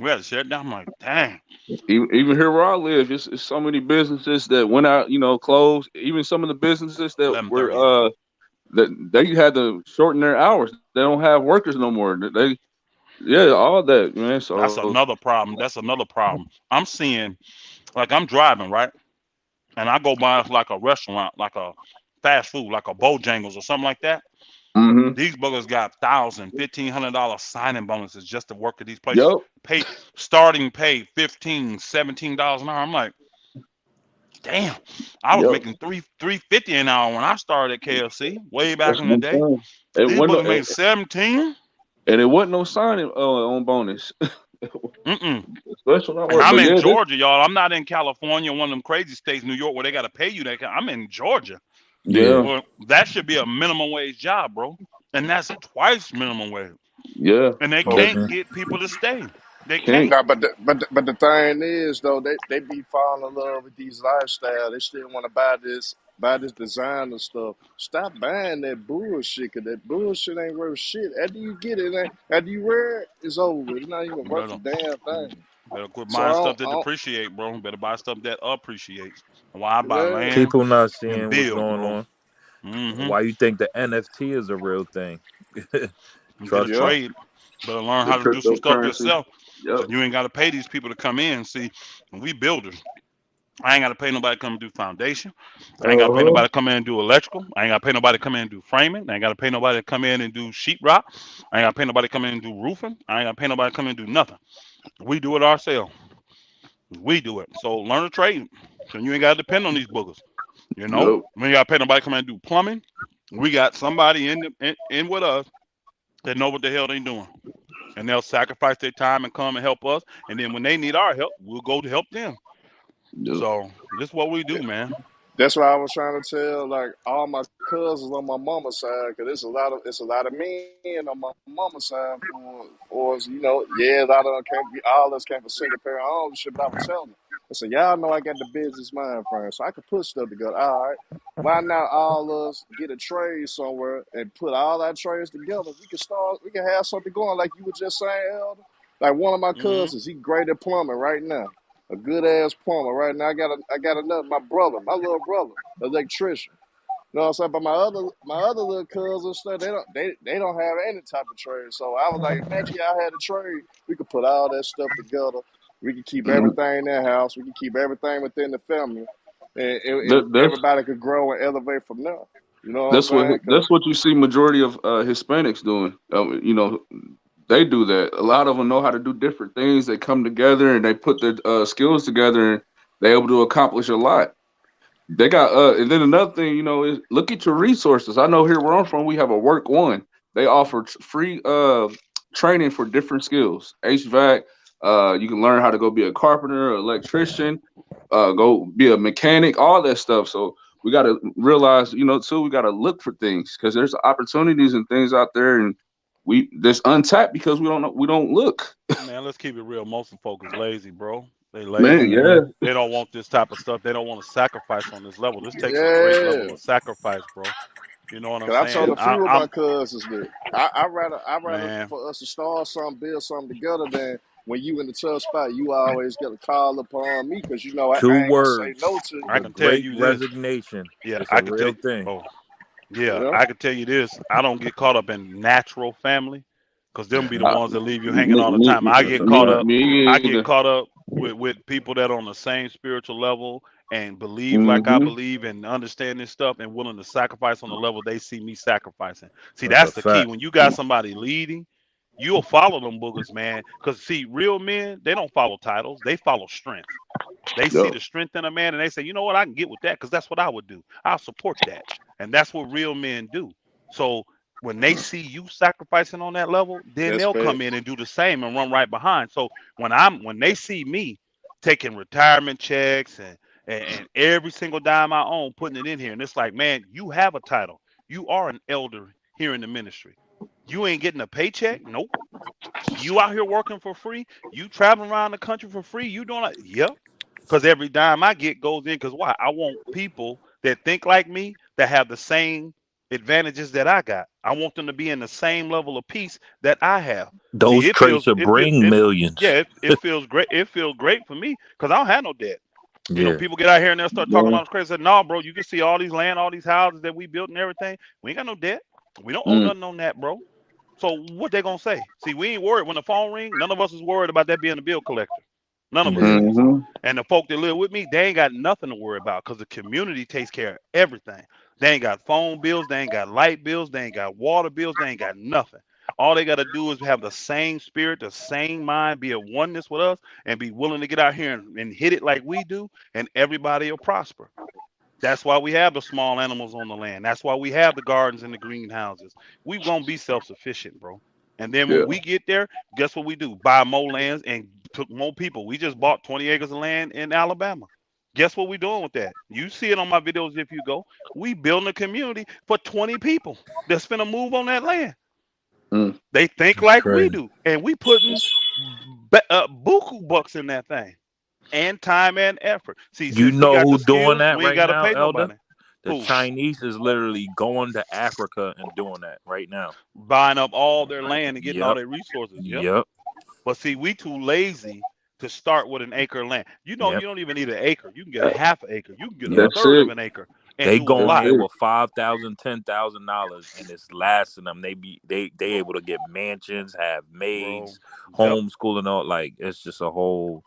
we had to shut down. I'm like, dang. Even here where I live, it's so many businesses that went out, closed. Even some of the businesses that were 11:30, y'all. that they had to shorten their hours. They don't have workers no more. They Yeah, all that, man. That's So, another problem. That's another problem. I'm seeing, like, I'm driving, right? And I go by like a restaurant, like a fast food, like a Bojangles or something like that. mm-hmm. These buggers got $1,000, $1,500 signing bonuses just to work at these places. Yep. Pay starting pay $15, $17 an hour. I'm like, damn, I was Yep. making three 50 an hour when I started at KFC way back That's in the what I'm day. saying. It These wasn't no, buggers making 17. and it wasn't no signing on bonus. Mm-mm. Special not And work. I'm But in yeah, this, Georgia, y'all. I'm not in California, one of them crazy states, New York, where they got to pay you that. I'm in Georgia. Yeah. yeah, Well, that should be a minimum wage job, bro. And that's twice minimum wage. yeah. And they Oh That can't man. get people to stay. They can't. can't. Nah, but the thing is though, they be falling in love with these lifestyle. They still want to buy this designer stuff. Stop buying that bullshit, cause that bullshit ain't worth shit. After you get it, after you wear it, it's over with. It's not even worth a Better, damn thing. better quit So buying stuff that depreciate, bro. Better buy stuff that appreciates. Why I buy yeah, land People not and seeing what's build, going bro. on. Mm-hmm. Why you think the NFT is a real thing? You get a Trust me. yeah. trade. Better learn The how to do some stuff cryptocurrency. yourself. Yep. So you ain't got to pay these people to come in. See, we builders. I ain't got to pay nobody to come and do foundation. I ain't got to pay Uh-huh. nobody to come in and do electrical. I ain't got to pay nobody to come in and do framing. I ain't got to pay nobody to come in and do sheetrock. I ain't got to pay nobody to come in and do roofing. I ain't got to pay nobody to come in and do nothing. We do it ourselves. We do it. So learn a trade. So you ain't got to depend on these boogers. You know, Yep. we ain't got to pay nobody to come in and do plumbing. We got somebody in with us that know what the hell they doing. And they'll sacrifice their time and come and help us. And then when they need our help, we'll go to help them. Yep. So this is what we do, man. That's why I was trying to tell like all my cousins on my mama's side, because it's a lot of men on my mama's side for us. Yeah, a lot of them can't be all of us can't for single parent ownership. But I was telling them, I said, y'all know I got the business mind frame, so I could put stuff together. All right, why not all of us get a trade somewhere and put all our trades together? We can have something going like you were just saying, Elder. Like one of my Hmm. cousins, he great at plumbing right now, a good ass plumber right now. I got another my brother, my little brother, electrician. You know what I'm saying? But my other little cousins, they don't have any type of trade. So I was like, imagine y'all had a trade. We could put all that stuff together. We could keep Mhm. everything in their house. We could keep everything within the family, and That, that's everybody could grow and elevate from there. You know what I'm that's what saying? Cause that's what you see majority of Hispanics doing. They do that. A lot of them know how to do different things. They come together and they put their skills together, and they're able to accomplish a lot. They got and then another thing, is look at your resources. I know here where I'm from, we have a work one. They offer free training for different skills. HVAC, you can learn how to go be a carpenter, electrician, go be a mechanic, all that stuff. So we got to realize, too, we got to look for things because there's opportunities and things out there, and we there's untapped because we don't know, we don't look. Man, let's keep it real. Most of folks is lazy, bro. They Man, lazy. yeah, Hmm. They don't want this type of stuff. They don't want to sacrifice on this level. This takes a great level yeah. of sacrifice, bro. You know what I'm Cause I told saying? a few of my cousins that I rather Man. for us to start something, build something together than when you in the tough spot, you always get a call upon me because I Two ain't gonna say words. no to you. I The can tell great you this. resignation. Yeah, It's a I can tell real you. thing. Oh, yeah, Yeah. I can tell you this. I don't get caught up in natural family, cause them be the Hmm. ones that leave you hanging me, all the me, time. I That's get a caught me, fact. up. me I get either. caught up with people that are on the same spiritual level and believe like I Hmm. believe and understand this stuff and willing to sacrifice on the level they see me sacrificing. See, That's that's a the key. fact. When you got somebody leading, you'll follow them boogers, man. Cause see, real men, they don't follow titles. They follow strength. They see Yep. the strength in a man and they say, you know what, I can get with that because that's what I would do. I'll support that. And that's what real men do. So when they see you sacrificing on that level, then That's they'll come in facts. and do the same and run right behind. So when they see me taking retirement checks and every single dime I own, putting it in here, and it's like, man, you have a title. You are an elder here in the ministry. You ain't getting a paycheck? Nope. You out here working for free? You traveling around the country for free? You doing it? Yep. Because every dime I get goes in. Because why? I want people that think like me that have the same advantages that I got. I want them to be in the same level of peace that I have. See, Those traits will bring yeah, millions. it feels great. It feels great for me because I don't have no debt. You know, Yeah. people get out here and they'll start talking Yeah. all this crazy. I said, no, bro, you can see all these land, all these houses that we built and everything. We ain't got no debt. We don't owe Mm. nothing on that, bro. So what they gonna say? See, we ain't worried when the phone ring. None of us is worried about that being a bill collector. None of us Yeah. is. Mm-hmm. And the folk that live with me, they ain't got nothing to worry about because the community takes care of everything. They ain't got phone bills, they ain't got light bills, they ain't got water bills, they ain't got nothing. All they got to do is have the same spirit, the same mind, be a oneness with us, and be willing to get out here and hit it like we do, and everybody will prosper. That's why we have the small animals on the land. That's why we have the gardens and the greenhouses. We're gonna be self-sufficient, bro. And then when Yeah. we get there, guess what we do? Buy more lands and took more people. We just bought 20 acres of land in Alabama. Guess what we doing with that? You see it on my videos if you go. We building a community for 20 people that's finna move on that land. Mm. They think That's like we crazy. do, and we putting buku bucks in that thing, and time and effort. See, You since we know got the who doing skills, that we ain't right got to now, pay Elder? nobody. The Who? Chinese is literally going to Africa and doing that right now. Buying up all their land and getting all Yep. their resources. Yep. Yep. But see, we too lazy to start with an acre of land. You know, you Yep. don't even need an acre. You can get a half an acre. You can get a Yep. That's third of it. an acre and They do a going That's lot, there it. with $5,000, $10,000, and it's lasting them. They able to get mansions, have bro. maids, Yep. homeschooling, all like it's just a whole.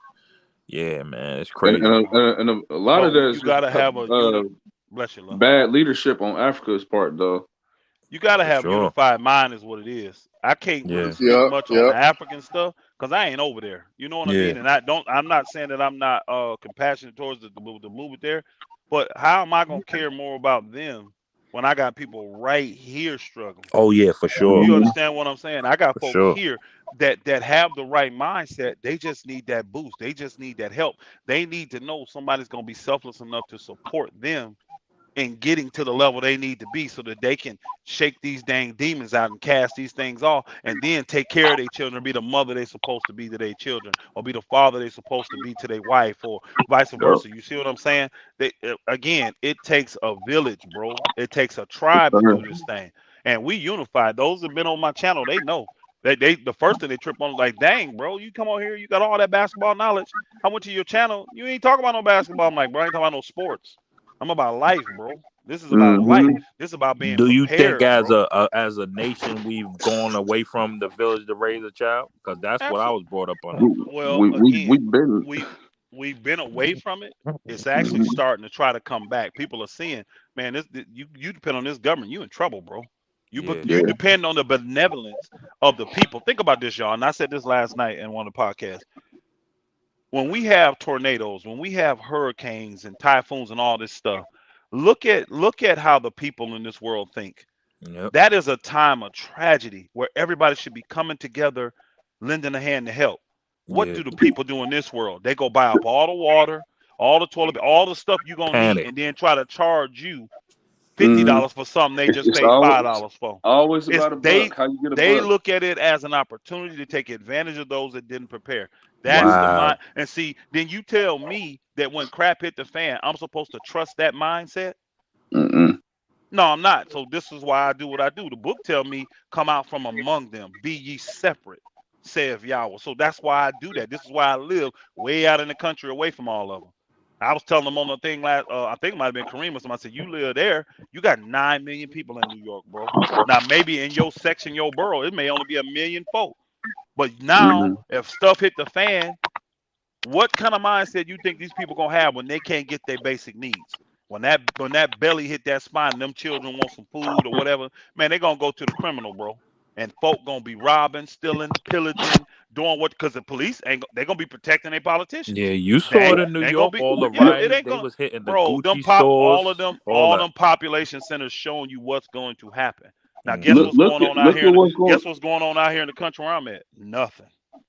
Yeah, man, it's And crazy. and, and a lot of But that you is just gotta have a unit. Bless you, love. bad leadership on Africa's part, though. You gotta For have sure. unified mind is what it is. I can't really Yeah. speak Yep, much on yep. the African stuff because I ain't over there. You know what I Yeah. mean? And I don't. I'm not saying that I'm not compassionate towards the movement there, but how am I gonna care more about them when I got people right here struggling? Oh yeah, for sure. You Mm-hmm. understand what I'm saying? I got For folk sure. here that have the right mindset. They just need that boost. They just need that help. They need to know somebody's gonna be selfless enough to support them in getting to the level they need to be so that they can shake these dang demons out and cast these things off and then take care of their children, be the mother they're supposed to be to their children, or be the father they're supposed to be to their wife, or vice Yep. versa. You see what I'm saying? Again, it takes a village, bro. It takes a tribe to do this thing. And we unified. Those that have been on my channel, they know. They the first thing they trip on is like, dang, bro, you come on here, you got all that basketball knowledge. I went to your channel, you ain't talking about no basketball. I'm like, bro, I ain't talking about no sports. I'm about life, bro. This is about life. Mm-hmm. This is about being Do you think prepared, bro. as a nation we've gone away from the village to raise a child? Because that's what I Absolutely. was brought up under. Well, We again, been. we we've been away from it. It's actually Mm-hmm. starting to try to come back. People are seeing, man, you depend on this government, you in trouble, bro. Yeah. You Yeah. depend on the benevolence of the people. Think about this, y'all. And I said this last night in one of the podcasts. When we have tornadoes, when we have hurricanes and typhoons and all this stuff, look at how the people in this world think. Yep. That is a time of tragedy where everybody should be coming together, lending a hand to help. What Yeah. do the people do in this world? They go buy up all the water, all the toilet, all the stuff you're gonna need, Panic. and then try to charge you fifty Mm-hmm. dollars for something they just It's paid five always dollars for. It's about a buck. they How you get a they buck? look at it as an opportunity to take advantage of those that didn't prepare. That's the Wow. mind. And see, then you tell me that when crap hit the fan, I'm supposed to trust that mindset? Mm-mm. No, I'm not. So this is why I do what I do. The book tell me, come out from among them, be ye separate, saith Yahweh. So that's why I do that. This is why I live way out in the country away from all of them. I was telling them on the thing last, I think it might have been Kareem or somebody. I said, you live there, you got 9 million people in New York, bro. Now, maybe in your section, your borough, it may only be 1 million folk. But now, Mm-hmm. if stuff hit the fan, what kind of mindset you think these people gonna have when they can't get their basic needs? When that belly hit that spine, and them children want some food or whatever, man, they gonna go to the criminal, bro. And folk gonna be robbing, stealing, pillaging, doing what? Because the police ain't they gonna be protecting their Yeah, politicians. you They saw ain't, it in New they ain't gonna York, be, all the yeah, it riots, ain't they gonna, was hitting the bro. Gucci stores, all All of that. them population centers showing you what's going to happen. Now, guess Hmm. Look, what's going on out look here? at what's going. Guess what's going on out here in the country where I'm at? Nothing.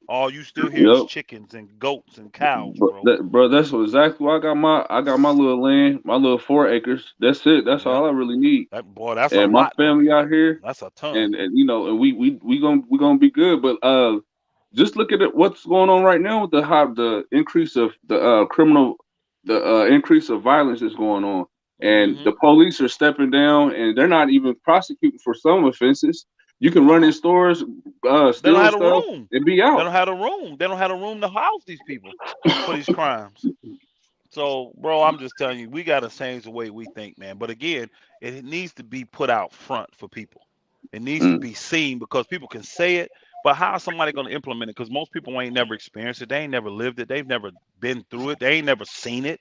All you still hear is Yep. chickens and goats and cows, But bro. bro, that's what exactly why I got my little land, my little 4 acres. That's it. That's Yep. all I really need. That boy, that's a And my lot, bro. family out here, That's a ton. and and we gonna be good. But just look at it, what's going on right now with the increase of the criminal, the increase of violence is going on, and Hmm. the police are stepping down, and they're not even prosecuting for some offenses. You can run in No, stores, they don't steal have a stuff, room. and be They out. don't have a room. They don't have a room to house these people for these crimes. So, bro, I'm just telling you, we got to change the way we think, man. But again, it needs to be put out front for people. It needs to Mm. be seen because people can say it, but how is somebody going to implement it? Because most people ain't never experienced it. They ain't never lived it. They've never been through it. They ain't never seen it.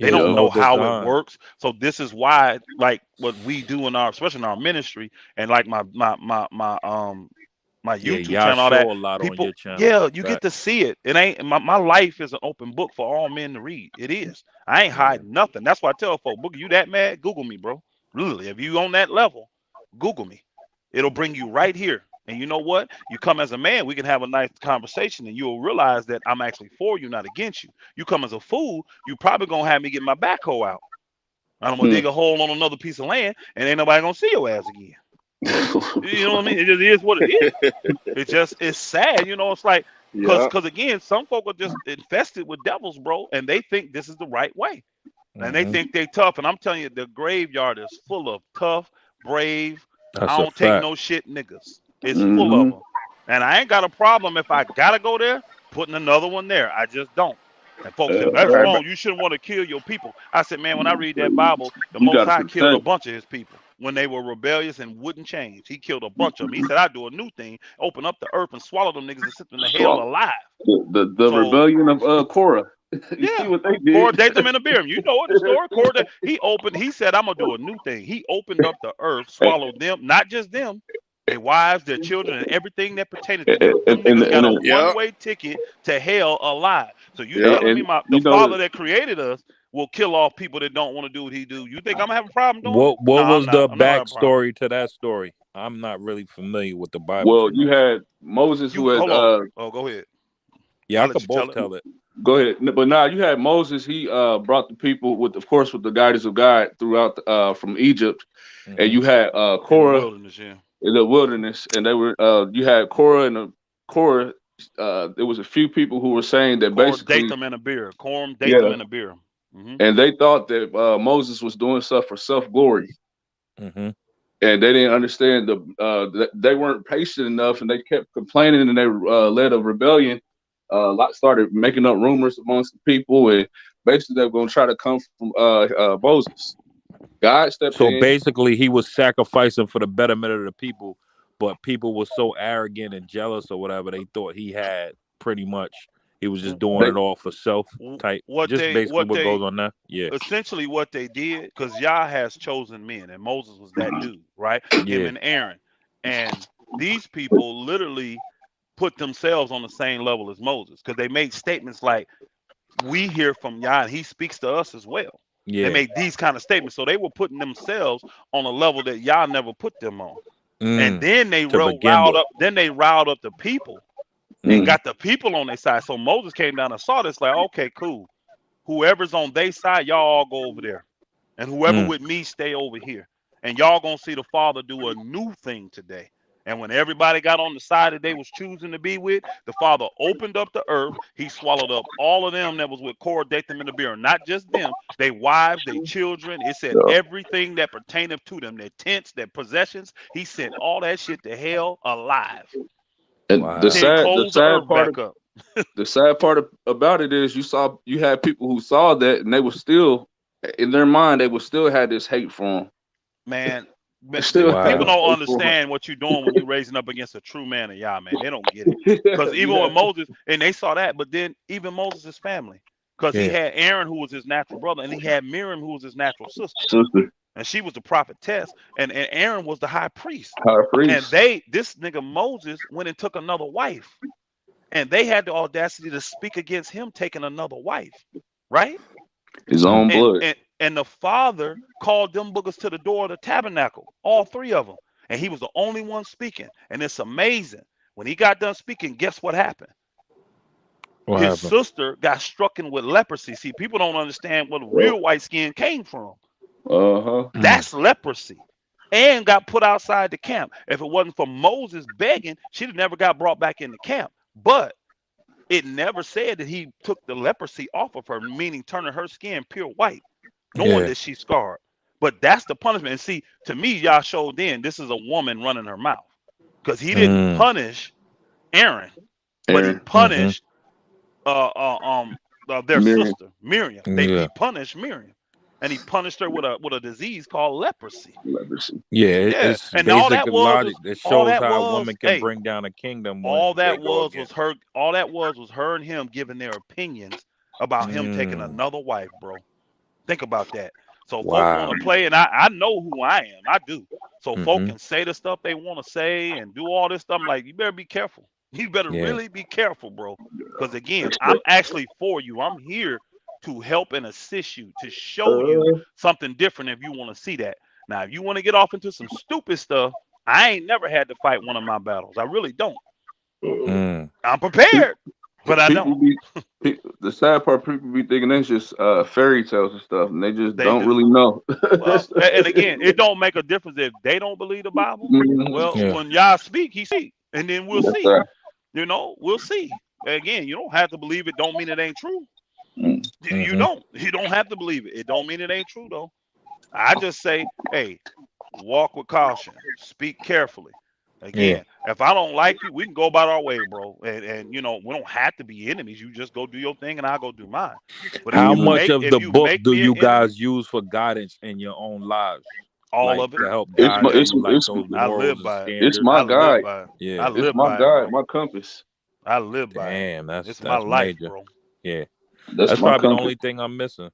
They Yeah, it's don't Yep. no know how it design. works. So this is why, like what we do in our, especially in our ministry, and like my Yeah, YouTube y'all channel, all that show a lot on people, your channel. yeah, you get to Facts. see it. It ain't my life is an open book for all men to read. It is. I ain't Yeah. hiding nothing. That's why I tell folks, Boogie, you that mad? Google me, bro. Literally, if you on that level, Google me. It'll bring you right here. And you know what? You come as a man, we can have a nice conversation, and you'll realize that I'm actually for you, not against you. You come as a fool, you probably gonna have me get my backhoe out. And I'm gonna Mm. dig a hole on another piece of land, and ain't nobody gonna see your ass again. You know what I mean? It just is what it is. It just it's sad, It's like Yeah. because again, some folk are just infested with devils, bro, and they think this is the right way, and they Hmm. think they tough. And I'm telling you, the graveyard is full of tough, brave, I That's a don't take fact. no shit niggas. It's full of Hmm. them, and I ain't got a problem if I gotta go there, putting another one there. I just don't. And folks said, "That's Hey, wrong. You shouldn't want to kill your people." I said, "Man, when I read that Bible, the You Most got to High killed a protect bunch of His people when they were rebellious and wouldn't change. He killed a bunch of them. He said, I do a new thing, open up the earth and swallow them niggas and send them to hell swallow alive." the So rebellion of Korah. You see yeah. what they Korah did? Dathan and Abiram. You know it, the story. He said, I'm gonna do a new thing. He opened up the earth, and, swallowed them, not just them, their wives, their children, and everything that pertained to them. Them and, niggas got a and, yeah, one-way ticket to hell alive. So you yeah. telling me and the you know, father that created us will kill off people that don't want to do what he do. You think I'm gonna have a problem doing it? What No, I'm was not. the I'm not gonna have a problem. backstory to that story? I'm not really familiar with the Bible well, too you much. had Moses You who had hold on. Oh, go ahead. Yeah, I I'll let could you both tell it. tell it. go ahead, but now you had Moses. He brought the people with, of course, with the guidance of God throughout from Egypt, and Hmm. you had In the Korah wilderness, yeah. in the wilderness, and they were you had Korah and Korah. There was a few people who were saying that Korah basically, Dathan and Abiram. Korah Dathan yeah, and Abiram. and they thought that Moses was doing stuff for self glory, Hmm. and they didn't understand they weren't patient enough, and they kept complaining, and they led a rebellion. Lot started making up rumors amongst the people, and basically they were going to try to come from Moses. God stepped So in. basically, he was sacrificing for the betterment of the people, but people were so arrogant and jealous or whatever they thought he had. Pretty much, he was just doing They, it all for self type. What Just they basically what what goes they on there. Yeah, essentially what they did, because Yah has chosen men, and Moses was that dude, right? Him yeah, and Aaron. And these people literally put themselves on the same level as Moses, because they made statements like, we hear from Yah and he speaks to us as well. They yeah. made these kind of statements. So they were putting themselves on a level that Yah never put them on. And Mm, then they to begin with. riled up the people and mm, got the people on their side. So Moses came down and saw this, like, okay, cool. Whoever's on their side, y'all all go over there. And whoever Mm, with me, stay over here. And y'all gonna see the Father do a new thing today. And when everybody got on the side that they was choosing to be with, the Father opened up the earth. He swallowed up all of them that was with Korah, Dathan, and Abiram. Not just them, they wives, they children. It said yeah. everything that pertaineth to them, their tents, their possessions. He sent all that shit to hell alive. And Then he wow. the closed the sad earth part back up. the sad part about it is you had people who saw that, and they were still in their mind they would still had this hate for him. Man, They but still had people this Wow. don't hate for understand what you're doing when you're raising up against a true man of Yah, man. They don't get it. him. Because even Yeah, with Moses, and they saw that, but then even Moses' family, because he Yeah. had Aaron, who was his natural brother, and he had Miriam, who was his natural sister. sister, And she was the prophetess, and Aaron was the high priest. high And priest, this nigga Moses went and took another wife. And they had the audacity to speak against him taking another wife, right? his Mm, own and blood. and and the father called them boogers to the door of the tabernacle, all three of them, and he was the only one speaking. And it's amazing, when he got done speaking, guess what happened? what His happened? sister got strucken with leprosy. See, people don't understand where the real white skin came from. Uh huh. Mm, That's leprosy. And got put outside the camp. If it wasn't for Moses begging, she'd have never got brought back in the camp. But it never said that he took the leprosy off of her, meaning turning her skin pure white, knowing yeah. that she's scarred. But that's the punishment. And see, to me, y'all showed then this is a woman running her mouth, because he didn't Mm, punish Aaron, but he Aaron, mm-hmm. punished uh, uh um their Miriam. sister Miriam. He Yeah. punished Miriam. and he punished her with a disease called leprosy. Legacy. Yeah, Yeah, it's and all basic that was logic was that all shows that how a was. woman can Hey, bring down a kingdom when all they that go was against. her. All that was her and him giving their opinions about him taking Mm, another wife, bro. Think about that. So folk want wow. to play, and I know who I am. I do. So folk Mm-hmm. can say the stuff they want to say and do all this stuff. I'm like, you better be careful. You better Yeah. really be careful, bro. Because again, That's I'm actually for you. I'm here to help and assist you, to show you right. something different if you want to see that. Now, if you want to get off into some stupid stuff, I ain't never had to fight one of my battles. I really don't. Mm. I'm prepared, but I don't. People be the sad part. People be thinking that's just fairy tales and stuff, and they just They don't do. really know. Well, and again, it don't make a difference if they don't believe the Bible. Mhm. Well, Yeah. when y'all speak, he speak, and then we'll That's see. right. We'll see. Again, you don't have to believe it. Don't mean it ain't true. Mm. You Mm-hmm. don't. You don't have to believe it. It don't mean it ain't true though. I just say, hey, walk with caution. Speak carefully. Yeah. Again, if I don't like you, we can go about our way, bro. And we don't have to be enemies. You just go do your thing, and I'll go do mine. But How Mhm. much of if the you book make do me an you enemy, guys use for guidance in your own lives? all Like of it, to help every guide day. you, like those I morals live and by it. It's standards. my I live guide. by it. I Yeah. It's live my by it, guide. bro. My compass. I live by it. Damn, It's my that's life, major. bro. Yeah. That's That's my probably the compass. only thing I'm missing.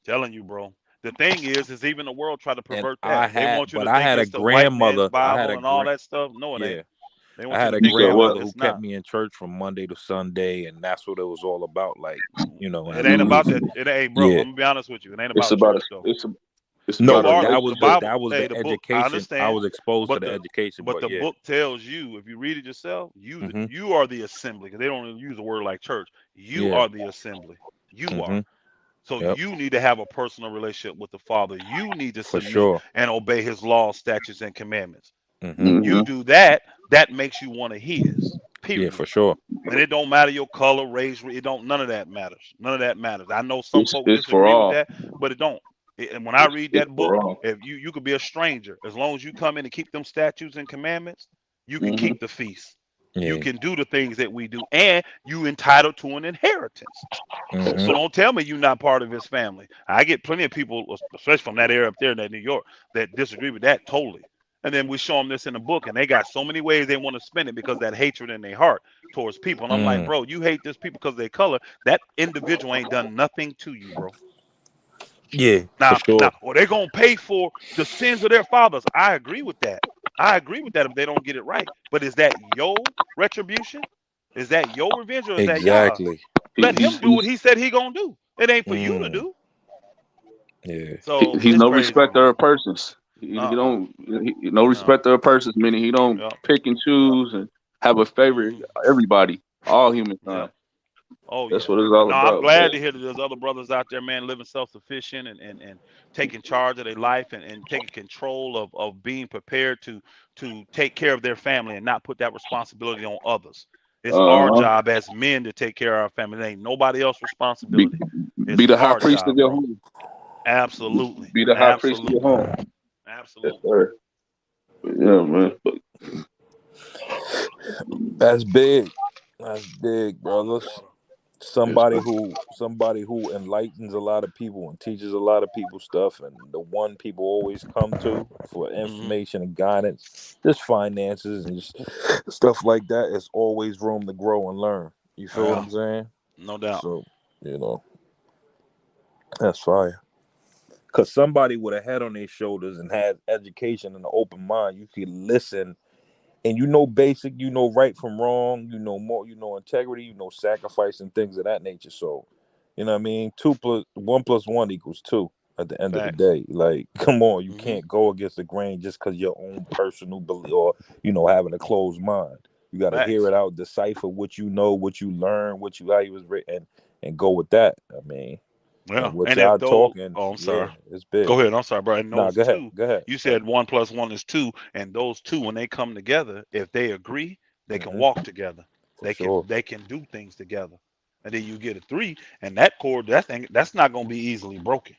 Telling you, bro. The thing is even the world try to And pervert that. They want you to I think had a it's the white man's grandmother. I had Bible a and all grand. that stuff. No, it ain't. Yeah. They I want you had to a You think said that, but what? grandmother who it's kept not. me in church from Monday to Sunday, and that's what it was all about. Like, It as a ain't Mhm. about youth. that. It ain't, bro. Yeah. I'm gonna be honest with you. It ain't It's about about a. church though. It's No, about You a but are relationship. the Bible. that was Hey, the the book. I education. I understand, was exposed to but the education. But the yeah. book tells you if you read it yourself, Mm-hmm. you are the assembly because they don't use a word like church. You Yeah. are the assembly. You Mm-hmm. are. So Yep. you need to have a personal relationship with the Father. You need to For submit sure. and obey His laws, statutes, and commandments. Mm-hmm. When you Hmm. do that, that makes you one of His. Yeah, Period. for sure. And it don't matter your color, race. It don't. None of that matters. None of that matters. I know some folk It's for disagree with all. that, but it don't. And when I read It's that for book, all. if you could be a stranger, as long as you come in and keep them statutes and commandments, you can Hmm. keep the feast. You Yeah. can do the things that we do, and you entitled to an inheritance. That's So Mm-hmm. it. don't tell me you're not part of his family. I get plenty of people, especially from that area up there in that New York, that disagree with that totally. And then we show them this in the book, and they got so many ways they want to spend it because of that hatred in their heart towards people. And I'm like, Mm. bro, you hate this people because of their color. That individual ain't done nothing to you, bro. Yeah, for Now, sure. well, they're gonna pay for the sins of their fathers. I agree with that. I agree with that if they don't get it right. But is that your retribution? Is that your revenge, or is that y'all? Exactly. Let him do what He's he said he gonna do. It ain't for you to Mm. do. Yeah. So he's it's no crazy, respecter bro. of persons. He Uh-uh. don't no No. respecter of persons. Meaning he don't Yep. pick and Yep. choose and have a favorite. Hmm. Everybody, all humankind. Yep. Oh That's yeah. what it's all No, I'm about, glad man. to hear that there's other brothers out there, man, living self-sufficient and taking charge of their life and taking control of being prepared to take care of their family and not put that responsibility on others. It's our Uh huh. job as men to take care of our family. It ain't nobody else's Be responsibility. It's be the high our priest of job, your bro. home. Absolutely. Be the high priest of your Absolutely. home. Yes, Absolutely. sir. Yeah, man. But That's big. That's big, brothers. Somebody who enlightens a lot of people and teaches a lot of people stuff, and the one people always come to for Hmm. information and guidance, just finances and just stuff like that. Is always room to grow and learn. You feel what Yeah, I'm saying? no doubt. So, you know, that's fire. Cause somebody with a head on their shoulders and has education and an open mind, you can listen and you know basic, you know right from wrong, you know more, you know integrity, you know sacrifice and things of that nature. So, you know what I mean? 1 + 1 = 2 at the end of the Facts. day. Like, come on, you Hmm. can't go against the grain just because your own personal belief or, having a closed mind. You got to hear Facts. it out, decipher what you know, what you learn, how you was written, and go with that. I mean, and Yeah. what And if y'all those, talking, oh, I'm yeah, sorry. it's big. Go ahead. I'm sorry, bro. And Nah, those go ahead. two, Go ahead. you Go ahead. said 1 + 1 is 2, and those two, when they come together, if they agree, they can Hmm. walk together. For sure. They can do things together. And then you get a three, and that cord, that's not gonna be easily broken.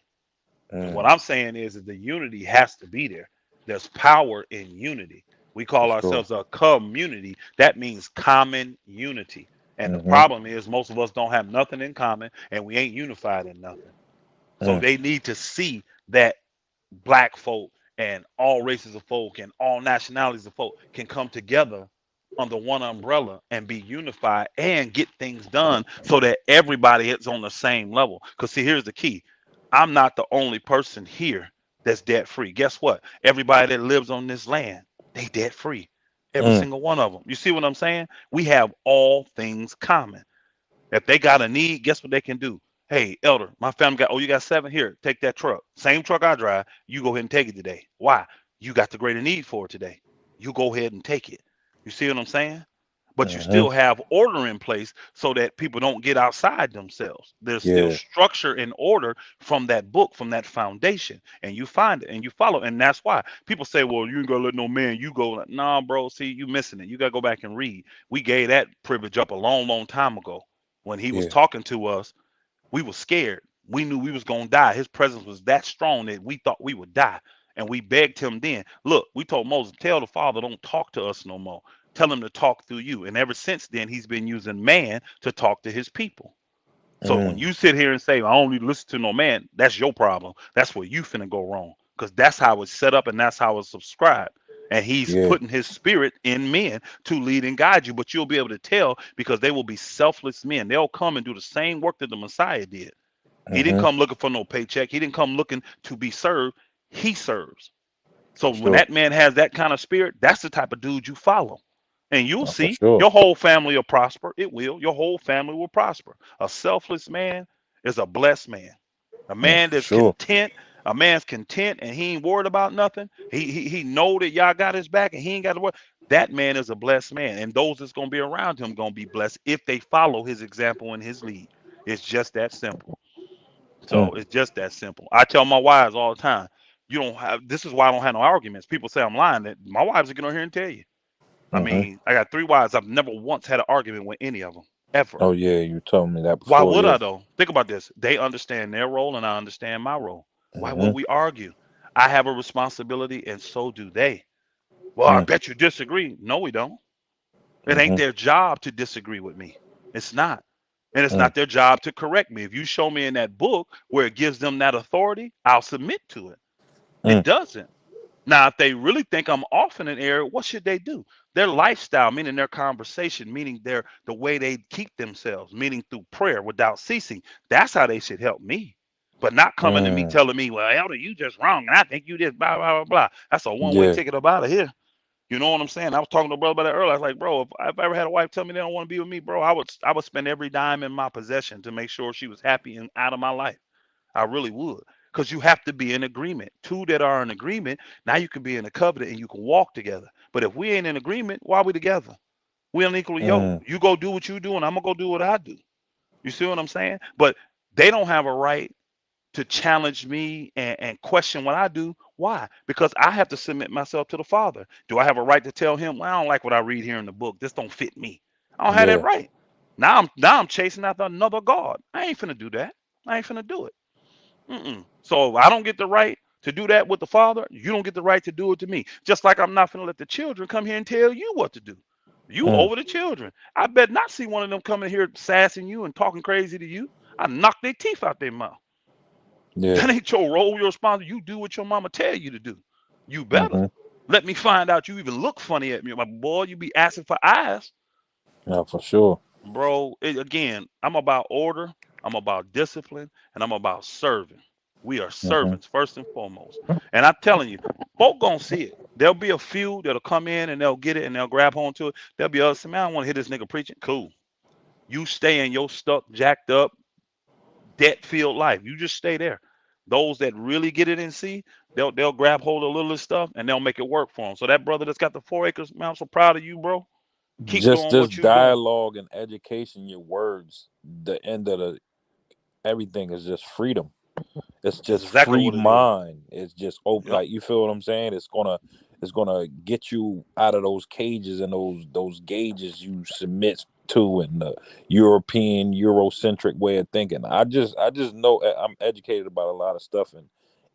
And what Mm, I'm saying is the unity has to be there. There's power in unity. We for call sure. ourselves a community. That means common unity. And the Hmm. problem is most of us don't have nothing in common, and we ain't unified in nothing. So they need to see that black folk and all races of folk and all nationalities of folk can come together under one umbrella and be unified and get things done so that everybody is on the same level. Because see, here's the key. I'm not the only person here that's debt free. Guess what? Everybody that lives on this land, they debt free. Every Mm. single one of them. You see what I'm saying? We have all things common. If they got a need, guess what they can do? Hey, elder, my family got, oh, you got 7 here. Take that truck. Same truck I drive. You go ahead and take it today. Why? You got the greater need for it today. You go ahead and take it. You see what I'm saying? But you Mm-hmm. still have order in place so that people don't get outside themselves. There's still Yeah. structure and order from that book, from that foundation, and you find it and you follow. And that's why people say, well, you ain't gonna let no man, you go. Like, nah, bro, see, you missing it. You gotta go back and read. We gave that privilege up a long, long time ago. When he was Yeah. talking to us, we were scared. We knew we was gonna die. His presence was that strong that we thought we would die. And we begged him then. Look, we told Moses, tell the Father, don't talk to us no more. Tell him to talk through you. And ever since then, he's been using man to talk to his people. So when Mm. you sit here and say, I don't need to listen to no man, that's your problem. That's where you finna go wrong. Because that's how it's set up and that's how it's subscribed. And he's Yeah. putting his spirit in men to lead and guide you. But you'll be able to tell because they will be selfless men. They'll come and do the same work that the Messiah did. He didn't Mm-hmm. come looking for no paycheck. He didn't come looking to be served. He serves. So For when sure. that man has that kind of spirit, that's the type of dude you follow. And you'll For see sure. your whole family will prosper. It will. Your whole family will prosper. A selfless man is a blessed man. A man For that's sure. content, a man's content and he ain't worried about nothing. He know that y'all got his back and he ain't got to worry. That man is a blessed man. And those that's gonna be around him gonna be blessed if they follow his example and his lead. It's just that simple. Mm. So it's just that simple. I tell my wives all the time, you don't have this is why I don't have no arguments. People say I'm lying. That my wives are getting on here and tell you. I Mm-hmm. mean, I got 3 wives. I've never once had an argument with any of them. Ever. Oh yeah, you told me that Why before. would Yeah. I though? Think about this. They understand their role and I understand my role. Why would Mm-hmm. we argue? I have a responsibility and so do they. Well, I Mm. bet you disagree. No, we don't. It ain't Mm-hmm. their job to disagree with me. It's not. And it's Mm. not their job to correct me. If you show me in that book where it gives them that authority, I'll submit to it. It Mm. doesn't. Now, if they really think I'm off in an area, what should they do? Their lifestyle, meaning their conversation, meaning the way they keep themselves, meaning through prayer without ceasing. That's how they should help me. But not coming to me Mm. telling me, well, Elder, you just wrong, and I think you just blah blah blah blah. That's a one-way Yeah. ticket up out of here. You know what I'm saying? I was talking to a brother about that earlier. I was like, bro, if I've ever had a wife tell me they don't want to be with me, bro, I would spend every dime in my possession to make sure she was happy and out of my life. I really would. Because you have to be in agreement. Two that are in agreement, now you can be in a covenant and you can walk together. But if we ain't in agreement, why are we together? We unequally yoked. Mm. You go do what you do, and I'm gonna go do what I do. You see what I'm saying? But they don't have a right to challenge me and question what I do. Why? Because I have to submit myself to the Father. Do I have a right to tell him, well, I don't like what I read here in the book. This don't fit me. I don't have that Yeah. right. Now I'm chasing after another God. I ain't finna do that. I ain't finna do it. Mm-mm. So if I don't get the right to do that with the Father, you don't get the right to do it to me. Just like I'm not going to let the children come here and tell you what to do. You Mm. over the children. I bet not see one of them coming here sassing you and talking crazy to you. I knock their teeth out their mouth. Yeah. That ain't your role, your responsibility. You do what your mama tell you to do. You better. Mm-hmm. Let me find out you even look funny at me. My boy, you be asking for eyes. Yeah, for sure. Bro, again, I'm about order, I'm about discipline, and I'm about serving. We are Mm-hmm. servants first and foremost. And I'm telling you, folk gonna see it. There'll be a few that'll come in and they'll get it and they'll grab onto it. There'll be others say, man, I don't want to hear this nigga preaching. Cool. You stay in your stuck, jacked up, debt filled life. You just stay there. Those that really get it and see, they'll grab hold of a little of this stuff and they'll make it work for them. So that brother that's got the 4 acres, man, I'm so proud of you, bro. Keep Just doing this what you doing. dialogue and education, your words, the end of the everything is just freedom. It's That's just exactly free what it is. mind. It's just open, Yep. like you feel what I'm saying. It's gonna get you out of those cages and those gauges you submit to and the European Eurocentric way of thinking. I just know I'm educated about a lot of stuff and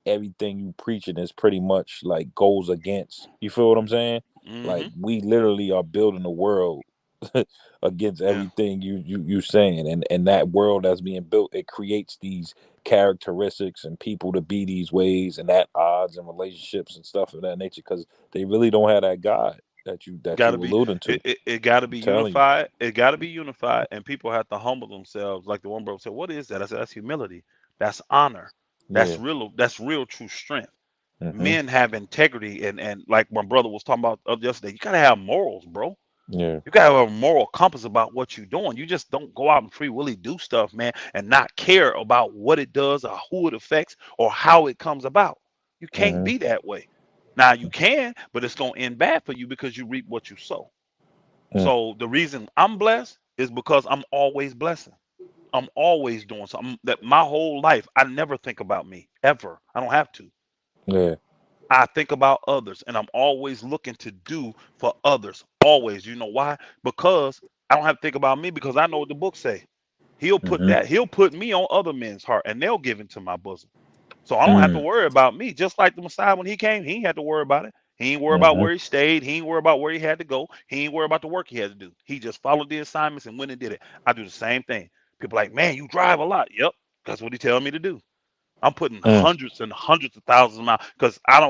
everything you preaching is pretty much like goes against. You feel what I'm saying? Like Hmm. we literally are building a world. against Yeah. everything you saying, and that world that's being built, it creates these characteristics and people to be these ways, and that odds and relationships and stuff of that nature, because they really don't have that God that Got you to be alluding to. it got to I'm be telling you. unified. It got to be unified, and people have to humble themselves. Like the one bro said, "What is that?" I said, "That's humility. That's honor. Yeah. That's real true strength. Mm-hmm. Men have integrity, and like my brother was talking about yesterday, you gotta have morals, bro. Yeah. You gotta have a moral compass about what you're doing. You just don't go out and free willy do stuff, man, and not care about what it does or who it affects or how it comes about. You can't Mm-hmm. be that way. Now you can, but it's gonna end bad for you because you reap what you sow. Mm. So the reason I'm blessed is because I'm always blessing. I'm always doing something that my whole life I never think about me ever. I don't have to. Yeah. I think about others and I'm always looking to do for others. Always. You know why? Because I don't have to think about me because I know what the book say. Mm-hmm. He'll put me on other men's heart and they'll give into my bosom. So I don't have to Mm. worry about me. Just like the Messiah when he came, he ain't had to worry about it. He ain't worry about Mm-hmm. where he stayed. He ain't worry about where he had to go. He ain't worry about the work he had to do. He just followed the assignments and went and did it. I do the same thing. People like, man, you drive a lot. Yep. That's what he tell me to do. I'm putting Mm. hundreds and hundreds of thousands of miles because I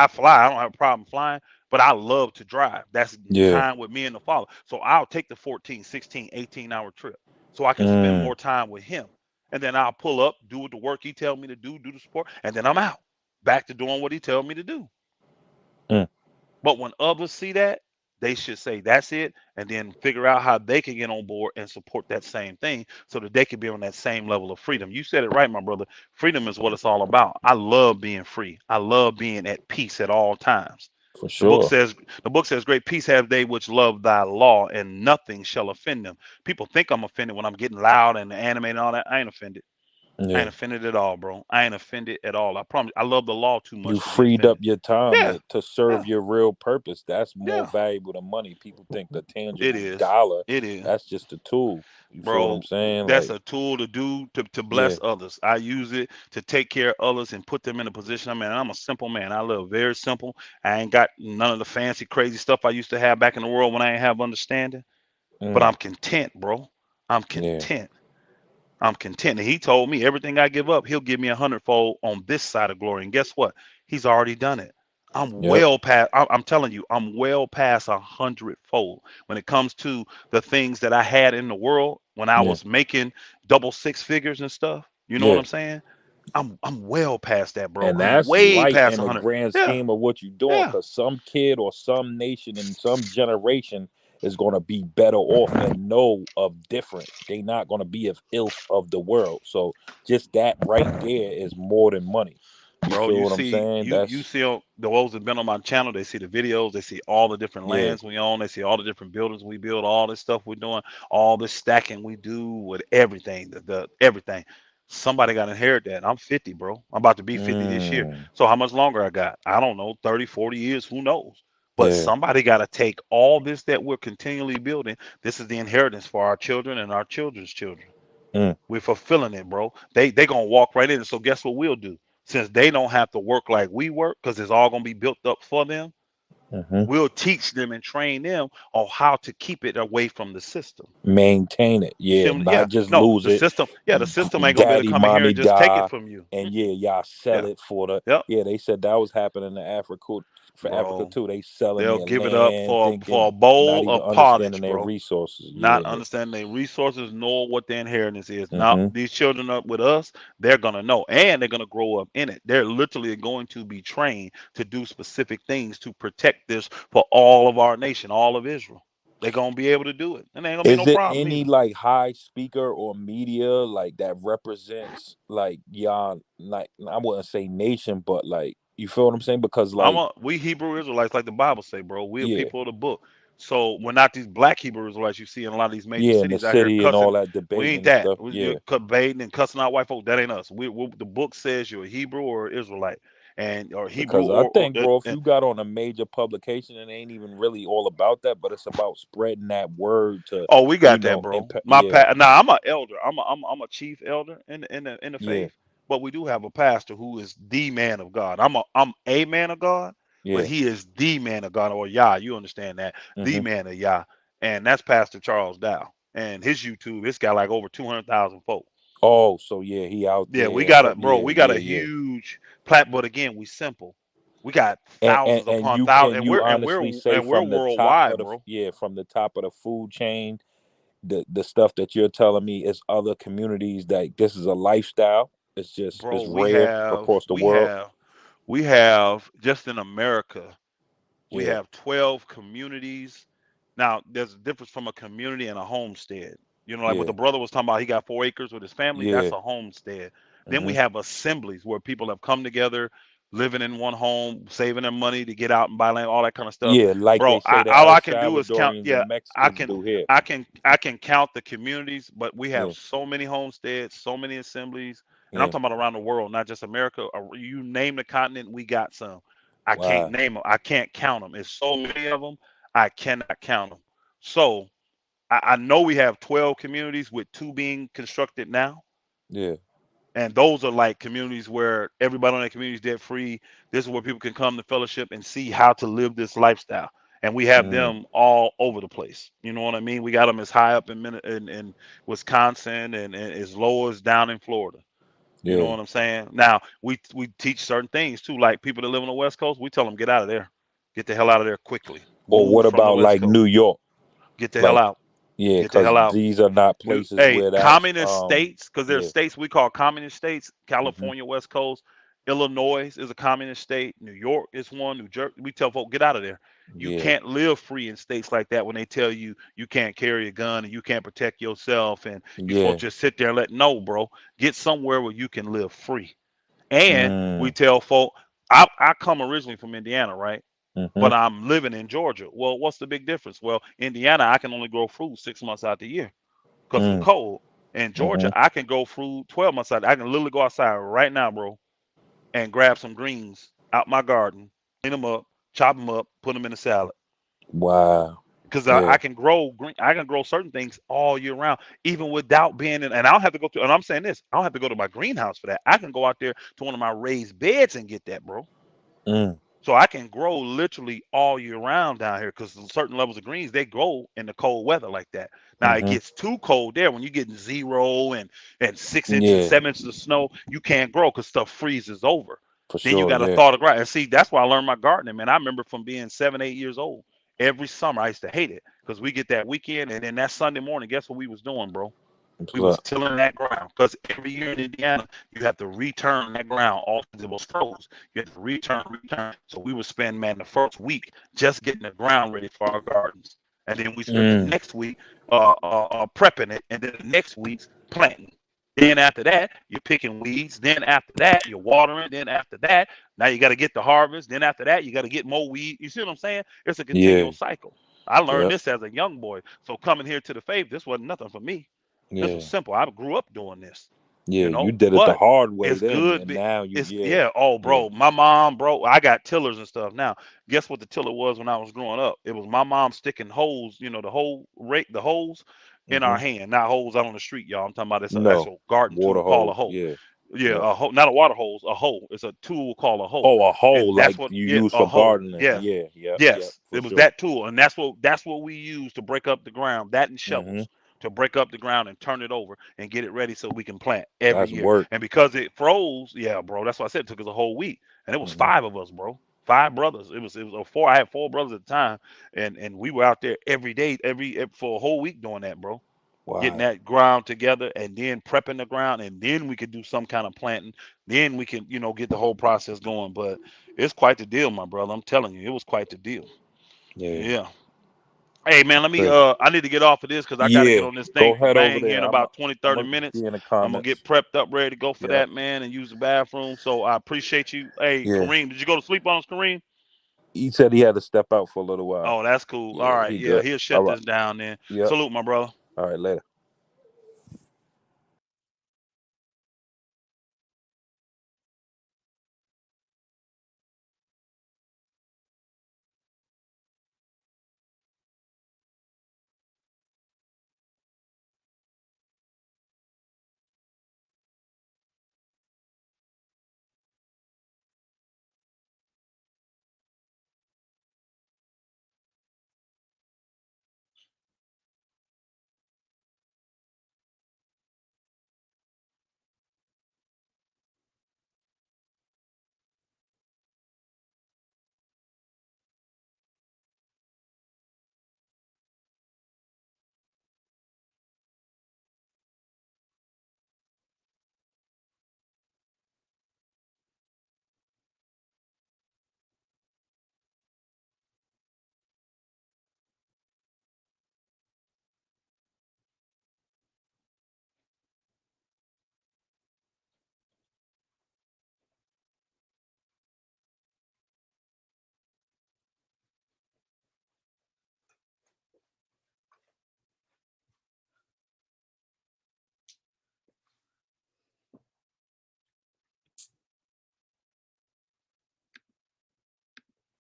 fly. I don't have a problem flying, but I love to drive. That's Yeah. time with me and the Father. So I'll take the 14, 16, 18-hour trip so I can spend Mm. more time with him. And then I'll pull up, do the work he tell me to do the sport, and then I'm out back to doing what he tell me to do. Mm. But when others see that, they should say that's it, and then figure out how they can get on board and support that same thing so that they can be on that same level of freedom. You said it right, my brother. Freedom is what it's all about. I love being free. I love being at peace at all times. For The book sure. says the book says, "Great peace have they which love thy law, and nothing shall offend them." People think I'm offended when I'm getting loud and animated and all that. I ain't offended. I Yeah. ain't offended at all, bro. I ain't offended at all. I promise. I love the law too You much to be freed up offended. your time Yeah, to serve yeah, your real purpose. That's more yeah. valuable than money. People think the It tangible is. dollar, It is. that's just a tool. You feel what I'm Bro, saying? that's Like, a tool to do to yeah. bless others. I use it to take care of others and put them in a position. I mean, I'm a simple man. I live very simple. I ain't got none of the fancy, crazy stuff I used to have back in the world when I ain't have understanding. But Mm. I'm content, bro. I'm Yeah. content. I'm content. And he told me everything I give up, he'll give me a hundredfold on this side of glory. And guess what? He's already done it. I'm Yep. well past, I'm telling you, I'm well past a hundredfold when it comes to the things that I had in the world when I Yeah. was making double six figures and stuff. You know what Yeah. I'm saying? I'm well past that, bro. And I'm that's way light past in a the hundred. grand Yeah, scheme of what you're doing, yeah. because some kid or some nation and some generation is going to be better off and know of different. They not going to be of ilth of the world. So just that right there is more than money. You Bro, feel you what I'm see, saying? you That's see the ones that been on my channel. They see the videos. They see all the different yeah. lands we own. They see all the different buildings we build. All this stuff we're doing. All this stacking we do with everything. The everything. Somebody got to inherit that. I'm 50, bro. I'm about to be 50 this year. Mm, So how much longer I got? I don't know. 30, 40 years. Who knows? But yeah. somebody got to take all this that we're continually building. This is the inheritance for our children and our children's children. Mm, We're fulfilling it, bro. They gonna walk right in. So guess what we'll do? Since they don't have to work like we work, because it's all gonna be built up for them, hmm. we'll teach them and train them on how to keep it away from the system. Maintain it. You see Yeah. them? Yeah. Not just No, lose the it. system, yeah, the system ain't gonna be able to Daddy, come in here mommy and just take it die, from you. and yeah, y'all sell Yeah. it for the Yep. yeah. They said that was happening in Africa Bro. too. They selling They'll their give it up land, for thinking, a not bowl even of understanding pottage, their bro. resources. Not Yeah. understanding their resources, nor what their inheritance is. Now, Mm-hmm. these children up with us, they're gonna know, and they're gonna grow up in it. They're literally going to be trained to do specific things to protect this for all of our nation, all of Israel. They're gonna be able to do it, and there ain't gonna be Is no it problem any either. like high speaker or media like that represents like y'all, like I wouldn't say nation, but like you feel what I'm saying? Because like We Hebrew Israelites, like the Bible say, bro. We're yeah, people of the book. So we're not these black Hebrew Israelites you see in a lot of these major yeah, in the cities out here city and cussing. all that We debating ain't and that. stuff. You're Yeah. debating and cussing out white folk. That ain't us. The book says you're a Hebrew or Israelite, and or Hebrew Because I or think, bro, if you got on a major publication, it ain't even really all about that, but it's about spreading that word to, oh, we you got that, know, bro. yeah, Now I'm an elder. I'm a chief elder in the yeah, faith. But we do have a pastor who is the man of God. I'm a man of God, but yeah. he is the man of God or Yah. You understand that? The Mm-hmm. man of Yah. and that's Pastor Charles Dow. And his YouTube, it's got like over 200,000 folks. Oh, so yeah, he out Yeah, we there. got a bro. Yeah, We got yeah, a yeah. huge platform, but again, we simple. We got thousands And upon you thousands, can and you we're and we're honestly say and we're from the top worldwide, of the bro. yeah, from the top of the food chain, the stuff that you're telling me is other communities that this is a lifestyle. Bro, it's rare across the world. we have just in America. We Yeah, have 12 communities. Now, there's a difference from a community and a homestead. You know, like what yeah, the brother was talking about, he got 4 acres with his family. yeah. That's a homestead. Then we Hmm. have assemblies where people have come together, living in one home, saving their money to get out and buy land, all that kind of stuff. Yeah, like Bro, they say the all El I can do is count. Salvadorians Yeah, and I Mexicans can, do here. I can count the communities, but we have Yeah, so many homesteads, so many assemblies, and I'm yeah. talking about around the world, not just America. You name the continent, we got some. I can't Wow. name them. I can't count them. It's so many of them. I cannot count them. So I know we have 12 communities with two being constructed now. Yeah. And those are like communities where everybody on that community is debt free. This is where people can come to fellowship and see how to live this lifestyle. And we have Mm, them all over the place. You know what I mean? We got them as high up in Wisconsin and as low as down in Florida. You know yeah. what I'm saying? Now we teach certain things too, like people that live on the West Coast. We tell them get out of there, get the hell out of there quickly. Or Move what from the about West like New Coast. York? Get the hell Like, out. yeah, Get the because hell out. these are not places Hey, where that's communist states, because there's yeah. states we call communist states. Hmm. California, West Coast, Illinois is a communist state. New York is one. New Jersey. We tell folks get out of there. You Yeah, can't live free in states like that when they tell you you can't carry a gun and you can't protect yourself and you're supposed yeah. to just sit there and let no, bro. Get somewhere where you can live free. And we Mm, tell folk, I come originally from Indiana, right? hmm. But I'm living in Georgia. Well, what's the big difference? Well, Indiana, I can only grow fruit 6 months out the year because I'm Mm, cold. In Georgia, hmm. I can grow fruit 12 months out. I can literally go outside right now, bro, and grab some greens out my garden, clean them up, chop them up, put them in a salad. Wow. Because Yeah. I can grow green, I can grow certain things all year round, even without being in. And I don't have to go to. And I'm saying this, I don't have to go to my greenhouse for that. I can go out there to one of my raised beds and get that, bro. Mm, So I can grow literally all year round down here because certain levels of greens they grow in the cold weather like that. Now it hmm. gets too cold there when you get 0 and 6 inches, Yeah, 7 inches of snow, you can't grow because stuff freezes over. for Then you sure. got to Yeah. thaw the ground. And see, that's why I learned my gardening, man. I remember from being 7, 8 years old. Every summer I used to hate it because we get that weekend and then that Sunday morning, guess what we was doing, bro? What's We was up? tilling that ground because every year in Indiana you have to return that ground. All it was froze. You have to return. So we would spend, man, the first week just getting the ground ready for our gardens, and then we spend the Mm, next week prepping it, and then the next week's planting. Then after that, you're picking weeds. Then after that, you're watering. Then after that, now you got to get the harvest. Then after that, you got to get more weed. You see what I'm saying? It's a yeah. continual cycle. I learned Yep. this as a young boy. So coming here to the faith, this wasn't nothing for me. This was Yeah. simple. I grew up doing this, Yeah. You did it the but hard way it's then, good. and now you It's yeah. yeah. Oh, Yeah. bro, my mom, bro, I got tillers and stuff now. Guess what the tiller was when I was growing up? It was my mom sticking holes, the whole rake, the holes in our Hmm. hand, not holes out on the street, y'all. I'm talking about it's an No. actual garden Water tool called a hose. hoe. Yeah. Yeah, Yep. a hoe, not a water hose, a hoe. It's a tool called a hoe, Oh, a hole and that's like what. you Yeah, use a for hoe. gardening. Yes, Yeah. Yep. Yep. yes, For it was sure. that tool, and that's what we use to break up the ground. That and Hmm. shovels to break up the ground and turn it over and get it ready so we can plant every That's year. work. And because it froze, yeah, bro, that's why I said it took us a whole week, and it was Hmm. 5 of us, bro. 5 brothers. It was a four. I had 4 brothers at the time, and we were out there every day, for a whole week doing that, bro, getting Wow. that ground together and then prepping the ground and then we could do some kind of planting. Then we can, get the whole process going. But it's quite the deal, my brother. I'm telling you, it was quite the deal. Yeah. Yeah. Hey man, let me Crazy. I need to get off of this because I gotta get Yeah. on this thing Go for head over bang here there. in I'm about 20, I'm 30 gonna minutes. be in the I'm gonna get comments. prepped up, ready to go for Yep. that, man, and use the bathroom. So I appreciate you. Hey, Yeah. Kareem, did you go to sleep on us, Kareem? He said he had to step out for a little while. Oh, that's cool. All Yeah, right. he Yeah, good. he'll All shut right. this down then. Yep. Salute, my brother. All right, later.